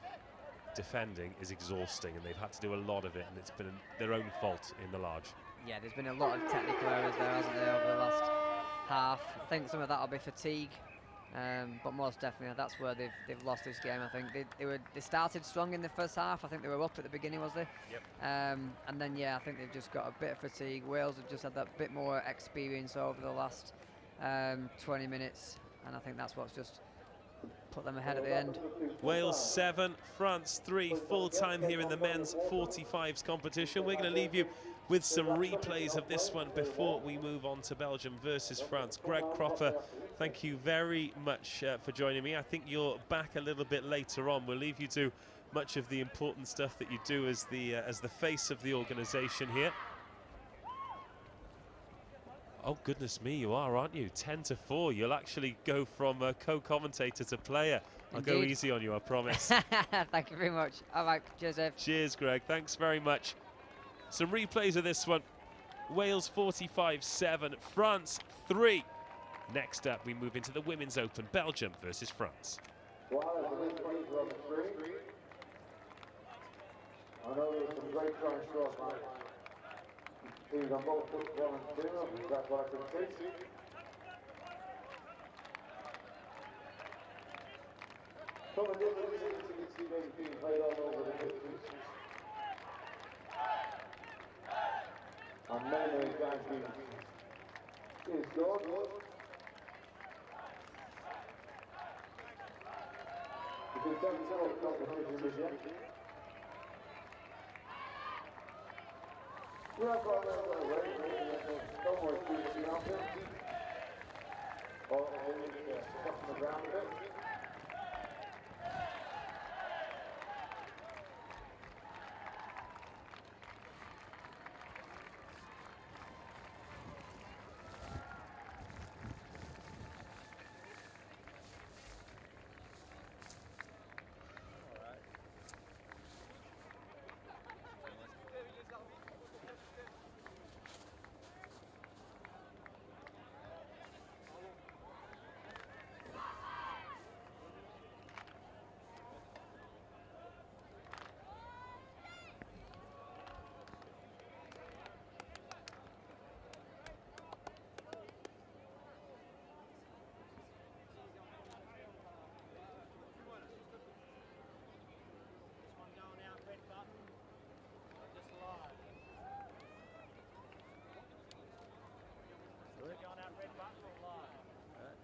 defending is exhausting, and they've had to do a lot of it, and it's been their own fault in the large. Yeah, there's been a lot of technical errors there, hasn't there, over the last half. I think some of that will be fatigue. But most definitely, that's where they've lost this game. I think they started strong in the first half. I think they were up at the beginning, was they? Yep. And then I think they've just got a bit of fatigue. Wales have just had that bit more experience over the last 20 minutes, and I think that's what's just put them ahead at the end. Wales 7, France 3, full time here in the men's 45s competition. We're going to leave you with some replays of this one before we move on to Belgium versus France. Greg Cropper, thank you very much for joining me. I think you're back a little bit later on. We'll leave you to much of the important stuff that you do as the face of the organisation here. Oh, goodness me, you are, aren't you? 10-4. You'll actually go from co-commentator to player. I'll go easy on you, I promise. Thank you very much. All right, Joseph. Cheers, Greg. Thanks very much. Some replays of this one. Wales 45-7, France 3. Next up, we move into the Women's Open. Belgium versus France. I know there's some great trying shots, man. Teams on both foot 1 and 2, that's what I can see. Some of the other things you can see being played all over the distance. And many guys being scored. You can tell it's all competition this year. Yeah, but don't worry, see nothing. Or stuff on the ground a bit.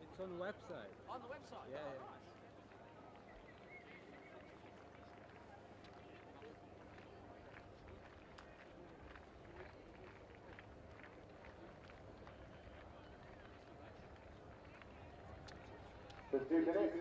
It's on the website. On the website? Yeah, yeah. The 2 minutes.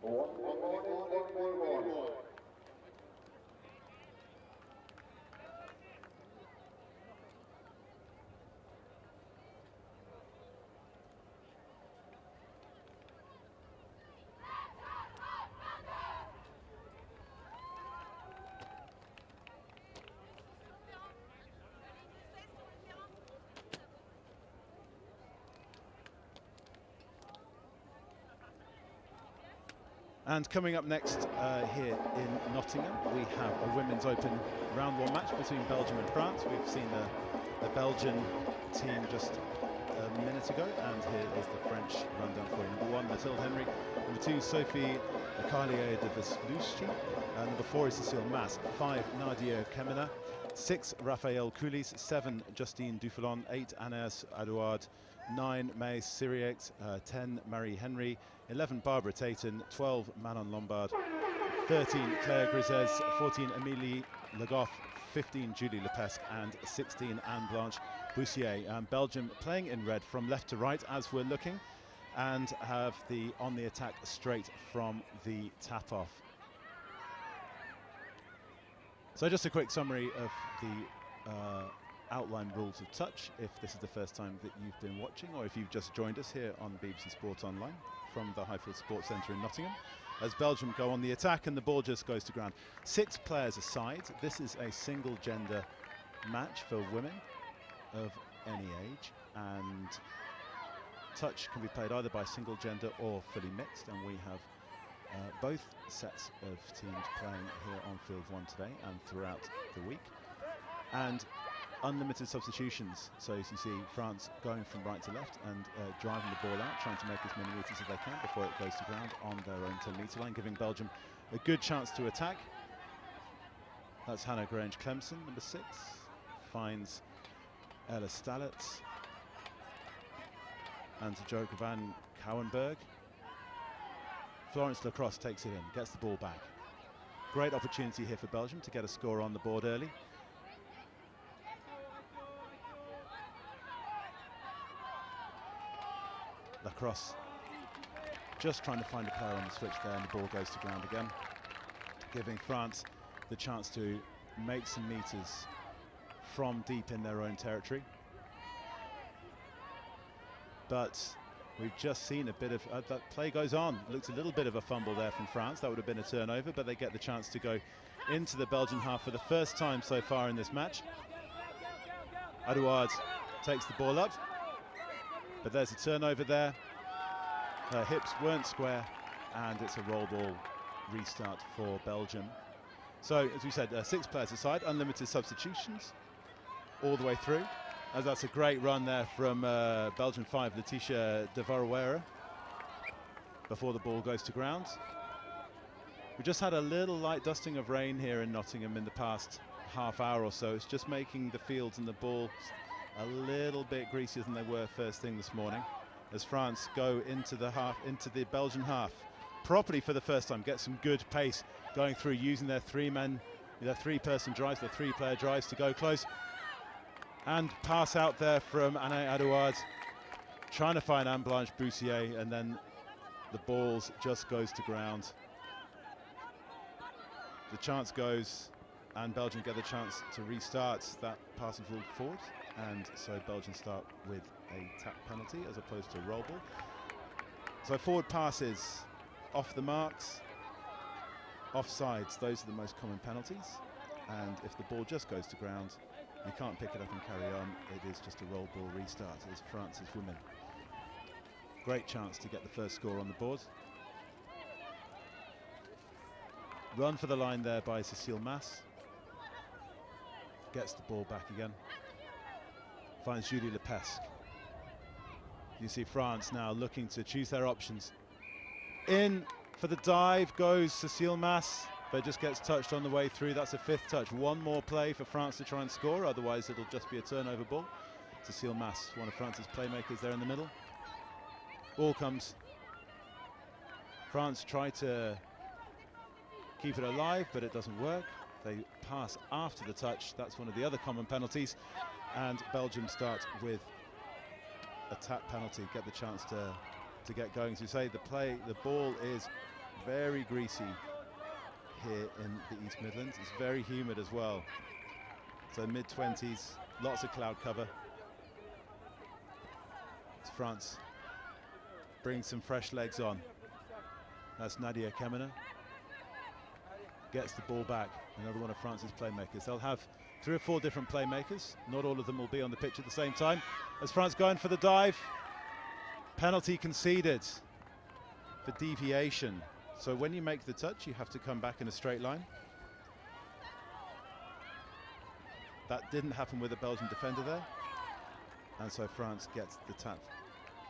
One. And coming up next here in Nottingham, we have a Women's Open round 1 match between Belgium and France. We've seen the Belgian team just a minute ago, and here is the French rundown for you. Number 1, Mathilde Henry. Number 2, Sophie Carlier de Veslucci. Number 4 is Cécile Masse. 5, Nadia Kemena. 6, Raphael Coulis. 7, Justine Duffelon. 8, Agnès Adouard. 9, May Syriac. 10, Marie Henry. 11, Barbara Tayton. 12, Manon Lombard. 13, Claire Grisez. 14, Emilie Le Goff. 15, Julie Lepesque, and 16, Anne-Blanche Boussier. Belgium playing in red from left to right as we're looking, and have the on the attack straight from the tap-off. So just a quick summary of the outline rules of touch, if this is the first time that you've been watching, or if you've just joined us here on BBC Sport Online from the Highfields Sports Centre in Nottingham. as Belgium go on the attack, and the ball just goes to ground. 6 players aside. This is a single gender match for women of any age, and touch can be played either by single gender or fully mixed, and we have both sets of teams playing here on field 1 today and throughout the week, and unlimited substitutions. So as you see, France going from right to left and driving the ball out, trying to make as many meters as they can before it goes to ground on their own 10-meter line, giving Belgium a good chance to attack. That's Hannah Grange-Clemson, number 6, finds Ella Stalletz and to Joke van Kouwenberg. Florence Lacrosse takes it in, gets the ball back. Great opportunity here for Belgium to get a score on the board early. Lacrosse just trying to find a player on the switch there, and the ball goes to ground again, giving France the chance to make some meters from deep in their own territory. But we've just seen a bit of that play goes on. Looks a little bit of a fumble there from France. That would have been a turnover, but they get the chance to go into the Belgian half for the first time so far in this match. Adouard takes the ball up, but there's a turnover there. Her hips weren't square, and it's a roll ball restart for Belgium. So, as we said, 6 players aside, unlimited substitutions all the way through. As that's a great run there from Belgian 5, Letitia de Varouera, before the ball goes to ground. We just had a little light dusting of rain here in Nottingham in the past half hour or so. It's just making the fields and the balls a little bit greasier than they were first thing this morning, as France go into the Belgian half properly for the first time. Get some good pace going through, using their 3-person drives, their 3-player drives to go close. And pass out there from Anne Adouard, trying to find Anne Blanche Boussier, and then the balls just goes to ground. The chance goes, and Belgium get the chance to restart. That pass is ruled forward, and so Belgium start with a tap penalty as opposed to a roll ball. So forward passes off the marks, offsides, those are the most common penalties, and if the ball just goes to ground, you can't pick it up and carry on. It is just a roll ball restart as France's women. Great chance to get the first score on the board. Run for the line there by Cécile Mass. Gets the ball back again. Finds Julie Lepesque. You see France now looking to choose their options. In for the dive goes Cécile Mass, but just gets touched on the way through. That's a 5th touch. One more play for France to try and score, otherwise it'll just be a turnover ball. Cécile Mass, one of France's playmakers there in the middle. Ball comes. France try to keep it alive, but it doesn't work. They pass after the touch. That's one of the other common penalties. And Belgium start with a tap penalty, get the chance to get going. As you say, the ball is very greasy here in the East Midlands. It's very humid as well. So mid-20s, lots of cloud cover. As France brings some fresh legs on. That's Nadia Kemena. Gets the ball back, another one of France's playmakers. They'll have 3 or 4 different playmakers. Not all of them will be on the pitch at the same time. As France going for the dive. Penalty conceded for deviation. So when you make the touch, you have to come back in a straight line. That didn't happen with a Belgian defender there. And so France gets the tap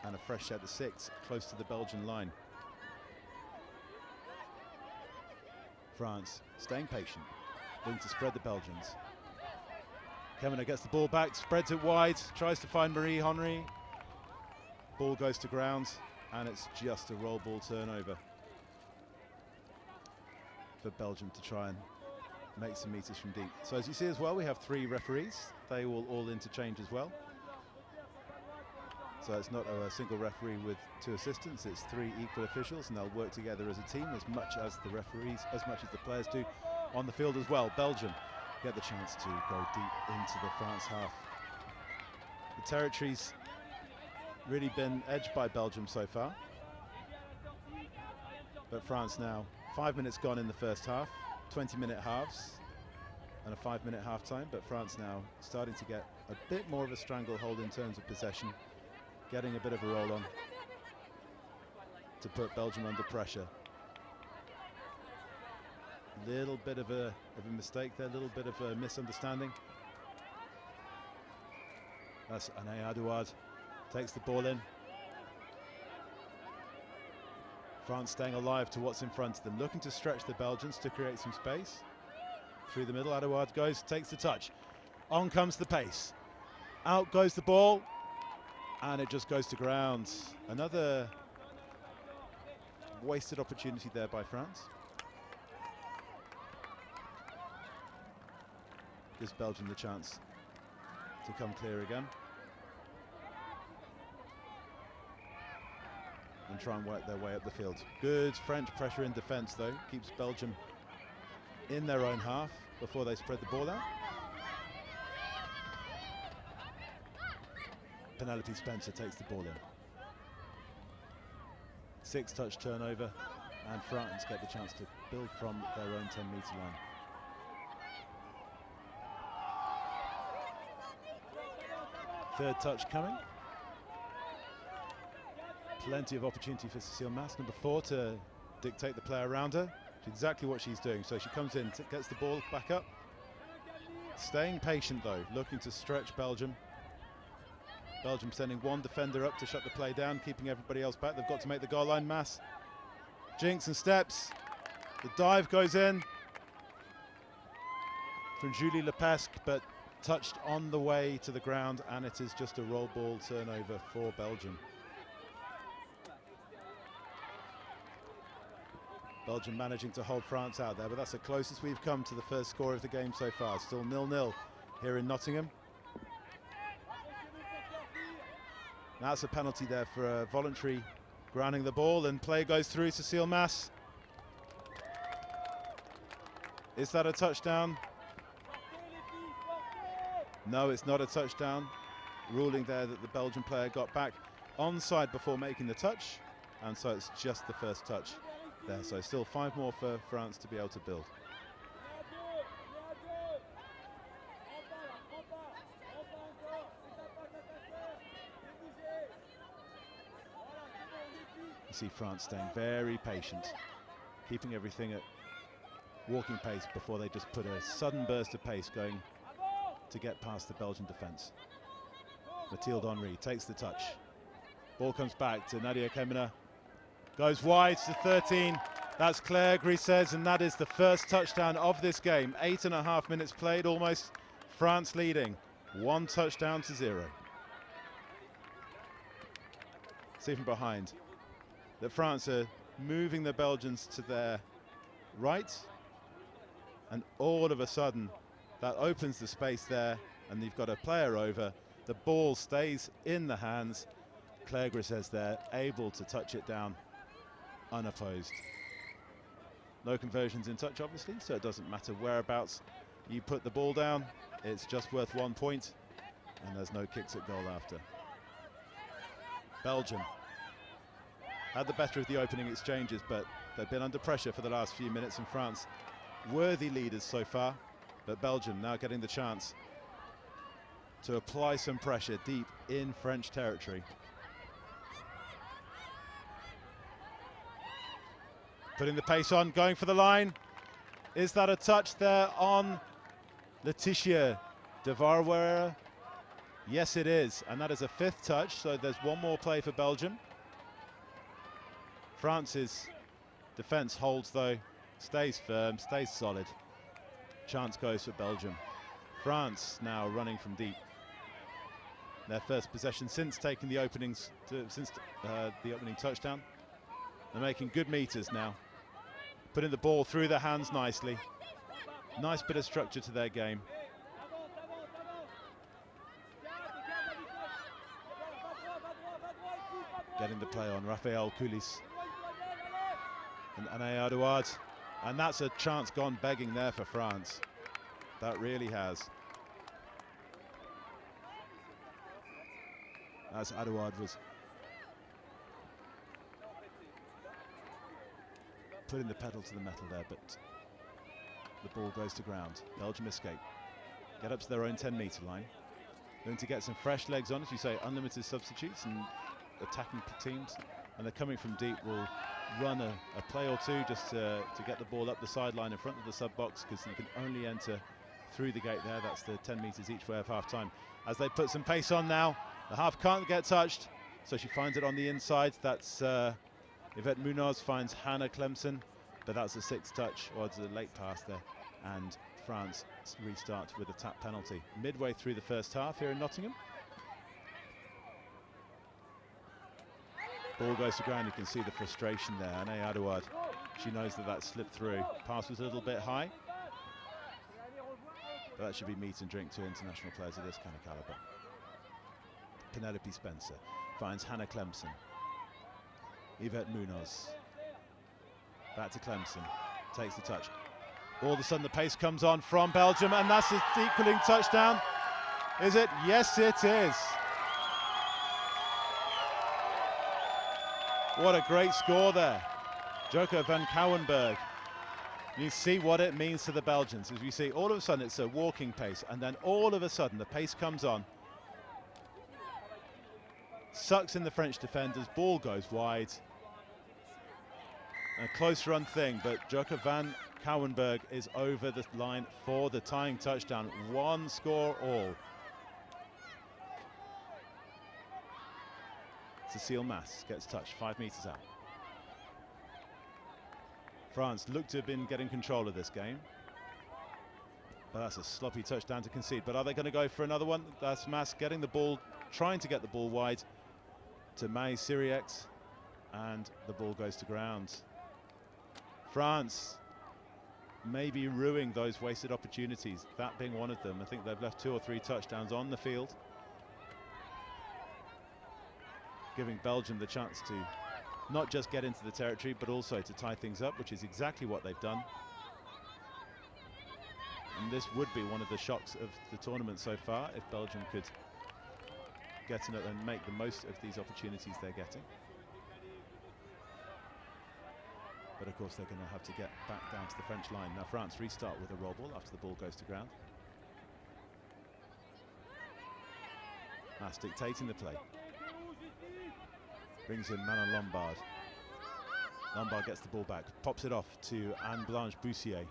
and a fresh set of 6 close to the Belgian line. France staying patient, looking to spread the Belgians. Kemena gets the ball back, spreads it wide, tries to find Marie Henry. Ball goes to ground, and it's just a roll ball turnover for Belgium to try and make some meters from deep. So as you see as well, we have 3 referees. They will all interchange as well. So it's not a single referee with 2 assistants, it's 3 equal officials, and they'll work together as a team as much as the referees, as much as the players do on the field as well. Belgium get the chance to go deep into the France half. The territory's really been edged by Belgium so far. But France now, 5 minutes gone in the first half, 20-minute halves and a 5-minute half time, but France now starting to get a bit more of a stranglehold in terms of possession, getting a bit of a roll on to put Belgium under pressure. Little bit of a mistake there, a little bit of a misunderstanding. That's Anaï Adouard, takes the ball in. France staying alive to what's in front of them, looking to stretch the Belgians to create some space. Through the middle, Adouard goes, takes the touch. On comes the pace. Out goes the ball, and it just goes to ground. Another wasted opportunity there by France. Gives Belgium the chance to come clear again. And try and work their way up the field. Good French pressure in defence though, keeps Belgium in their own half before they spread the ball out. Penelope Spencer takes the ball in. 6-touch turnover, and France get the chance to build from their own 10-metre line. Third touch coming. Plenty of opportunity for Cécile Masse, number 4, to dictate the play around her. It's exactly what she's doing. So she comes in, gets the ball back up. Staying patient though, looking to stretch Belgium. Belgium sending one defender up to shut the play down, keeping everybody else back. They've got to make the goal line. Masse jinks and steps. The dive goes in from Julie Lepesque, but touched on the way to the ground, and it is just a roll ball turnover for Belgium. Belgium managing to hold France out there, but that's the closest we've come to the first score of the game so far. Still 0-0 here in Nottingham. That's a penalty there for a voluntary grounding the ball, and play goes through. Cécile Masse. Is that a touchdown? No, it's not a touchdown. Ruling there that the Belgian player got back onside before making the touch, and so it's just the first touch there. So still 5 more for France to be able to build. You see France staying very patient, keeping everything at walking pace before they just put a sudden burst of pace going to get past the Belgian defence. Mathilde Henry takes the touch. Ball comes back to Nadia Kemina. Goes wide to 13. That's Claire Grisez, and that is the first touchdown of this game. 8.5 minutes played almost. France leading 1 touchdown to 0. See from behind that France are moving the Belgians to their right, and all of a sudden that opens the space there, and you've got a player over. The ball stays in the hands. Claire Grisez there, able to touch it down unopposed. No conversions in touch, obviously, so it doesn't matter whereabouts you put the ball down. It's just worth 1 point, and there's no kicks at goal after. Belgium had the better of the opening exchanges, but they've been under pressure for the last few minutes, and France worthy leaders so far. But Belgium now getting the chance to apply some pressure deep in French territory. Putting the pace on, going for the line. Is that a touch there on Laetitia de Varwera? Yes, it is, and that is a 5th touch, so there's 1 more play for Belgium. France's defence holds though, stays firm, stays solid. Chance goes for Belgium. France now running from deep. Their first possession since taking the openings, the opening touchdown. They're making good meters now. Putting the ball through their hands nicely. Nice bit of structure to their game. Getting the play on Raphael Coulis and Anaï Adouard. And that's a chance gone begging there for France. That really has. As Adouard was putting the pedal to the metal there, but the ball goes to ground. Belgium escape. Get up to their own 10-metre line. Going to get some fresh legs on, as you say, unlimited substitutes and attacking teams. And they're coming from deep. Will run a play or two just to get the ball up the sideline in front of the sub-box, because you can only enter through the gate there. That's the 10 metres each way of half-time. As they put some pace on now, the half can't get touched, so she finds it on the inside. That's Yvette Munoz finds Hannah Clemson, but that's a 6th touch, or it's a late pass there, and France restart with a tap penalty. Midway through the first half here in Nottingham. Ball goes to ground, you can see the frustration there. Anne Adouard, she knows that slipped through. Pass was a little bit high, but that should be meat and drink to international players of this kind of calibre. Penelope Spencer finds Hannah Clemson. Yvette Munoz. Back to Clemson. Takes the touch. All of a sudden the pace comes on from Belgium, and that's an equaling touchdown. Is it? Yes, it is. What a great score there. Joko van Kouwenberg. You see what it means to the Belgians, as we see all of a sudden it's a walking pace, and then all of a sudden the pace comes on. Sucks in the French defenders, ball goes wide. A close run thing, but Joko van Kouwenberg is over the line for the tying touchdown. 1 score all. Cécile Mass gets touched 5 metres out. France look to have been getting control of this game, but that's a sloppy touchdown to concede. But are they going to go for another one? That's Mass getting the ball, trying to get the ball wide to May Siriex, and the ball goes to ground. France maybe ruining those wasted opportunities, that being one of them. I think they've left 2 or 3 touchdowns on the field, giving Belgium the chance to not just get into the territory, but also to tie things up, which is exactly what they've done. And this would be one of the shocks of the tournament so far, if Belgium could get in it and make the most of these opportunities they're getting. But of course they're going to have to get back down to the French line. Now France restart with a roll ball after the ball goes to ground. Mass dictating the play. Brings in Manon Lombard. Lombard gets the ball back, pops it off to Anne-Blanche Boussier.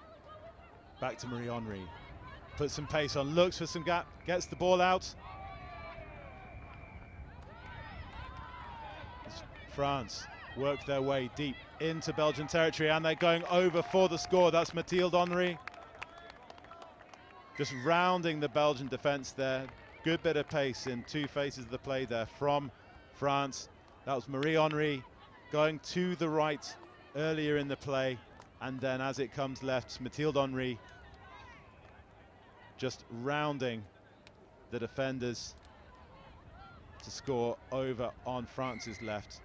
Back to Marie-Henri. Puts some pace on, looks for some gap, gets the ball out. France work their way deep into Belgian territory, and they're going over for the score. That's Mathilde Henry. Just rounding the Belgian defence there. Good bit of pace in 2 phases of the play there from France. That was Marie-Henri going to the right earlier in the play, and then as it comes left, Mathilde Henry just rounding the defenders to score over on France's left.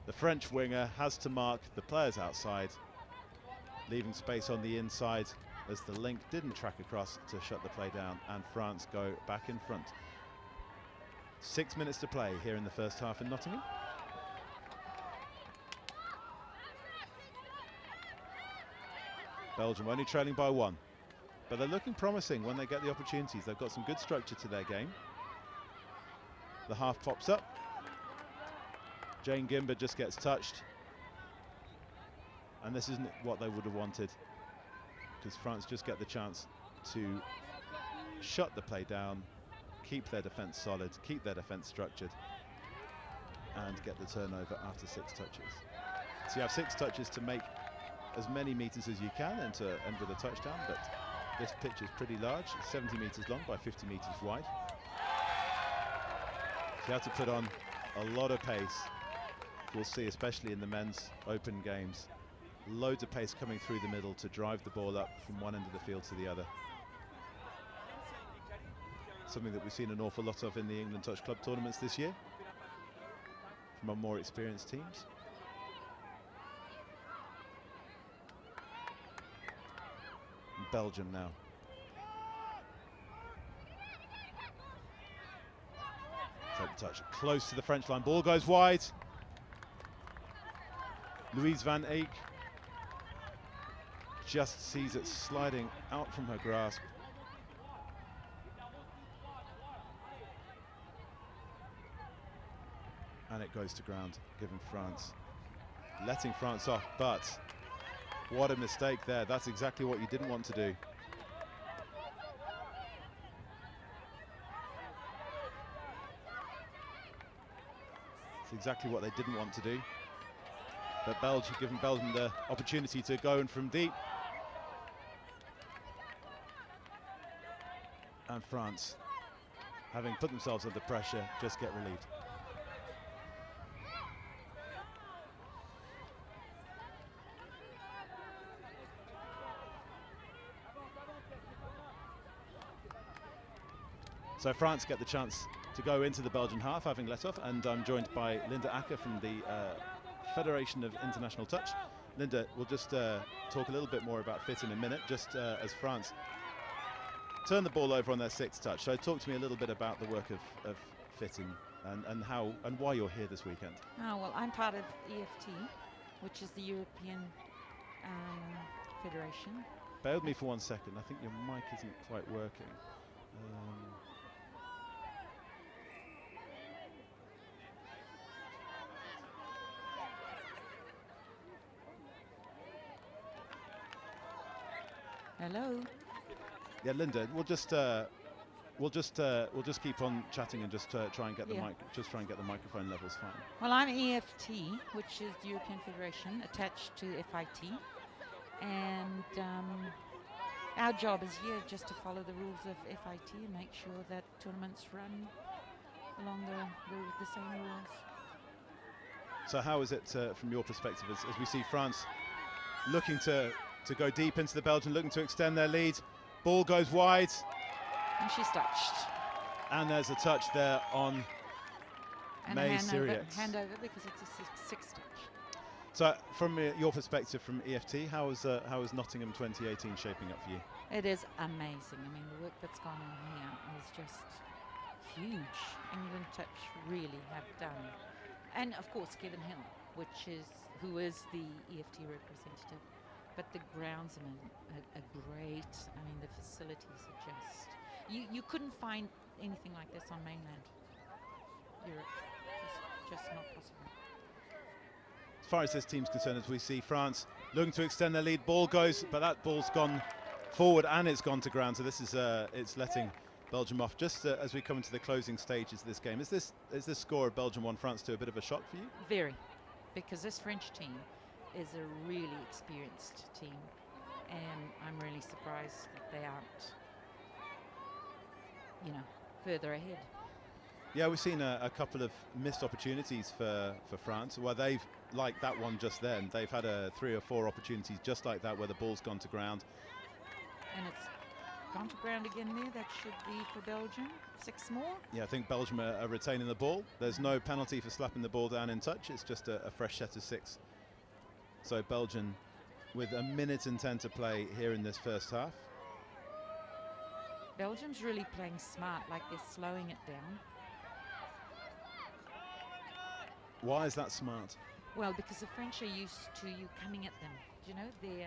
The French winger has to mark the players outside, leaving space on the inside as the link didn't track across to shut the play down, and France go back in front. 6 minutes to play here in the first half in Nottingham. Belgium only trailing by 1, but they're looking promising when they get the opportunities. They've got some good structure to their game. The half pops up. Jane Gimber just gets touched, and this isn't what they would have wanted, because France just get the chance to shut the play down, keep their defence solid, keep their defence structured, and get the turnover after 6 touches. So you have 6 touches to make as many metres as you can and to end with a touchdown, but this pitch is pretty large, 70 metres long by 50 metres wide. So you have to put on a lot of pace. We'll see, especially in the men's open games, loads of pace coming through the middle to drive the ball up from one end of the field to the other. Something that we've seen an awful lot of in the England Touch Club tournaments this year from our more experienced teams. And Belgium now. Take the touch close to the French line, ball goes wide. Louise Van Eyck just sees it sliding out from her grasp. And it goes to ground, giving France, letting France off, but what a mistake there. That's exactly what you didn't want to do. It's exactly what they didn't want to do. But Belgium, giving Belgium the opportunity to go in from deep. And France, having put themselves under pressure, just get relieved. So France get the chance to go into the Belgian half, having let off, and I'm joined by Linda Acker from the Federation of International Touch. Linda, we'll just talk a little bit more about fit in a minute, just as France turn the ball over on their sixth touch. So talk to me a little bit about the work of fitting and how and why you're here this weekend. Oh, well, I'm part of EFT, which is the European Federation. Bear with me for 1 second. I think your mic isn't quite working. Hello. Yeah, Linda, we'll just keep on chatting and just try and get the the microphone levels fine. Well, I'm EFT, which is the European Federation attached to FIT, and our job is here just to follow the rules of FIT and make sure that tournaments run along the same rules. So how is it from your perspective as we see France looking to go deep into the Belgian, looking to extend their lead? Ball goes wide. And she's touched. And there's a touch there on May Syriac. Hand over because it's a sixth touch. So from your perspective from EFT, how is Nottingham 2018 shaping up for you? It is amazing. I mean, the work that's gone on here is just huge. England Touch really have done. And of course, Kevin Hill, who is the EFT representative. But the groundsmen are great. I mean, the facilities are just... You couldn't find anything like this on mainland Europe. Just not possible. As far as this team's concerned, as we see France looking to extend their lead, ball goes, but that ball's gone forward and it's gone to ground. So this is it's letting Belgium off. Just as we come into the closing stages of this game, is this score of Belgium 1, France 2 a bit of a shock for you? Very, because this French team is a really experienced team, and I'm really surprised that they aren't, further ahead. Yeah, we've seen a couple of missed opportunities for France. Well, they've, like that one just then, they've had 3 or 4 opportunities just like that where the ball's gone to ground. And it's gone to ground again there. That should be for Belgium. 6 more. Yeah, I think Belgium are retaining the ball. There's no penalty for slapping the ball down in touch. It's just a fresh set of 6. So Belgium with 1 minute and 10 to play here in this first half. Belgium's really playing smart, like they're slowing it down. Why is that smart? Well, because the French are used to you coming at them. They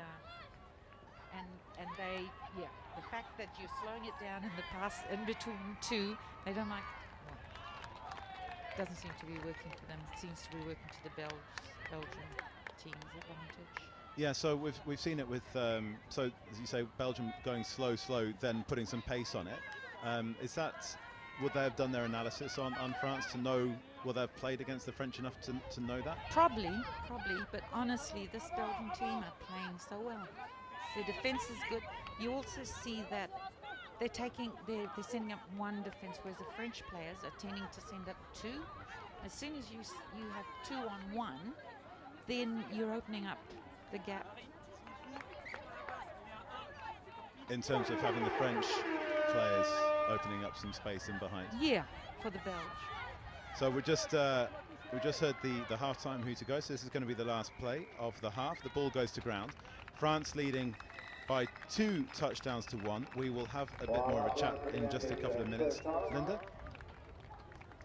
and they, the fact that you're slowing it down in the pass in between 2, they don't like. Well, doesn't seem to be working for them. It seems to be working to the Belgian team's advantage. Yeah, so we've seen it with so as you say, Belgium going slow, then putting some pace on it. Is that, would they have done their analysis on France to know, would they have played against the French enough to know that? Probably, but honestly, this Belgian team are playing so well. Their defense is good. You also see that they're sending up 1 defense, whereas the French players are tending to send up 2. As soon as you have 2 on 1, then you're opening up the gap. In terms of having the French players opening up some space in behind. Yeah, for the Belge. So we just heard the half-time who to go. So this is going to be the last play of the half. The ball goes to ground. France leading by 2 touchdowns to 1. We will have a bit more of a chat in just a couple of minutes, Linda.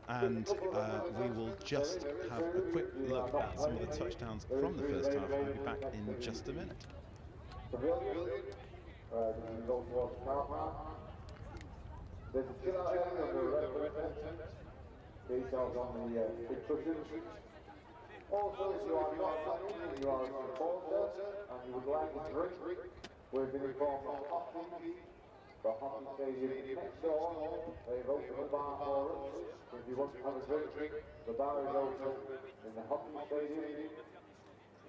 And we will just have a quick look at some of the touchdowns from the first half. We'll be back in just a minute. pavilion. This is also towards the car park. There's a chill out area under a red tent. Get yourselves on the big cushions. Also, if you are not playing and you are a supporter and you would like a drink, we've been informed from Hockey, the hockey stadium next door. They've opened a bar for us. So if you want to have a drink, the bar is open in the hockey stadium,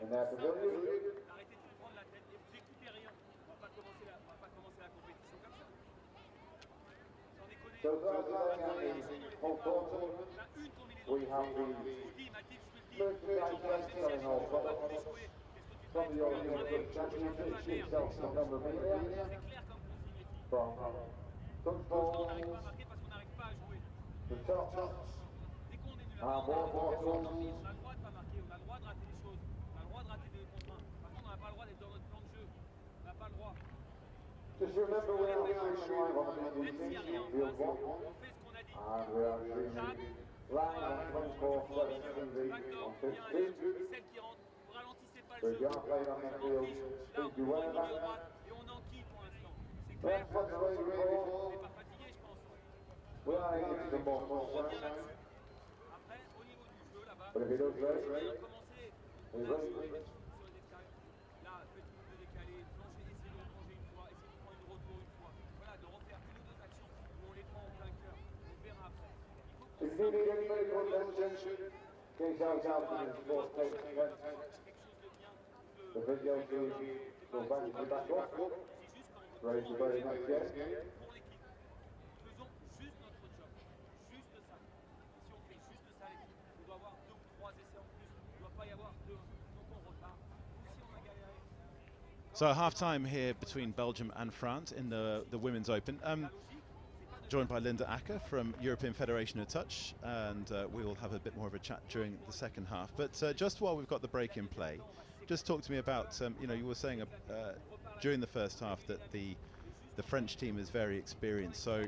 in their pavilion. So that's the whole tournament. We have the merchandise selling all products from the European Club Championship itself, some memorabilia, from football, the tops, our water bottles. Just remember we are streaming live on BBC on Field 1, and we are streaming live on 24/7 TV on 15. So if you are playing on that field, please beware that. That's what's waiting for. We are aiming for more sunshine. But if it does rain, it's raining. If you need any medical attention, get yourselves out to the sports station event. The video team will bandage you back up, ready to play the next game. So half-time here between Belgium and France in the Women's Open. Joined by Linda Acker from European Federation of Touch, and we will have a bit more of a chat during the second half. But just while we've got the break in play, just talk to me about, you were saying during the first half that the French team is very experienced. So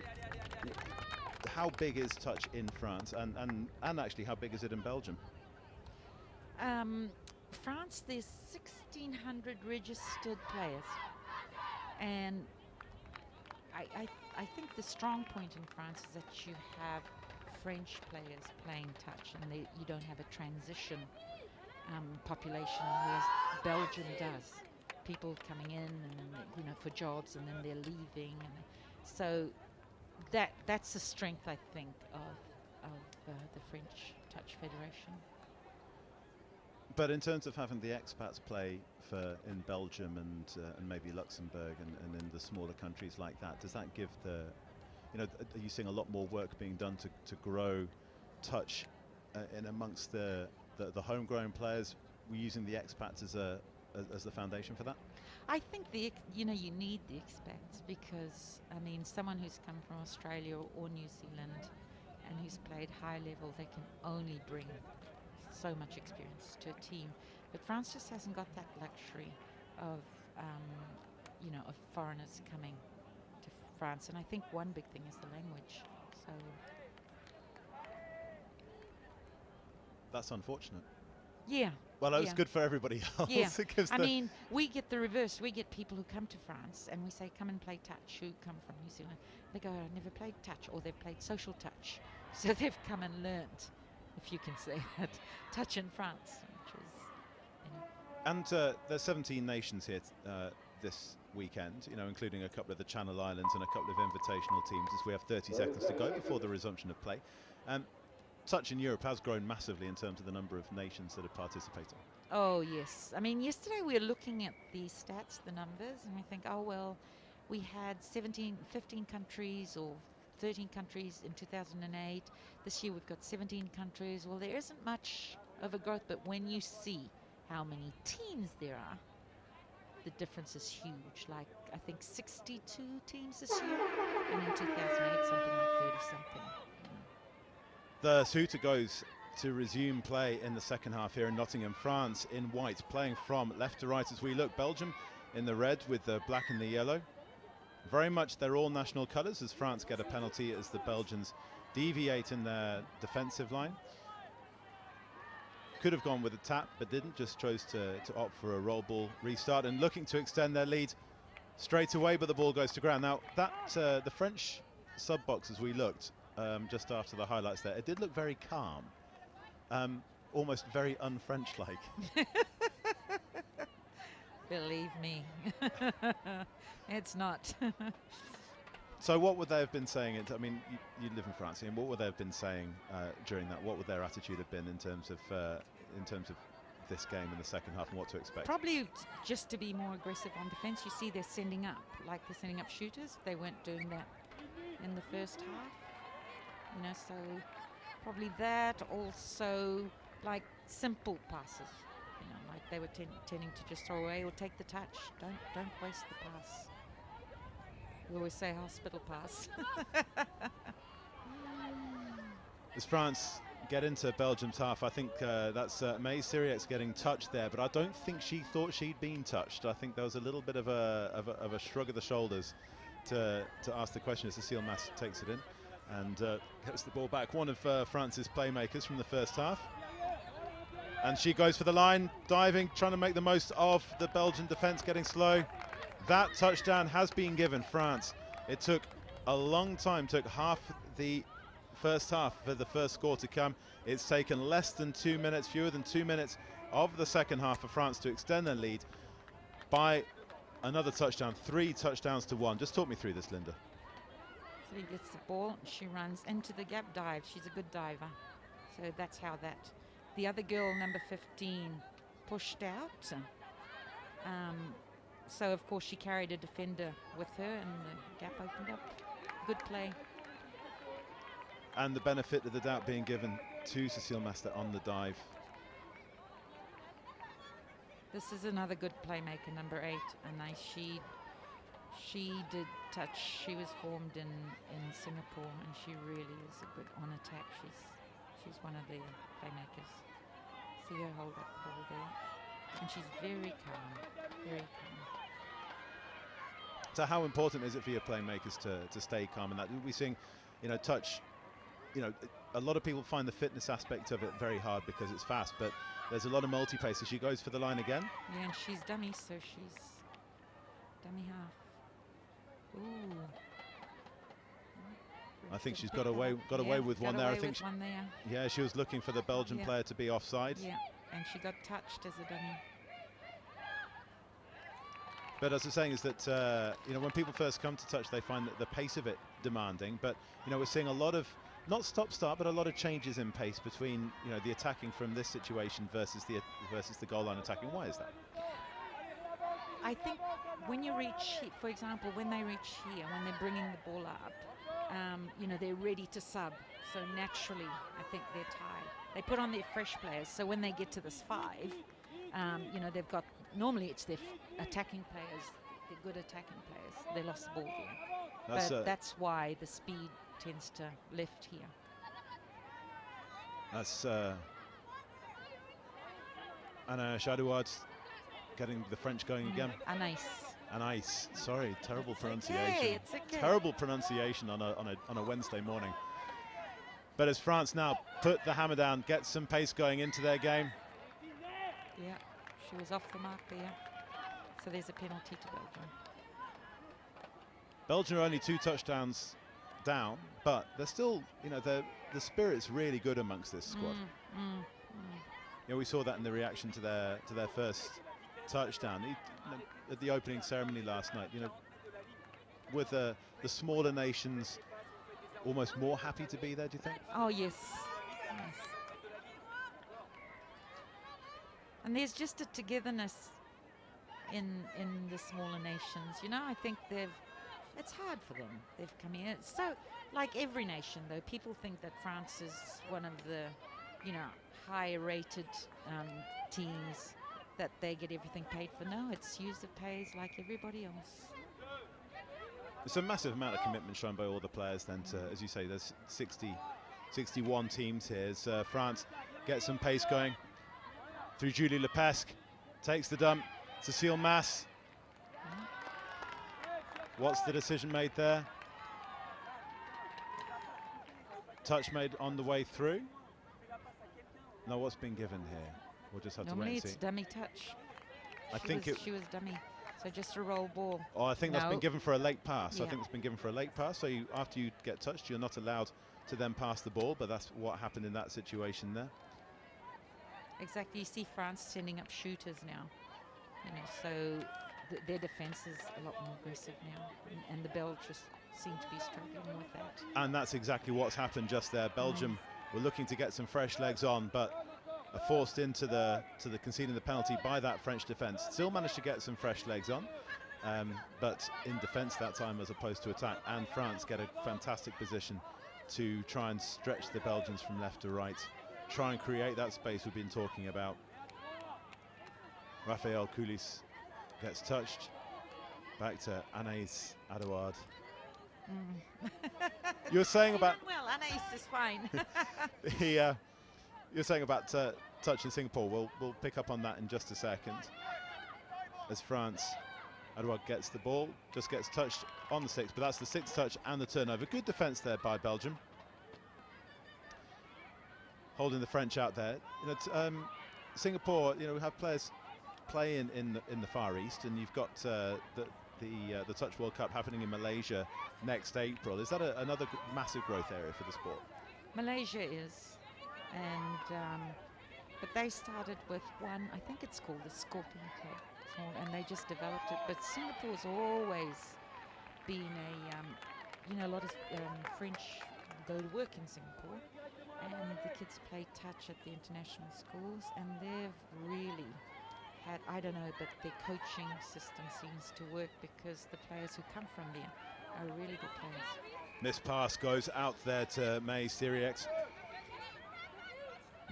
how big is touch in France, and actually how big is it in Belgium? France, there's 1,600 registered players, and I think the strong point in France is that you have French players playing touch, and you don't have a transition population, whereas Belgium does. People coming in and for jobs, and then they're leaving, and so that's the strength, I think, of the French Touch Federation. But in terms of having the expats play in Belgium and maybe Luxembourg and in the smaller countries like that, does that give are you seeing a lot more work being done to grow touch in amongst the homegrown players? We're using the expats as the foundation for that? I think you need the expats, because someone who's come from Australia or New Zealand and who's played high level, they can only bring so much experience to a team. But France just hasn't got that luxury of of foreigners coming to France, and I think one big thing is the language. So that's unfortunate. Yeah. Well, it's good for everybody else. Yeah. We get the reverse. We get people who come to France and we say, come and play touch, who come from New Zealand. They go, I've never played touch, or they've played social touch. So they've come and learnt, if you can say that, touch in France, which is, And there's 17 nations here this weekend, including a couple of the Channel Islands and a couple of invitational teams, as we have 30 seconds to go before the resumption of play. Touch in Europe has grown massively in terms of the number of nations that are participating. Oh, yes. Yesterday we were looking at the stats, the numbers, and we think, we had 15 countries or 13 countries in 2008. This year we've got 17 countries. Well, there isn't much of a growth, but when you see how many teams there are, the difference is huge. Like, I think 62 teams this year, and in 2008 something like 30-something. The Suter goes to resume play in the second half here in Nottingham. France in white, playing from left to right as we look. Belgium in the red with the black and the yellow. Very much they're all national colours, as France get a penalty as the Belgians deviate in their defensive line. could have gone with a tap, but didn't, just chose to opt for a roll ball restart and looking to extend their lead straight away, but the ball goes to ground. Now, that the French sub-box, as we looked just after the highlights there, it did look very calm, almost very un-French-like. Believe me, it's not. So what would they have been saying? I mean, you live in France, and what would they have been saying during that? What would their attitude have been in terms of this game in the second half, and what to expect? Probably just to be more aggressive on defence. You see, they're sending up shooters. They weren't doing that in the first half. You know, so probably that. Also, like simple passes. You know, like they were tending to just throw away or take the touch. Don't waste the pass. We always say hospital pass. As France get into Belgium's half, I think that's May Syriac's getting touched there, but I don't think she thought she'd been touched. I think there was a little bit of a shrug of the shoulders to ask the question as Cécile Mass takes it in and gets the ball back. One of France's playmakers from the first half. And she goes for the line, diving, trying to make the most of the Belgian defence getting slow. That touchdown has been given France. It took a long time, took half the first half for the first score to come. It's taken less than 2 minutes, fewer than 2 minutes of the second half for France to extend their lead by another touchdown, 3 touchdowns to 1. Just talk me through this, Linda. So he gets the ball, she runs into the gap, dive. She's a good diver. So that's how that. The other girl, number 15, pushed out. So, of course, she carried a defender with her and the gap opened up. Good play. And the benefit of the doubt being given to Cécile Master on the dive. This is another good playmaker, number 8. And she did touch. She was formed in Singapore, and she really is a good on attack. She's one of the playmakers. See her hold up the ball there. And she's very calm, very calm. So how important is it for your playmakers to stay calm in that? We're seeing, touch, a lot of people find the fitness aspect of it very hard because it's fast, but there's a lot of multi-pace. So she goes for the line again. Yeah, and she's dummy, so she's dummy half. Ooh. I think she's got away with one there. I think yeah, she was looking for the Belgian player to be offside. Yeah, and she got touched as a dummy. But as I'm saying is that when people first come to touch, they find that the pace of it demanding. But we're seeing a lot of not stop-start, but a lot of changes in pace between the attacking from this situation versus the goal line attacking. Why is that? I think when you reach, for example, when they reach here, when they're bringing the ball up, they're ready to sub. So naturally, I think they're tired. They put on their fresh players. So when they get to this 5, they've got. Normally it's their attacking players, the good attacking players. They lost the ball there. But that's why the speed tends to lift here. That's Anna Chadouard getting the French going again. Anais. Sorry, terrible pronunciation. It's okay. Terrible pronunciation on a Wednesday morning. But as France now put the hammer down, get some pace going into their game. Yeah. She was off the mark there, so there's a penalty to Belgium. Belgium are only 2 touchdowns down, but they're still, the spirit's really good amongst this squad. We saw that in the reaction to their first touchdown at the opening ceremony last night. With the smaller nations almost more happy to be there. Do you think? Oh yes. And there's just a togetherness in the smaller nations. I think it's hard for them. They've come here. So, like every nation, though, people think that France is one of the, higher rated teams, that they get everything paid for. No, it's user pays like everybody else. It's a massive amount of commitment shown by all the players then to, as you say, there's 61 teams here. As France gets some pace going. Through Julie Lepesque, takes the dump, Cécile Mass. What's the decision made there? Touch made on the way through. No, what's been given here? We'll just have Normally to wait and it's see. dummy touch. She was dummy, so just a roll ball. Oh, I think that's been given for a late pass. Yeah. I think it's been given for a late pass. So after you get touched, you're not allowed to then pass the ball. But that's what happened in that situation there. Exactly. You see France sending up shooters now. So their defence is a lot more aggressive now, and the Belgians seem to be struggling with that. And that's exactly what's happened just there. Belgium were looking to get some fresh legs on, but are forced into the conceding the penalty by that French defence. Still managed to get some fresh legs on, but in defence that time as opposed to attack. And France get a fantastic position to try and stretch the Belgians from left to right, try and create that space we've been talking about. Raphael Coulis gets touched. Back to Anaïs Adouard. You're saying about... Well, Anaïs is fine. You're saying about touch in Singapore. We'll pick up on that in just a second. As France, Adouard gets the ball, just gets touched on the sixth, but that's the sixth touch and the turnover. Good defence there by Belgium. Holding the French out there. Singapore, we have players play in the Far East, and you've got the Touch World Cup happening in Malaysia next April. Is that another massive growth area for the sport? Malaysia is, and but they started with one. I think it's called the Scorpion Club, and they just developed it. But Singapore's always been a lot of French go to work in Singapore, and the kids play touch at the international schools, and they've really had, I don't know, but their coaching system seems to work because the players who come from there are really good players. This pass goes out there to May Siriex.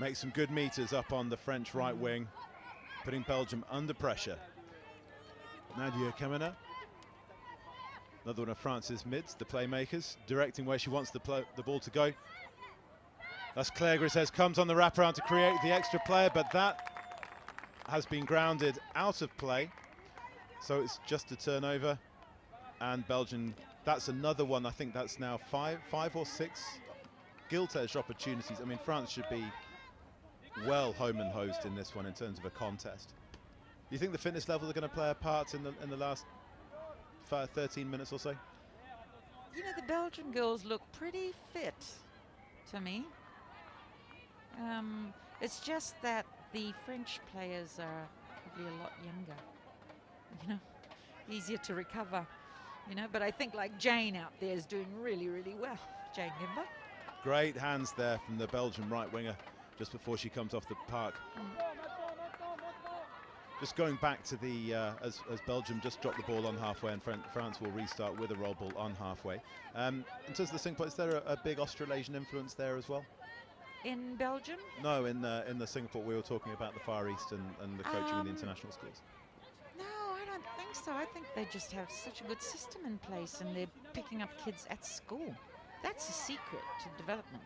Makes some good meters up on the French right wing, putting Belgium under pressure. Nadia Kamena, another one of France's mids, the playmakers, directing where she wants the ball to go. That's Claire Grisez, comes on the wraparound to create the extra player, but that has been grounded out of play, so it's just a turnover. And Belgium, that's another one. I think that's now five or six gilt-edged opportunities. I mean, France should be well home and hosed in this one in terms of a contest. Do you think the fitness levels are going to play a part in the last 13 minutes or so? The Belgian girls look pretty fit to me. It's just that the French players are probably a lot younger, easier to recover, but I think like Jane out there is doing really, really well. Jane Gimber. Great hands there from the Belgian right winger just before she comes off the park. Just going back to the, as Belgium just dropped the ball on halfway, and France will restart with a roll ball on halfway. In terms of the Singapore, is there a big Australasian influence there as well? In Belgium? No, in the Singapore, we were talking about the Far East and the coaching in the international schools. No, I don't think so. I think they just have such a good system in place, and they're picking up kids at school. That's the secret to development.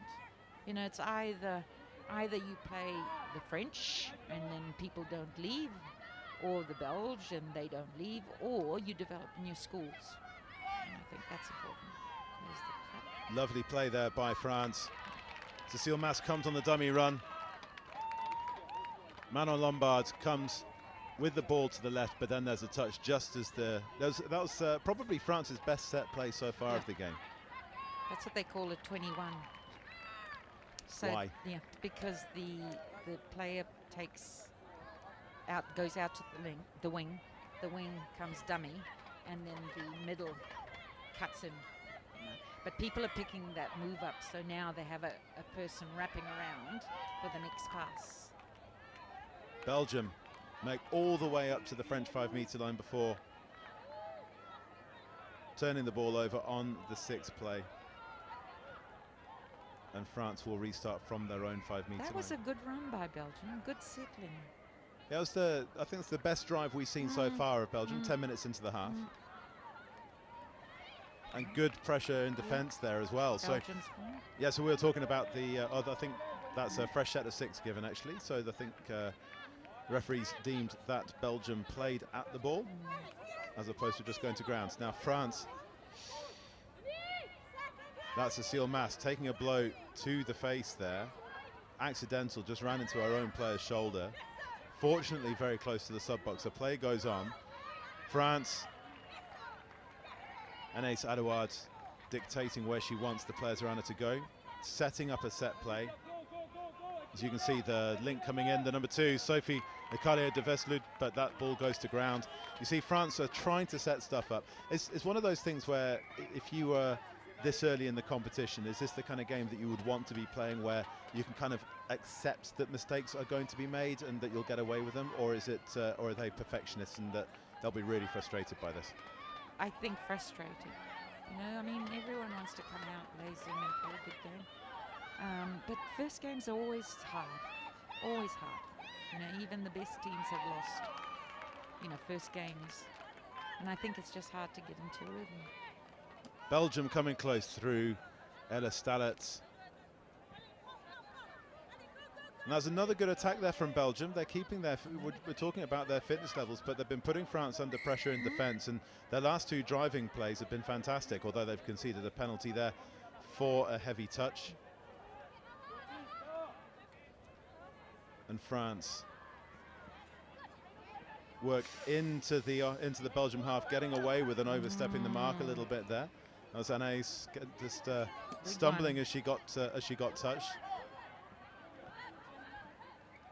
It's either you play the French and then people don't leave, or the Belge and they don't leave, or you develop in your schools. And I think that's important. Lovely play there by France. Cécile Mas comes on the dummy run. Manon Lombard comes with the ball to the left, but then there's a touch just as that was probably France's best set play so far of the game. That's what they call a 21. So, why? Yeah, because the player goes out to the wing. The wing comes dummy, and then the middle cuts in. But people are picking that move up, so now they have a person wrapping around for the next pass. Belgium make all the way up to the French 5-meter line before turning the ball over on the sixth play. And France will restart from their own 5-meter line. That was a good run by Belgium, good settling. Yeah, I think it's the best drive we've seen so far of Belgium, 10 minutes into the half. And good pressure in defence there as well. So, yeah, so we were talking about I think that's a fresh set of 6 given actually. So I think the referees deemed that Belgium played at the ball as opposed to just going to grounds. Now France, that's Cécile Mas taking a blow to the face there. accidental, just ran into our own player's shoulder. Fortunately, very close to the sub-box. The play goes on. France, Anaïs Adouard dictating where she wants the players around her to go, setting up a set play. As you can see, the link coming in, the number 2, Sophie Nicolier de Veslud, but that ball goes to ground. You see France are trying to set stuff up. It's one of those things where if you were this early in the competition, is this the kind of game that you would want to be playing, where you can kind of accept that mistakes are going to be made and that you'll get away with them, or is it, or are they perfectionists and that they'll be really frustrated by this? I think frustrated. You know, I mean, everyone wants to come out blazing and play a good game. But first games are always hard. Always hard. You know, even the best teams have lost, you know, first games. And I think it's just hard to get into a rhythm. Belgium coming close through Ella Stallet. And that's another good attack there from Belgium. They're keeping their, we're talking about their fitness levels, but they've been putting France under pressure in defence, and their last 2 driving plays have been fantastic, although they've conceded a penalty there for a heavy touch. And France work into the Belgium half, getting away with an overstepping the mark a little bit there. That was Anaïs just stumbling as she got touched.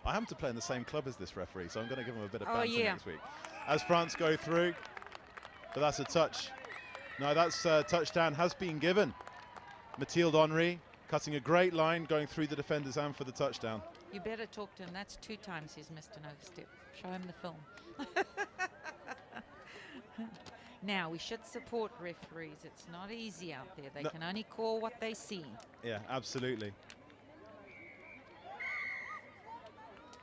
I happen to play in the same club as this referee, so I'm going to give him a bit of banter next week. As France go through, but that's a touch. No, that's touchdown has been given. Mathilde Henry cutting a great line, going through the defenders and for the touchdown. You better talk to him. That's 2 times he's missed an overstep. Show him the film. Now, we should support referees. It's not easy out there. They can only call what they see. Yeah, absolutely.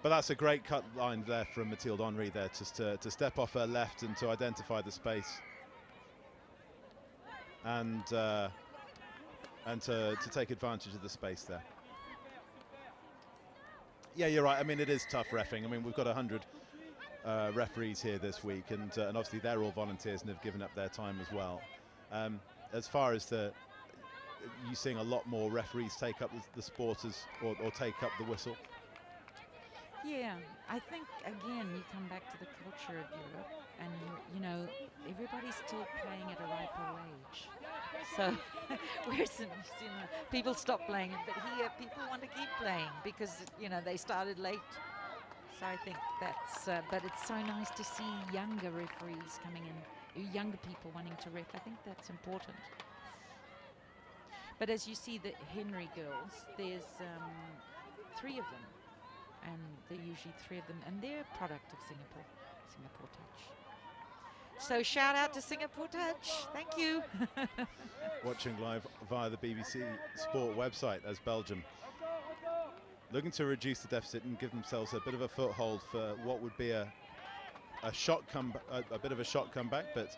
But that's a great cut line there from Mathilde Henry there, just to step off her left and to identify the space. And to take advantage of the space there. Yeah, you're right. I mean, it is tough reffing. I mean, we've got 100 referees here this week, and obviously they're all volunteers and have given up their time as well. As far as you seeing a lot more referees take up the sport or take up the whistle. Yeah, I think, again, you come back to the culture of Europe, and, you know, everybody's still playing at a riper age. So, whereas in New Zealand, people stop playing, but here people want to keep playing because, you know, they started late. So I think that's, but it's so nice to see younger referees coming in, younger people wanting to ref. I think that's important. But as you see the Henry girls, there's 3 of them. And they're usually 3 of them, and they're a product of Singapore Touch. So shout out to Singapore Touch, thank you. Watching live via the BBC Sport website as Belgium looking to reduce the deficit and give themselves a bit of a foothold for what would be a bit of a shot comeback, but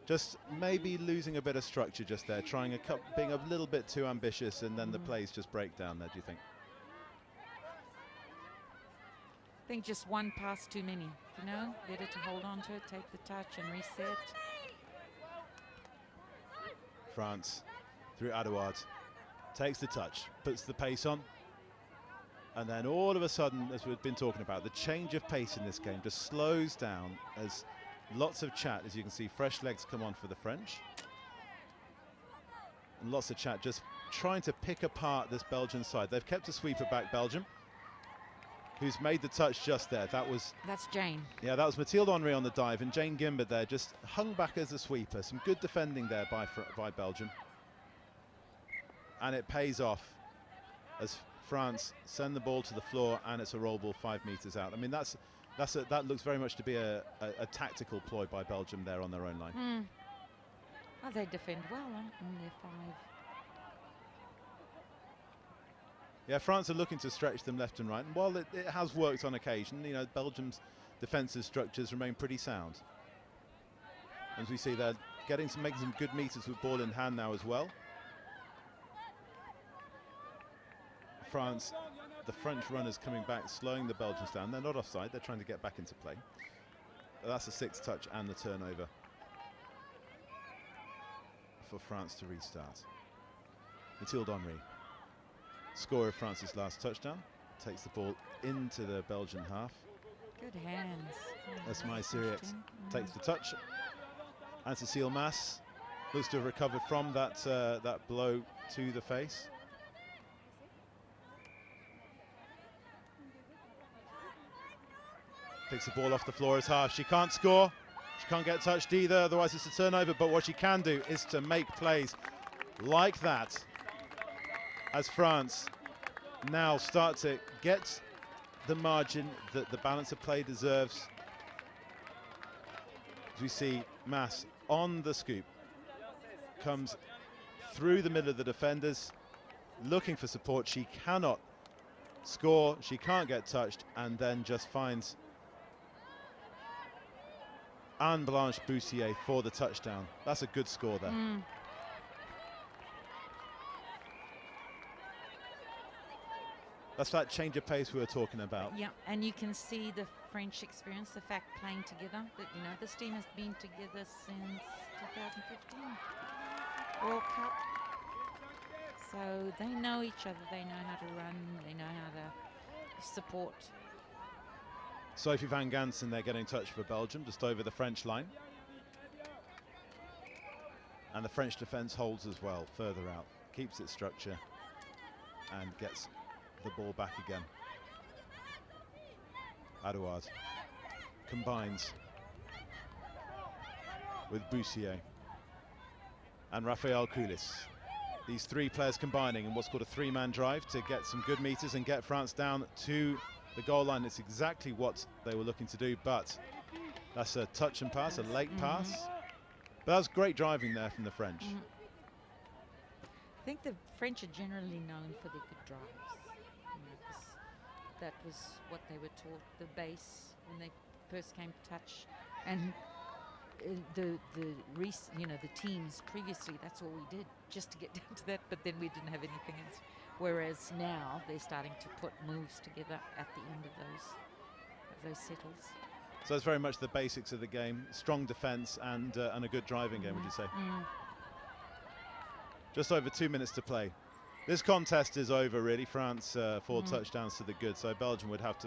just maybe losing a bit of structure just there, being a little bit too ambitious, and then the plays just break down there, do you think? I think just 1 pass too many, you know, better to hold on to it, take the touch and reset. France through Adouard, takes the touch, puts the pace on, and then all of a sudden, as we've been talking about, the change of pace in this game just slows down as lots of chat, as you can see, fresh legs come on for the French. And lots of chat just trying to pick apart this Belgian side. They've kept a sweeper back, Belgium, who's made the touch just there. That's Jane. Yeah, that was Mathilde Henry on the dive, and Jane Gimber there just hung back as a sweeper. Some good defending there by Belgium. And it pays off as France send the ball to the floor, and it's a roll ball 5 meters out. I mean, that looks very much to be a tactical ploy by Belgium there on their own line. Well, they defend well on their 5. Yeah, France are looking to stretch them left and right, and while it has worked on occasion, you know, Belgium's defensive structures remain pretty sound. As we see, they're making some good meters with ball in hand now as well. The French runners coming back, slowing the Belgians down. They're not offside, they're trying to get back into play. But that's a 6th touch and the turnover for France to restart. Mathilde Henry scorer of France's last touchdown. Takes the ball into the Belgian half. Good hands. That's my Syriac takes the touch. And Cecile Mass looks to have recovered from that that blow to the face. Picks the ball off the floor as half. She can't score. She can't get touched either, otherwise it's a turnover. But what she can do is to make plays like that as France now start to get the margin that the balance of play deserves. As we see Mass on the scoop, comes through the middle of the defenders, looking for support. She cannot score, she can't get touched, and then just finds Anne-Blanche Boussier for the touchdown. That's a good score there. That's that change of pace we were talking about. Yeah, and you can see the French experience, the fact playing together. That, you know, this team has been together since 2015 World Cup. So they know each other. They know how to run. They know how to support. Sophie van Gansen, they're getting touch for Belgium, just over the French line. And the French defence holds as well, further out. Keeps its structure and gets the ball back again. Adouard combines with Boussier and Raphael Coulis. These three players combining in what's called a three-man drive to get some good meters and get France down to the goal line. It's exactly what they were looking to do, but that's a touch and pass, a late pass. But that was great driving there from the French. I think the French are generally known for their good drives. You know, that was what they were taught, the base when they first came to touch, and the teams previously, that's all we did, just to get down to that, but then we didn't have anything else. Whereas now they're starting to put moves together at the end of those settles. So it's very much the basics of the game: strong defence and a good driving game. Would you say? Just over 2 minutes to play. This contest is over, really. France 4 touchdowns to the good, so Belgium would have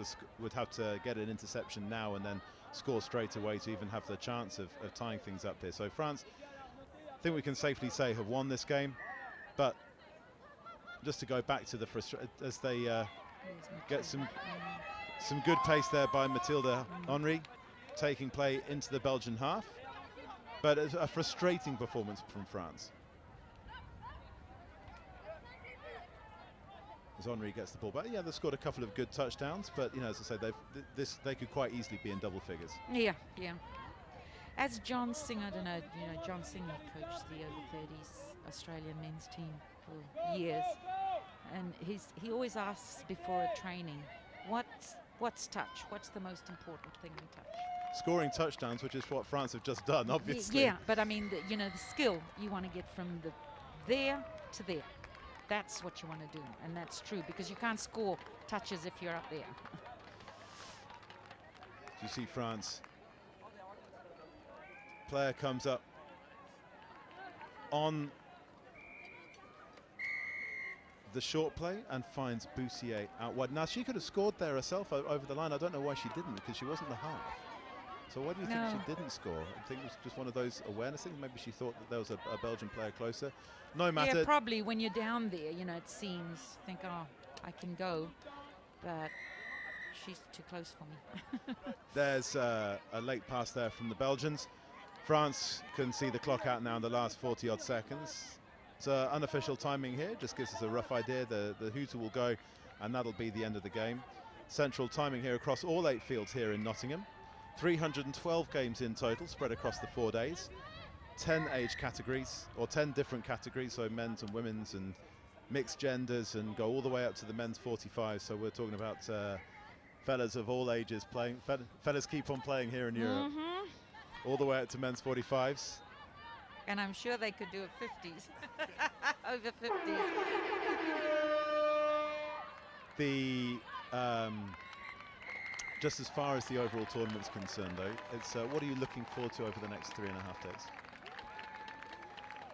to get an interception now and then score straight away to even have the chance of tying things up here. So France, I think we can safely say, have won this game. But just to go back to the frustration, as they get some good pace there by Mathilde Henry, taking play into the Belgian half. But it's a frustrating performance from France. As Henry gets the ball back, yeah, they've scored a couple of good touchdowns, but you know, as I say, they could quite easily be in double figures. Yeah. As John Singer, I don't know, you know, John Singer coached the over-30s Australian men's team for years, and he always asks before a training, what's touch? What's the most important thing in touch? Scoring touchdowns, which is what France have just done, obviously. Yeah, but I mean, the skill you want to get from there to there. That's what you want to do, and that's true, because you can't score touches if you're up there. You see France. Player comes up on the short play and finds Boussier out wide. Now, she could have scored there herself over the line. I don't know why she didn't, because she wasn't the half. So why do you think she didn't score? I think it was just one of those awareness things. Maybe she thought that there was a Belgian player closer. No matter. Yeah, probably when you're down there, you know, it seems, think, oh, I can go, but she's too close for me. There's a late pass there from the Belgians. France can see the clock out now in the last 40-odd seconds. It's unofficial timing here, just gives us a rough idea. The hooter will go, and that'll be the end of the game. Central timing here across all 8 fields here in Nottingham. 312 games in total, spread across the 4 days. 10 age categories, or 10 different categories, so men's and women's and mixed genders, and go all the way up to the men's 45. So we're talking about fellas of all ages playing. Fellas keep on playing here in Europe. All the way up to men's 45s. And I'm sure they could do it 50s. Over 50s. The just as far as the overall tournament's concerned, though, it's what are you looking forward to over the next 3.5 days?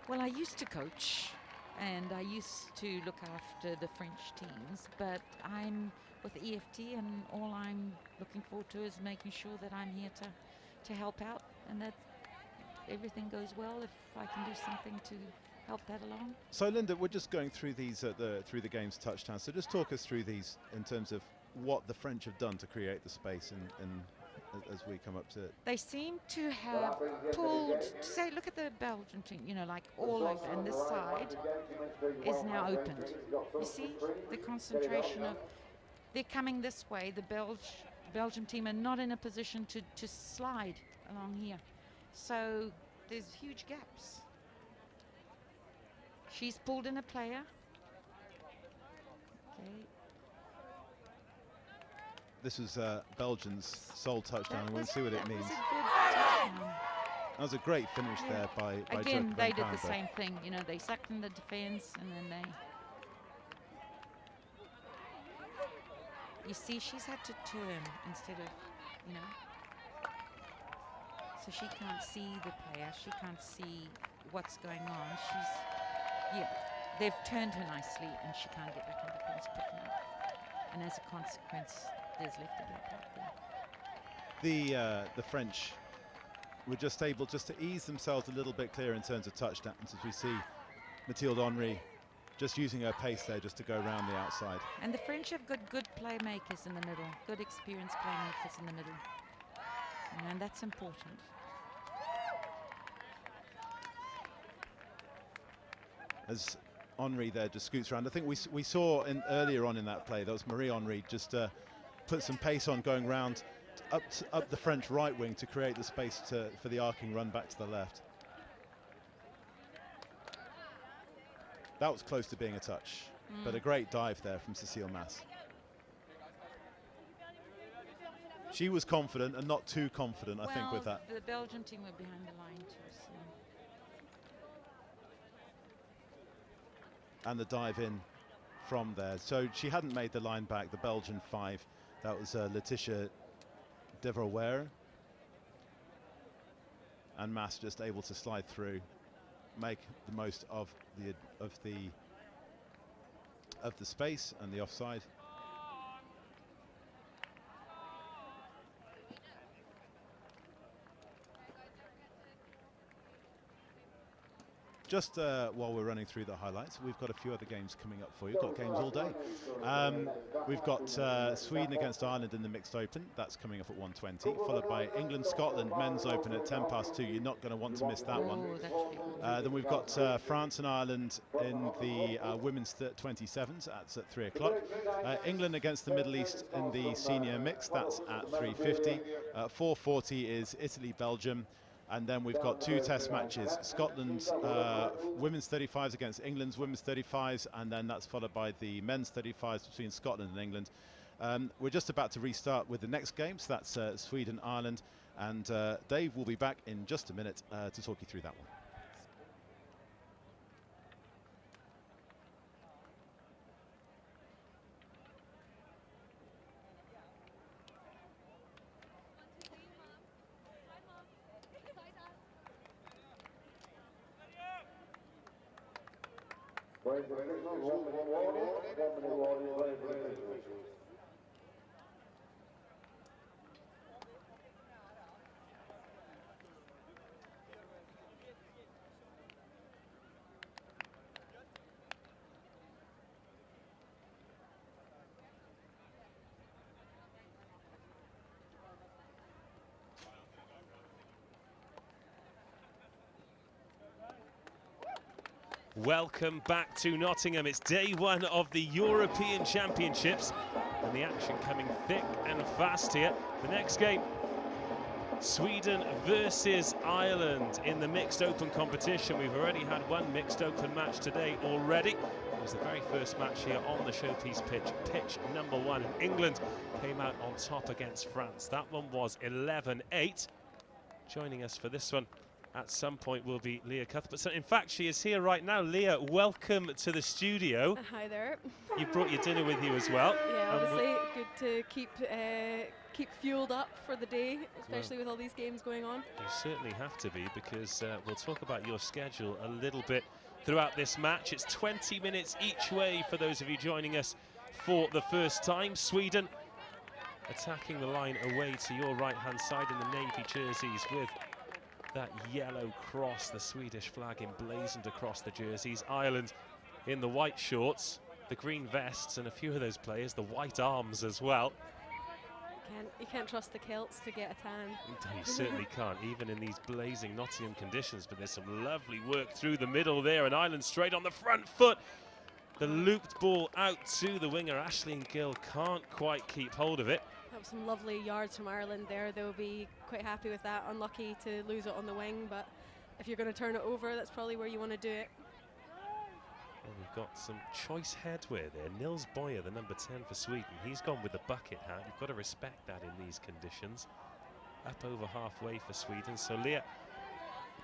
Well, I used to coach and I used to look after the French teams, but I'm with EFT, and all I'm looking forward to is making sure that I'm here to help out, and that everything goes well if I can do something to help that along. So Linda, we're just going through these through the game's touchdowns. So just talk us through these in terms of what the French have done to create the space as we come up to it. They seem to have pulled, say, look at the Belgian team, you know, like all over, and this side is now opened. You see the concentration of, they're coming this way. The Belgium team are not in a position to slide along here. So there's huge gaps. She's pulled in a player. Okay. This was Belgium's sole touchdown, and we'll see what it means. That was a great finish there by Again, Joke they Van did the Kaanberg. same thing. You know, they sucked in the defense, and then you see, she's had to turn instead of, you know, so she can't see the player. She can't see what's going on. They've turned her nicely, and she can't get back in defense quick enough. And as a consequence, there's left a gap out there. The French were just able to ease themselves a little bit clearer in terms of touchdowns, as we see Mathilde Henry just using her pace there just to go around the outside. And the French have got good playmakers in the middle, good experienced playmakers in the middle. And that's important. As Henry there just scoots around. I think we saw earlier on in that play, that was Marie Henry just put some pace on going round up the French right wing to create the space for the arcing run back to the left. That was close to being a touch, but a great dive there from Cecile Mass. She was confident and not too confident, I think, with that. The Belgian team were behind the line too, so. And the dive in from there. So she hadn't made the line back, the Belgian 5. That was Laetitia Devrouwer. And Mass just able to slide through, make the most of the space and the offside. Just while we're running through the highlights, we've got a few other games coming up for you. We've got games all day. We've got Sweden against Ireland in the mixed open. That's coming up at 1:20, followed by England-Scotland men's open at 2:10. You're not going to want to miss that one. Then we've got France and Ireland in the women's 27s. That's at 3 o'clock. England against the Middle East in the senior mix. That's at 3:50. 4:40 is Italy-Belgium. And then we've got 2 test matches, Scotland's women's 35s against England's women's 35s, and then that's followed by the men's 35s between Scotland and England. We're just about to restart with the next game, so that's Sweden-Ireland, and Dave will be back in just a minute to talk you through that one. Welcome back to Nottingham. It's day 1 of the European Championships, and the action coming thick and fast here. The next game, Sweden versus Ireland in the mixed open competition. We've already had one mixed open match today already. It was the very first match here on the showpiece pitch number 1. And England came out on top against France. That one was 11-8. Joining us for this one at some point will be Leah Cuthbert. So in fact, she is here right now. Leah, welcome to the studio. Hi there. You brought your dinner with you as well. Yeah, obviously good to keep fueled up for the day, especially with all these games going on. You certainly have to be, because we'll talk about your schedule a little bit throughout this match. It's 20 minutes each way for those of you joining us for the first time. Sweden attacking the line away to your right-hand side in the navy jerseys with that yellow cross, the Swedish flag emblazoned across the jerseys. Ireland in the white shorts, the green vests, and a few of those players, the white arms as well. You can't trust the kilts to get a tan. No, you certainly can't, even in these blazing Nottingham conditions, but there's some lovely work through the middle there, and Ireland straight on the front foot. The looped ball out to the winger. Aisling Gill can't quite keep hold of it. That was some lovely yards from Ireland there. They'll be quite happy with that. Unlucky to lose it on the wing, but if you're going to turn it over, that's probably where you want to do it. Well, we've got some choice headwear there. Nils Boyer, the number 10 for Sweden. He's gone with the bucket hat. You've got to respect that in these conditions. Up over halfway for Sweden. So, Leah,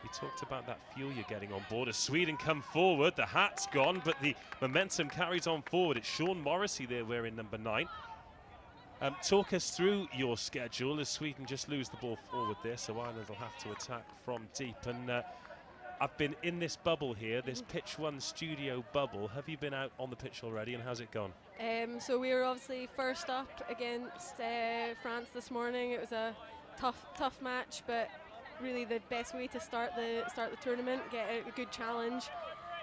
we talked about that fuel you're getting on board. As Sweden come forward, the hat's gone, but the momentum carries on forward. It's Sean Morrissey there wearing number 9. Talk us through your schedule as Sweden just lose the ball forward there, so Ireland will have to attack from deep. And I've been in this bubble here, this Pitch 1 studio bubble. Have you been out on the pitch already, and how's it gone? So we were obviously first up against France this morning. It was a tough match, but really the best way to start the tournament, get a good challenge,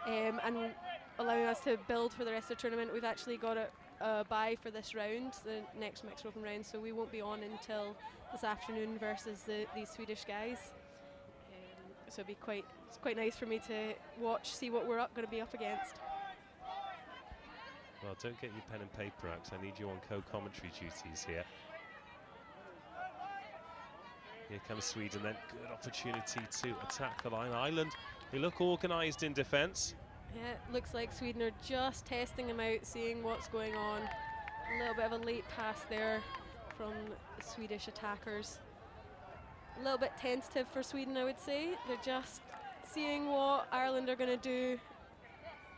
and allowing us to build for the rest of the tournament. We've actually got a bye for this round, the next mixed open round, so we won't be on until this afternoon versus these Swedish guys. So it's quite nice for me to see what we're going to be up against. Well, don't get your pen and paper out, 'cause I need you on co-commentary duties here. Here comes Sweden then, good opportunity to attack the line. Ireland, they look organised in defence. Yeah, it looks like Sweden are just testing them out, seeing what's going on. A little bit of a late pass there from the Swedish attackers. A little bit tentative for Sweden, I would say. They're just seeing what Ireland are going to do.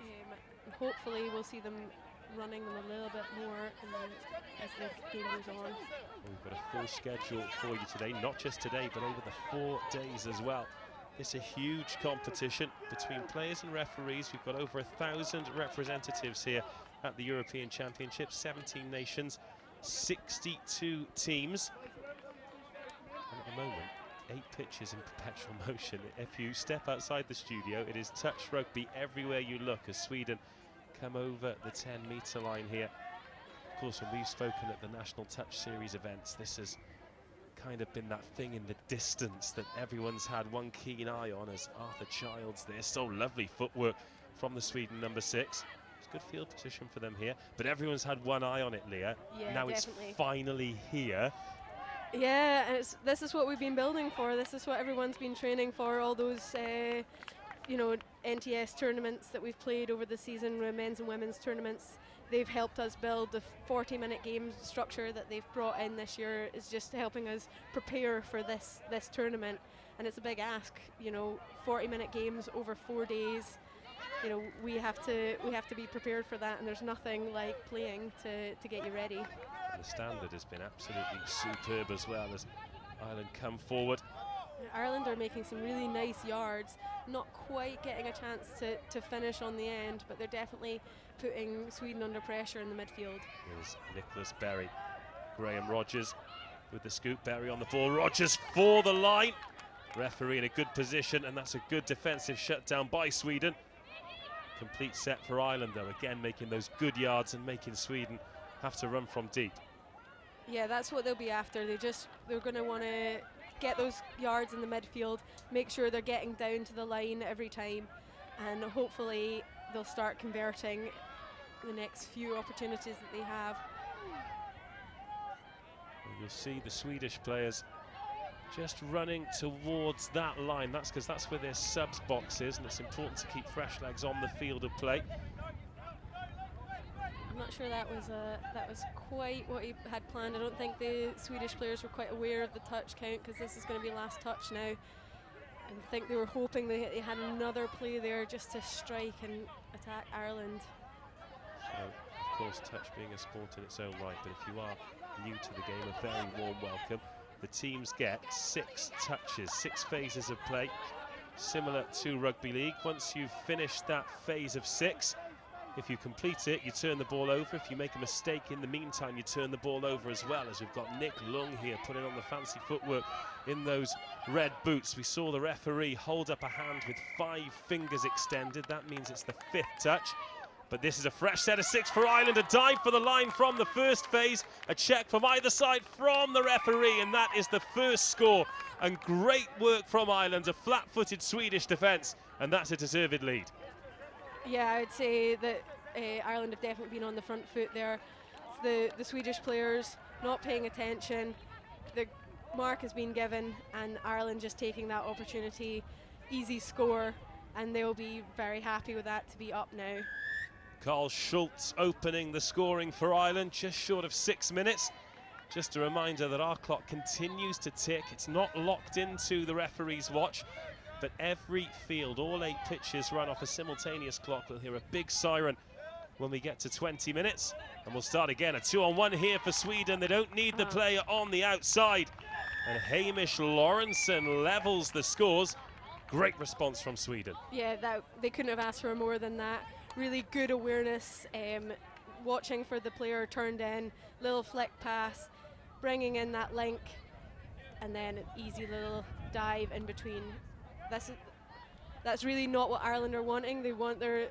And hopefully we'll see them running them a little bit more as the game goes on. We've got a full schedule for you today, not just today, but over the 4 days as well. It's a huge competition between players and referees. We've got over 1,000 representatives here at the European Championships, 17 nations, 62 teams. And at the moment, 8 pitches in perpetual motion. If you step outside the studio, it is touch rugby everywhere you look as Sweden come over the 10-metre line here. Of course, when we've spoken at the National Touch Series events, this has kind of been that thing in the distance that everyone's had one keen eye on as Arthur Childs there. So lovely footwork from the Sweden number 6. It's good field position for them here, but everyone's had one eye on it, Leah. Yeah, now definitely. It's finally here. Yeah, and this is what we've been building for. This is what everyone's been training for. All those, NTS tournaments that we've played over the season, men's and women's tournaments. They've helped us build the 40-minute game structure that they've brought in this year. Is just helping us prepare for this tournament, and it's a big ask. 40-minute games over 4 days. We have to be prepared for that, and there's nothing like playing to get you ready. And the standard has been absolutely superb as well as Ireland come forward. Ireland are making some really nice yards, not quite getting a chance to finish on the end, but they're definitely putting Sweden under pressure in the midfield. Here's Nicholas Berry. Graham Rogers with the scoop. Berry on the ball. Rogers for the line. Referee in a good position, and that's a good defensive shutdown by Sweden. Complete set for Ireland, though, again making those good yards and making Sweden have to run from deep. Yeah, that's what they'll be after. They're going to want to get those yards in the midfield, make sure they're getting down to the line every time, and hopefully they'll start converting the next few opportunities that they have. And you'll see the Swedish players just running towards that line. That's because that's where their subs box is, and it's important to keep fresh legs on the field of play. I'm not sure that was quite what he had planned. I don't think the Swedish players were quite aware of the touch count, because this is going to be last touch now. And I think they were hoping they had another play there just to strike and attack Ireland. So, of course, touch being a sport in its own right, but if you are new to the game, a very warm welcome. The teams get 6 touches, 6 phases of play. similar to rugby league. Once you've finished that phase of 6, if you complete it, you turn the ball over. If you make a mistake in the meantime, you turn the ball over as well, as we've got Nick Lung here putting on the fancy footwork in those red boots. We saw the referee hold up a hand with 5 fingers extended. That means it's the 5th touch. But this is a fresh set of 6 for Ireland. A dive for the line from the first phase. A check from either side from the referee, and that is the first score. And great work from Ireland, a flat-footed Swedish defence, and that's a deserved lead. Yeah, I'd say that Ireland have definitely been on the front foot there. It's the Swedish players not paying attention. The mark has been given, and Ireland just taking that opportunity. Easy score, and they'll be very happy with that to be up now. Carl Schultz opening the scoring for Ireland, just short of 6 minutes. Just a reminder that our clock continues to tick. It's not locked into the referee's watch, but every field, all 8 pitches run off a simultaneous clock. We'll hear a big siren when we get to 20 minutes, and we'll start again. A 2-on-1 here for Sweden. They don't need the player on the outside. And Hamish Lawrenson levels the scores. Great response from Sweden. Yeah, they couldn't have asked for more than that. Really good awareness, watching for the player turned in, little flick pass, bringing in that link, and then an easy little dive in between. That's really not what Ireland are wanting. They want their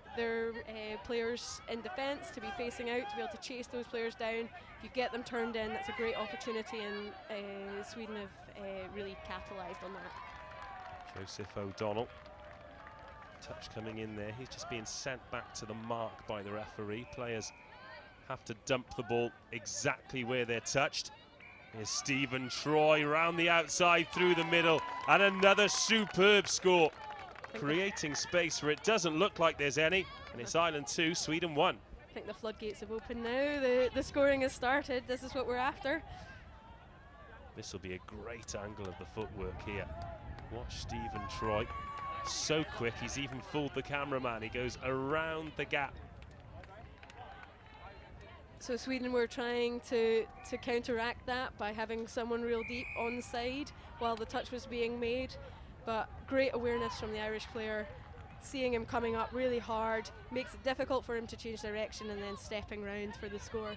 players in defence to be facing out, to be able to chase those players down. If you get them turned in, that's a great opportunity, and Sweden have really capitalised on that. Joseph O'Donnell. Touch coming in there. He's just being sent back to the mark by the referee. Players have to dump the ball exactly where they're touched. Here's Stephen Troy round the outside through the middle, and another superb score, creating space where it doesn't look like there's any, and it's Ireland 2, Sweden 1. I think the floodgates have opened now. The scoring has started. This is what we're after. This will be a great angle of the footwork here. Watch Stephen Troy. So quick, he's even fooled the cameraman. He goes around the gap. So Sweden were trying to counteract that by having someone real deep on side while the touch was being made. But great awareness from the Irish player, seeing him coming up really hard, makes it difficult for him to change direction and then stepping round for the score.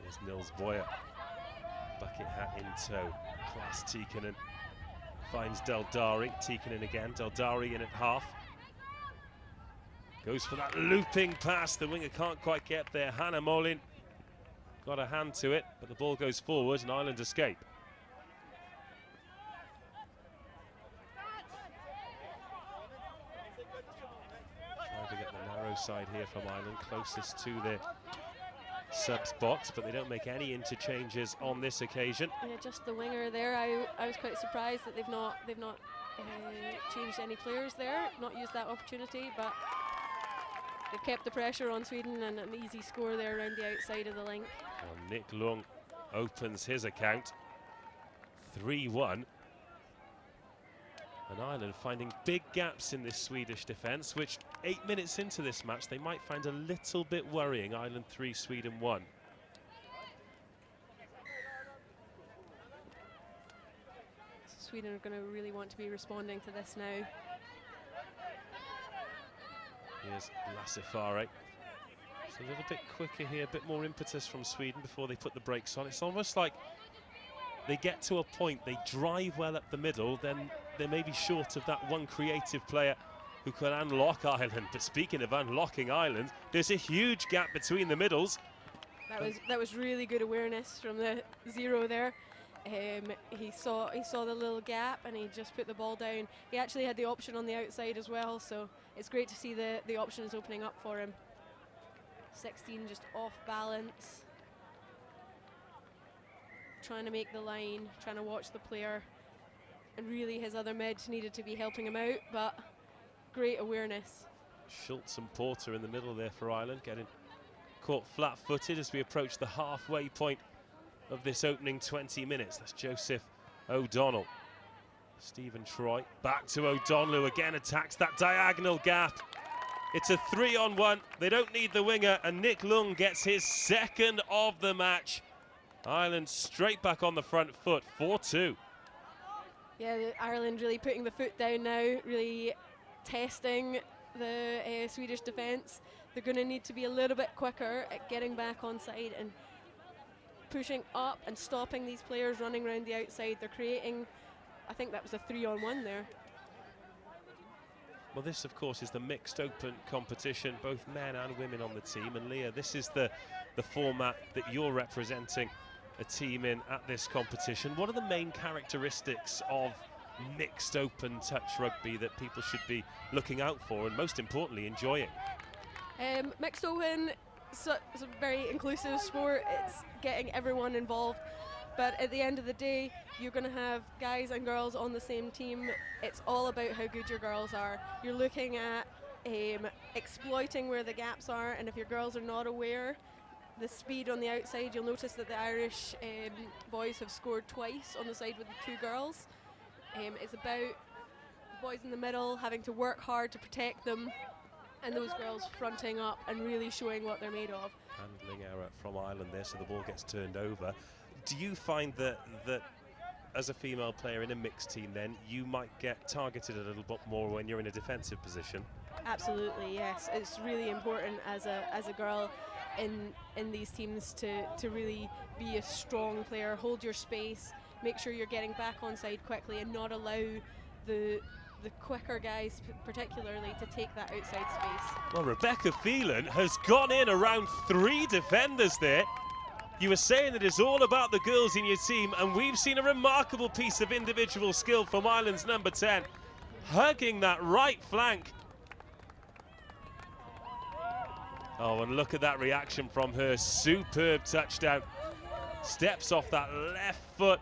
Here's Nils Boyer, bucket hat in tow. Class Tikkanen finds Deldari. Tikkanen again, Deldari in at half. Goes for that looping pass, the winger can't quite get there. Hannah Molin got a hand to it, but the ball goes forward and Ireland escape. Trying to get the narrow side here from Ireland, closest to their subs box, but they don't make any interchanges on this occasion. Yeah, just the winger there. I was quite surprised that they've not changed any players there, not used that opportunity, but they've kept the pressure on Sweden, and an easy score there around the outside of the link. Well, Nick Lung opens his account 3-1. And Ireland finding big gaps in this Swedish defence, which 8 minutes into this match they might find a little bit worrying. Ireland 3, Sweden 1. Sweden are going to really want to be responding to this now. Here's Lassifare. It's a little bit quicker here, a bit more impetus from Sweden before they put the brakes on. It's almost like they get to a point, they drive well up the middle, then they may be short of that one creative player who can unlock Ireland. But speaking of unlocking Ireland, there's a huge gap between the middles. That was really good awareness from the zero there. He saw the little gap and he just put the ball down. He actually had the option on the outside as well, so it's great to see the options opening up for him. 16 just off balance. Trying to make the line, trying to watch the player, and really his other mids needed to be helping him out, but great awareness. Schultz and Porter in the middle there for Ireland, getting caught flat-footed as we approach the halfway point of this opening 20 minutes. That's Joseph O'Donnell. Stephen Troy back to O'Donnell, who again attacks that diagonal gap. It's a 3-on-1. They don't need the winger, and Nick Lung gets his second of the match. Ireland straight back on the front foot, 4-2. Yeah, Ireland really putting the foot down now, really testing the Swedish defence. They're going to need to be a little bit quicker at getting back on side and pushing up and stopping these players running around the outside. They're creating, I think that was a 3-on-1 there. Well, this, of course, is the mixed open competition, both men and women on the team. And Leah, this is the format that you're representing a team in at this competition. What are the main characteristics of mixed open touch rugby that people should be looking out for and, most importantly, enjoying? Mixed open, it's a very inclusive sport. It's getting everyone involved. But at the end of the day, you're going to have guys and girls on the same team. It's all about how good your girls are. You're looking at exploiting where the gaps are, and if your girls are not aware, the speed on the outside, you'll notice that the Irish boys have scored twice on the side with the 2 girls. It's about the boys in the middle having to work hard to protect them, and those girls fronting up and really showing what they're made of. Handling error from Ireland there, so the ball gets turned over. Do you find that as a female player in a mixed team then, you might get targeted a little bit more when you're in a defensive position? Absolutely, yes. It's really important as a girl in these teams to really be a strong player, hold your space, make sure you're getting back on side quickly and not allow the quicker guys particularly to take that outside space. Well, Rebecca Phelan has gone in around 3 defenders there. You were saying that it's all about the girls in your team, and we've seen a remarkable piece of individual skill from Ireland's number 10, hugging that right flank. Oh, and look at that reaction from her. Superb touchdown. Steps off that left foot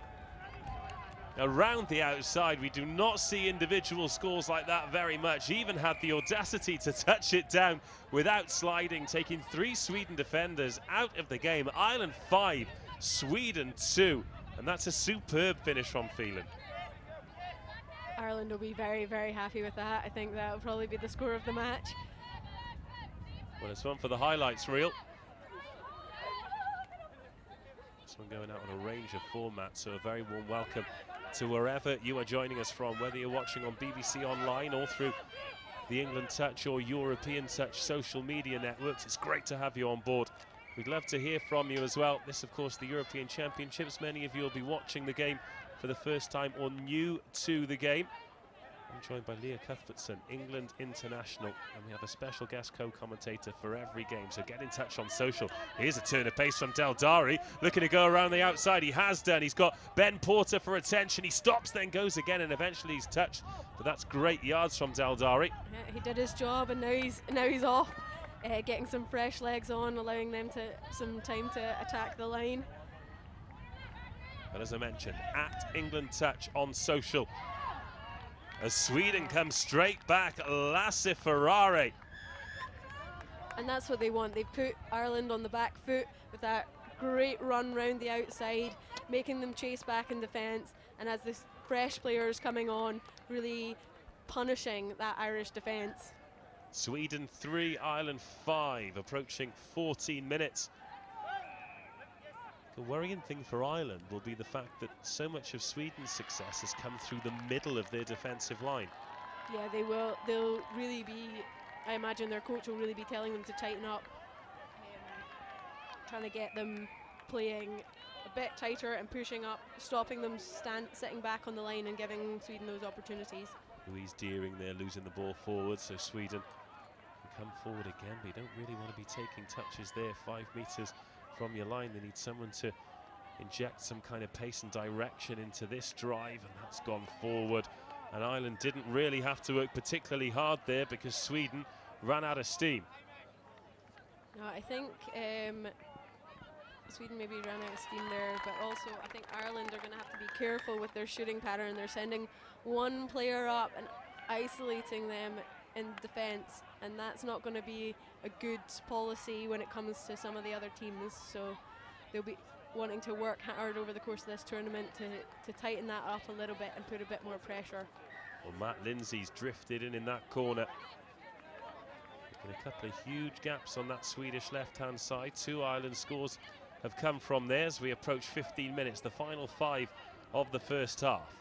around the outside. We do not see individual scores like that very much. Even had the audacity to touch it down without sliding, taking 3 Sweden defenders out of the game. Ireland 5, Sweden 2, and that's a superb finish from Phelan. Ireland will be very, very happy with that. I think that will probably be the score of the match. Well, it's one for the highlights reel. This one going out on a range of formats, so a very warm welcome to wherever you are joining us from, whether you're watching on BBC Online or through the England Touch or European Touch social media networks. It's great to have you on board. We'd love to hear from you as well. This, of course, the European Championships. Many of you will be watching the game for the first time or new to the game. I'm joined by Leah Cuthbertson, England international, and we have a special guest co-commentator for every game, so get in touch on social. Here's a turn of pace from Del Dari, looking to go around the outside. He has done. He's got Ben Porter for attention. He stops, then goes again, and eventually he's touched. But that's great yards from Del Dari. Yeah, he did his job, and now he's off, getting some fresh legs on, allowing them some time to attack the line. And as I mentioned, at England Touch on social, as Sweden comes straight back, Lasse Ferrari. And that's what they want. They put Ireland on the back foot with that great run round the outside, making them chase back in defence, and as the fresh players coming on, really punishing that Irish defence. Sweden 3, Ireland 5, approaching 14 minutes. The worrying thing for Ireland will be the fact that so much of Sweden's success has come through the middle of their defensive line. Yeah, they will. They'll really be, I imagine their coach will really be telling them to tighten up, trying to get them playing a bit tighter and pushing up, stopping them sitting back on the line and giving Sweden those opportunities. Louise Deering there losing the ball forward, so Sweden can come forward again, but you don't really want to be taking touches there 5 metres from your line. They need someone to inject some kind of pace and direction into this drive, and that's gone forward. And Ireland didn't really have to work particularly hard there because Sweden ran out of steam. No, I think Sweden maybe ran out of steam there, but also I think Ireland are going to have to be careful with their shooting pattern. They're sending one player up and isolating them in defence, and that's not going to be a good policy when it comes to some of the other teams. So they'll be wanting to work hard over the course of this tournament to tighten that up a little bit and put a bit more pressure. Well, Matt Lindsay's drifted in that corner. And a couple of huge gaps on that Swedish left-hand side. 2 Ireland scores have come from there as we approach 15 minutes, the final 5 of the first half.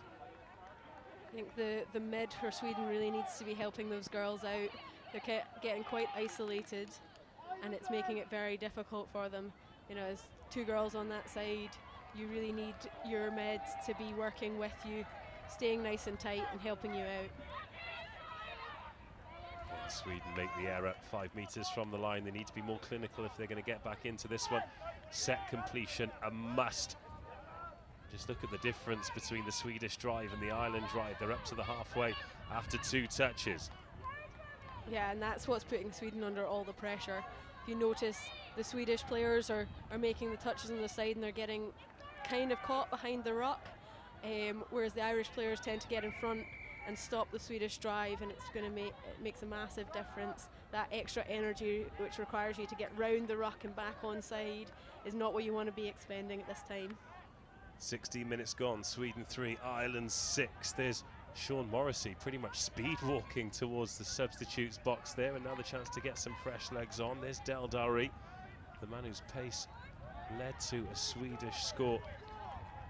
I think the mid for Sweden really needs to be helping those girls out. They're getting quite isolated, and it's making it very difficult for them. You know, as two girls on that side, you really need your mid to be working with you, staying nice and tight and helping you out. And Sweden make the error 5 meters from the line. They need to be more clinical if they're going to get back into this one. Set completion, a must. Just look at the difference between the Swedish drive and the Ireland drive. They're up to the halfway after 2 touches. Yeah, and that's what's putting Sweden under all the pressure. If you notice, the Swedish players are making the touches on the side and they're getting kind of caught behind the ruck, whereas the Irish players tend to get in front and stop the Swedish drive, and it's going to it makes a massive difference. That extra energy which requires you to get round the ruck and back on side is not what you want to be expending at this time. 16 minutes gone, Sweden 3, Ireland 6. There's Sean Morrissey pretty much speed walking towards the substitutes box there. Another chance to get some fresh legs on. There's Del Dari, the man whose pace led to a Swedish score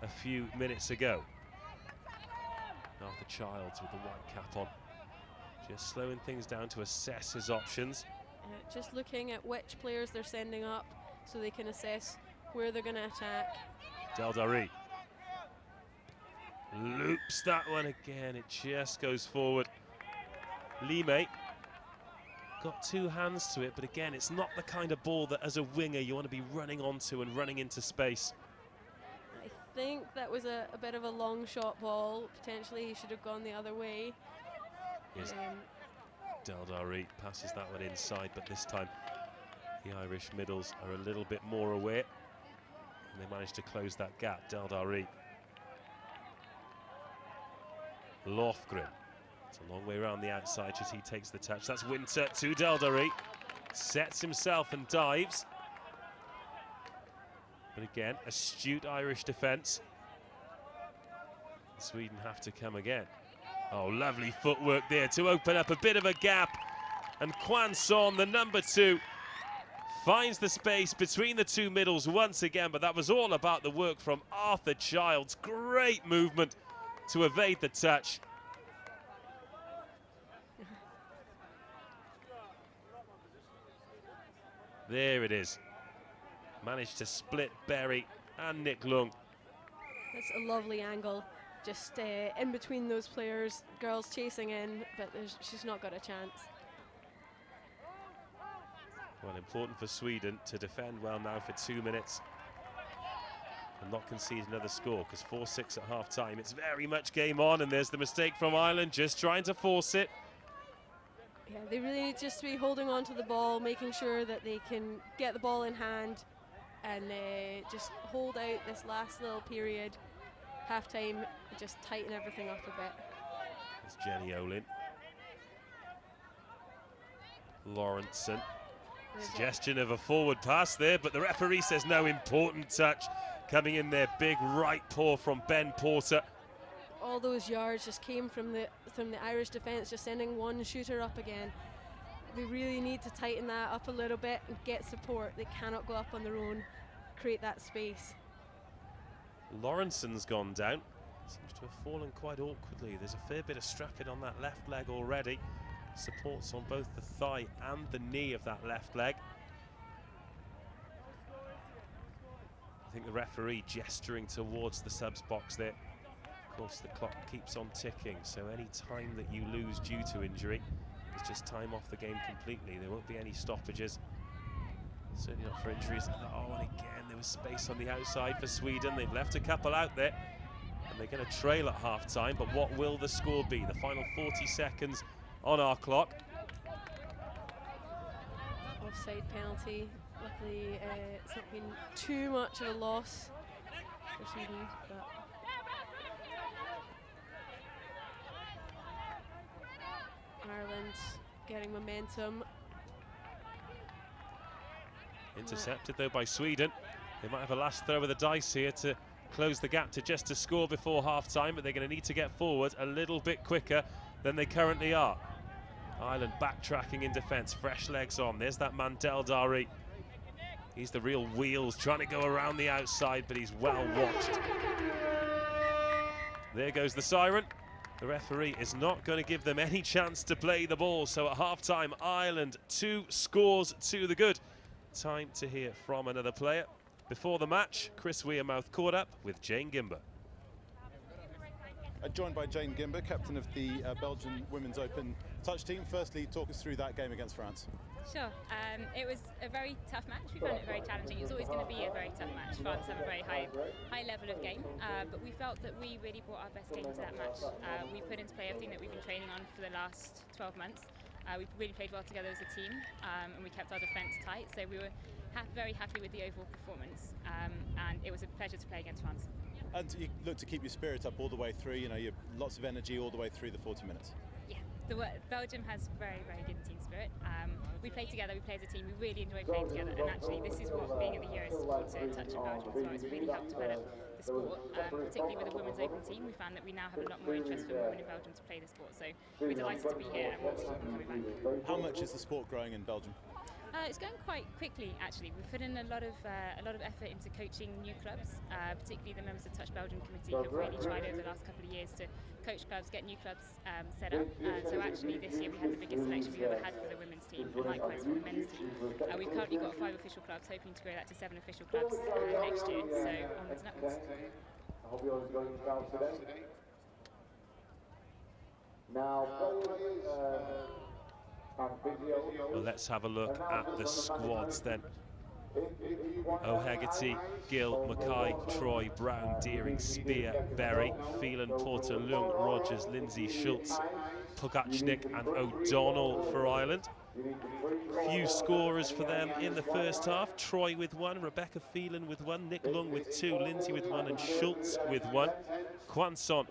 a few minutes ago. Arthur Childs with the white cap on, just slowing things down to assess his options. Just looking at which players they're sending up so they can assess where they're going to attack. Del Dari loops that one again, it just goes forward. Lime got 2 hands to it, but again, it's not the kind of ball that as a winger you want to be running onto and running into space. I think that was a bit of a long shot ball. Potentially he should have gone the other way. Yes. Del Dari passes that one inside, but this time the Irish middles are a little bit more aware, and they managed to close that gap. Del Dari. Lofgren. It's a long way around the outside as he takes the touch. That's Winter to Del Dari. Sets himself and dives. But again, astute Irish defence. Sweden have to come again. Oh, lovely footwork there to open up a bit of a gap. And Kwanson, the number 2, finds the space between the 2 middles once again, but that was all about the work from Arthur Childs. Great movement to evade the touch. There it is. Managed to split Berry and Nick Lung. That's a lovely angle. Just in between those players, girls chasing in, but she's not got a chance. Well, important for Sweden to defend well now for 2 minutes and not concede another score, because 4-6 at half-time. It's very much game on, and there's the mistake from Ireland, just trying to force it. Yeah, they really need just to be holding on to the ball, making sure that they can get the ball in hand and just hold out this last little period. Half-time, just tighten everything up a bit. It's Jenny Olin. Lawrenson. Suggestion of a forward pass there, but the referee says no. Important touch coming in there. Big right paw from Ben Porter. All those yards just came from the Irish defence, just sending one shooter up again. They really need to tighten that up a little bit and get support. They cannot go up on their own, create that space. Lawrenson's gone down. Seems to have fallen quite awkwardly. There's a fair bit of strapping on that left leg already. Supports on both the thigh and the knee of that left leg. I think the referee gesturing towards the subs box there. Of course, the clock keeps on ticking, so any time that you lose due to injury is just time off the game completely. There won't be any stoppages. Certainly not for injuries. Oh, and again, there was space on the outside for Sweden. They've left a couple out there, and they're going to trail at half-time, but what will the score be? The final 40 seconds on our clock. Offside penalty. Luckily, it's not been too much of a loss for Sweden, but Ireland getting momentum. Intercepted though by Sweden. They might have a last throw of the dice here to close the gap to just a score before half-time, but they're going to need to get forward a little bit quicker than they currently are. Ireland backtracking in defence, fresh legs on. There's that man Del Dari. He's the real wheels, trying to go around the outside, but he's well watched. There goes the siren. The referee is not going to give them any chance to play the ball. So at half-time, Ireland 2 scores to the good. Time to hear from another player. Before the match, Chris Wearmouth caught up with Jane Gimber. Joined by Jane Gimber, captain of the Belgian Women's Open touch team. Firstly, talk us through that game against France. Sure. It was a very tough match. We found it very challenging. It was always going to be a very tough match. France have a very high level of game, but we felt that we really brought our best game to that match. We put into play everything that we've been training on for the last 12 months. We really played well together as a team, and we kept our defence tight. So we were very happy with the overall performance, and it was a pleasure to play against France. And you look to keep your spirit up all the way through. You know, you have lots of energy all the way through the 40 minutes. Yeah, Belgium has very, very good team spirit. We play together, we play as a team, we really enjoy playing together, and actually this is what being in the Euro is supposed to touch in Belgium as well. It's really helped develop the sport, particularly with the women's open team. We found that we now have a lot more interest for women in Belgium to play the sport, so we're delighted to be here and want to keep them coming back. How much is the sport growing in Belgium? It's going quite quickly, actually. We've put in a lot of effort into coaching new clubs, particularly the members of Touch Belgium committee have really tried over the last couple of years to coach clubs, get new clubs set up. So actually this year we had the biggest selection we've ever had for the women's team, and likewise for the men's team. We've currently got 5 official clubs, hoping to grow that to 7 official clubs next year. So onwards and upwards. I hope you're enjoying yourselves today. Now, well, let's have a look at the squads then. O'Hegarty, Gill, Mackay, Troy, Brown, Deering, Spear, Berry, Phelan, Porter, Lung, Rogers, Lindsay, Schultz, Pogachnik and O'Donnell for Ireland. Few scorers for them in the first half. Troy with 1, Rebecca Phelan with 1, Nick Lung with 2, Lindsay with 1 and Schultz with 1. Quanson,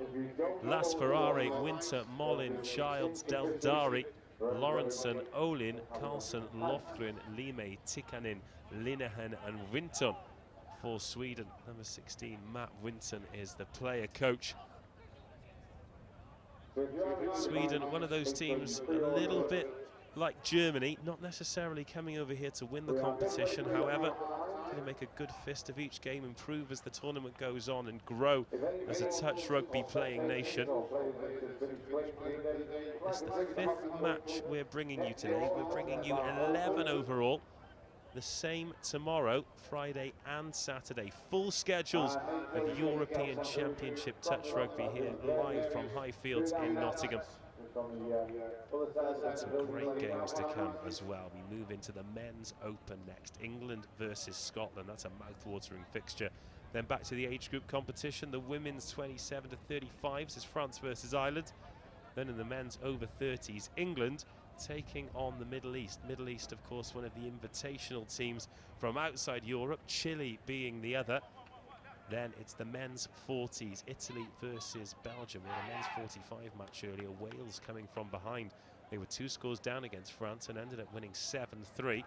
Las Ferrari, Winter, Mollin, Childs, Deldari, Lawrenson, Olin, Carlson, Lofgren, Lime, Tikkanen, Linehan and Winton for Sweden. Number 16, Matt Winton is the player coach. Sweden, one of those teams a little bit like Germany, not necessarily coming over here to win the competition, however, going to make a good fist of each game, improve as the tournament goes on and grow as a touch rugby playing nation. It's the 5th match we're bringing you today. We're bringing you 11 overall. The same tomorrow, Friday and Saturday. Full schedules of European Championship touch rugby here live from Highfields in Nottingham. Some great games to come as well. We move into the Men's Open next. England versus Scotland. That's a mouth-watering fixture. Then back to the age group competition. The women's 27 to 35s is France versus Ireland. Then in the men's over 30s, England taking on the Middle East. Middle East, of course, one of the invitational teams from outside Europe, Chile being the other. Then it's the men's 40s, Italy versus Belgium. We had a men's 45 match earlier, Wales coming from behind. They were 2 scores down against France and ended up winning 7-3.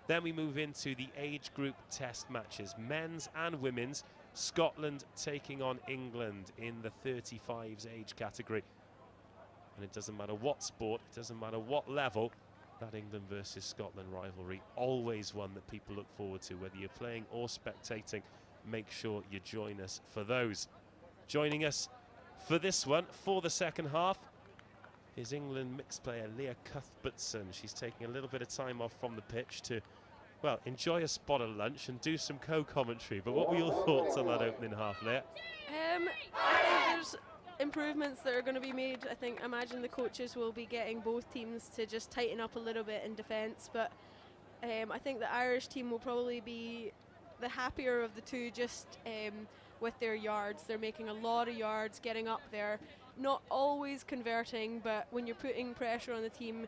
Then we move into the age group test matches, men's and women's. Scotland taking on England in the 35s age category. And it doesn't matter what sport, it doesn't matter what level, that England versus Scotland rivalry, always one that people look forward to, whether you're playing or spectating. Make sure you join us for those. Joining us for this one, for the second half, is England mixed player Leah Cuthbertson. She's taking a little bit of time off from the pitch to, well, enjoy a spot of lunch and do some co-commentary. But what were your thoughts on that opening half, Leah? I think there's improvements that are going to be made. I imagine the coaches will be getting both teams to just tighten up a little bit in defence, but I think the Irish team will probably be the happier of the two, just with their yards. They're making a lot of yards, getting up there, not always converting, but when you're putting pressure on the team,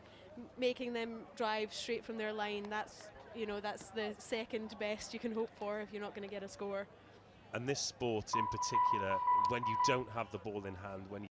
making them drive straight from their line, that's the second best you can hope for if you're not going to get a score. And this sport in particular, when you don't have the ball in hand, when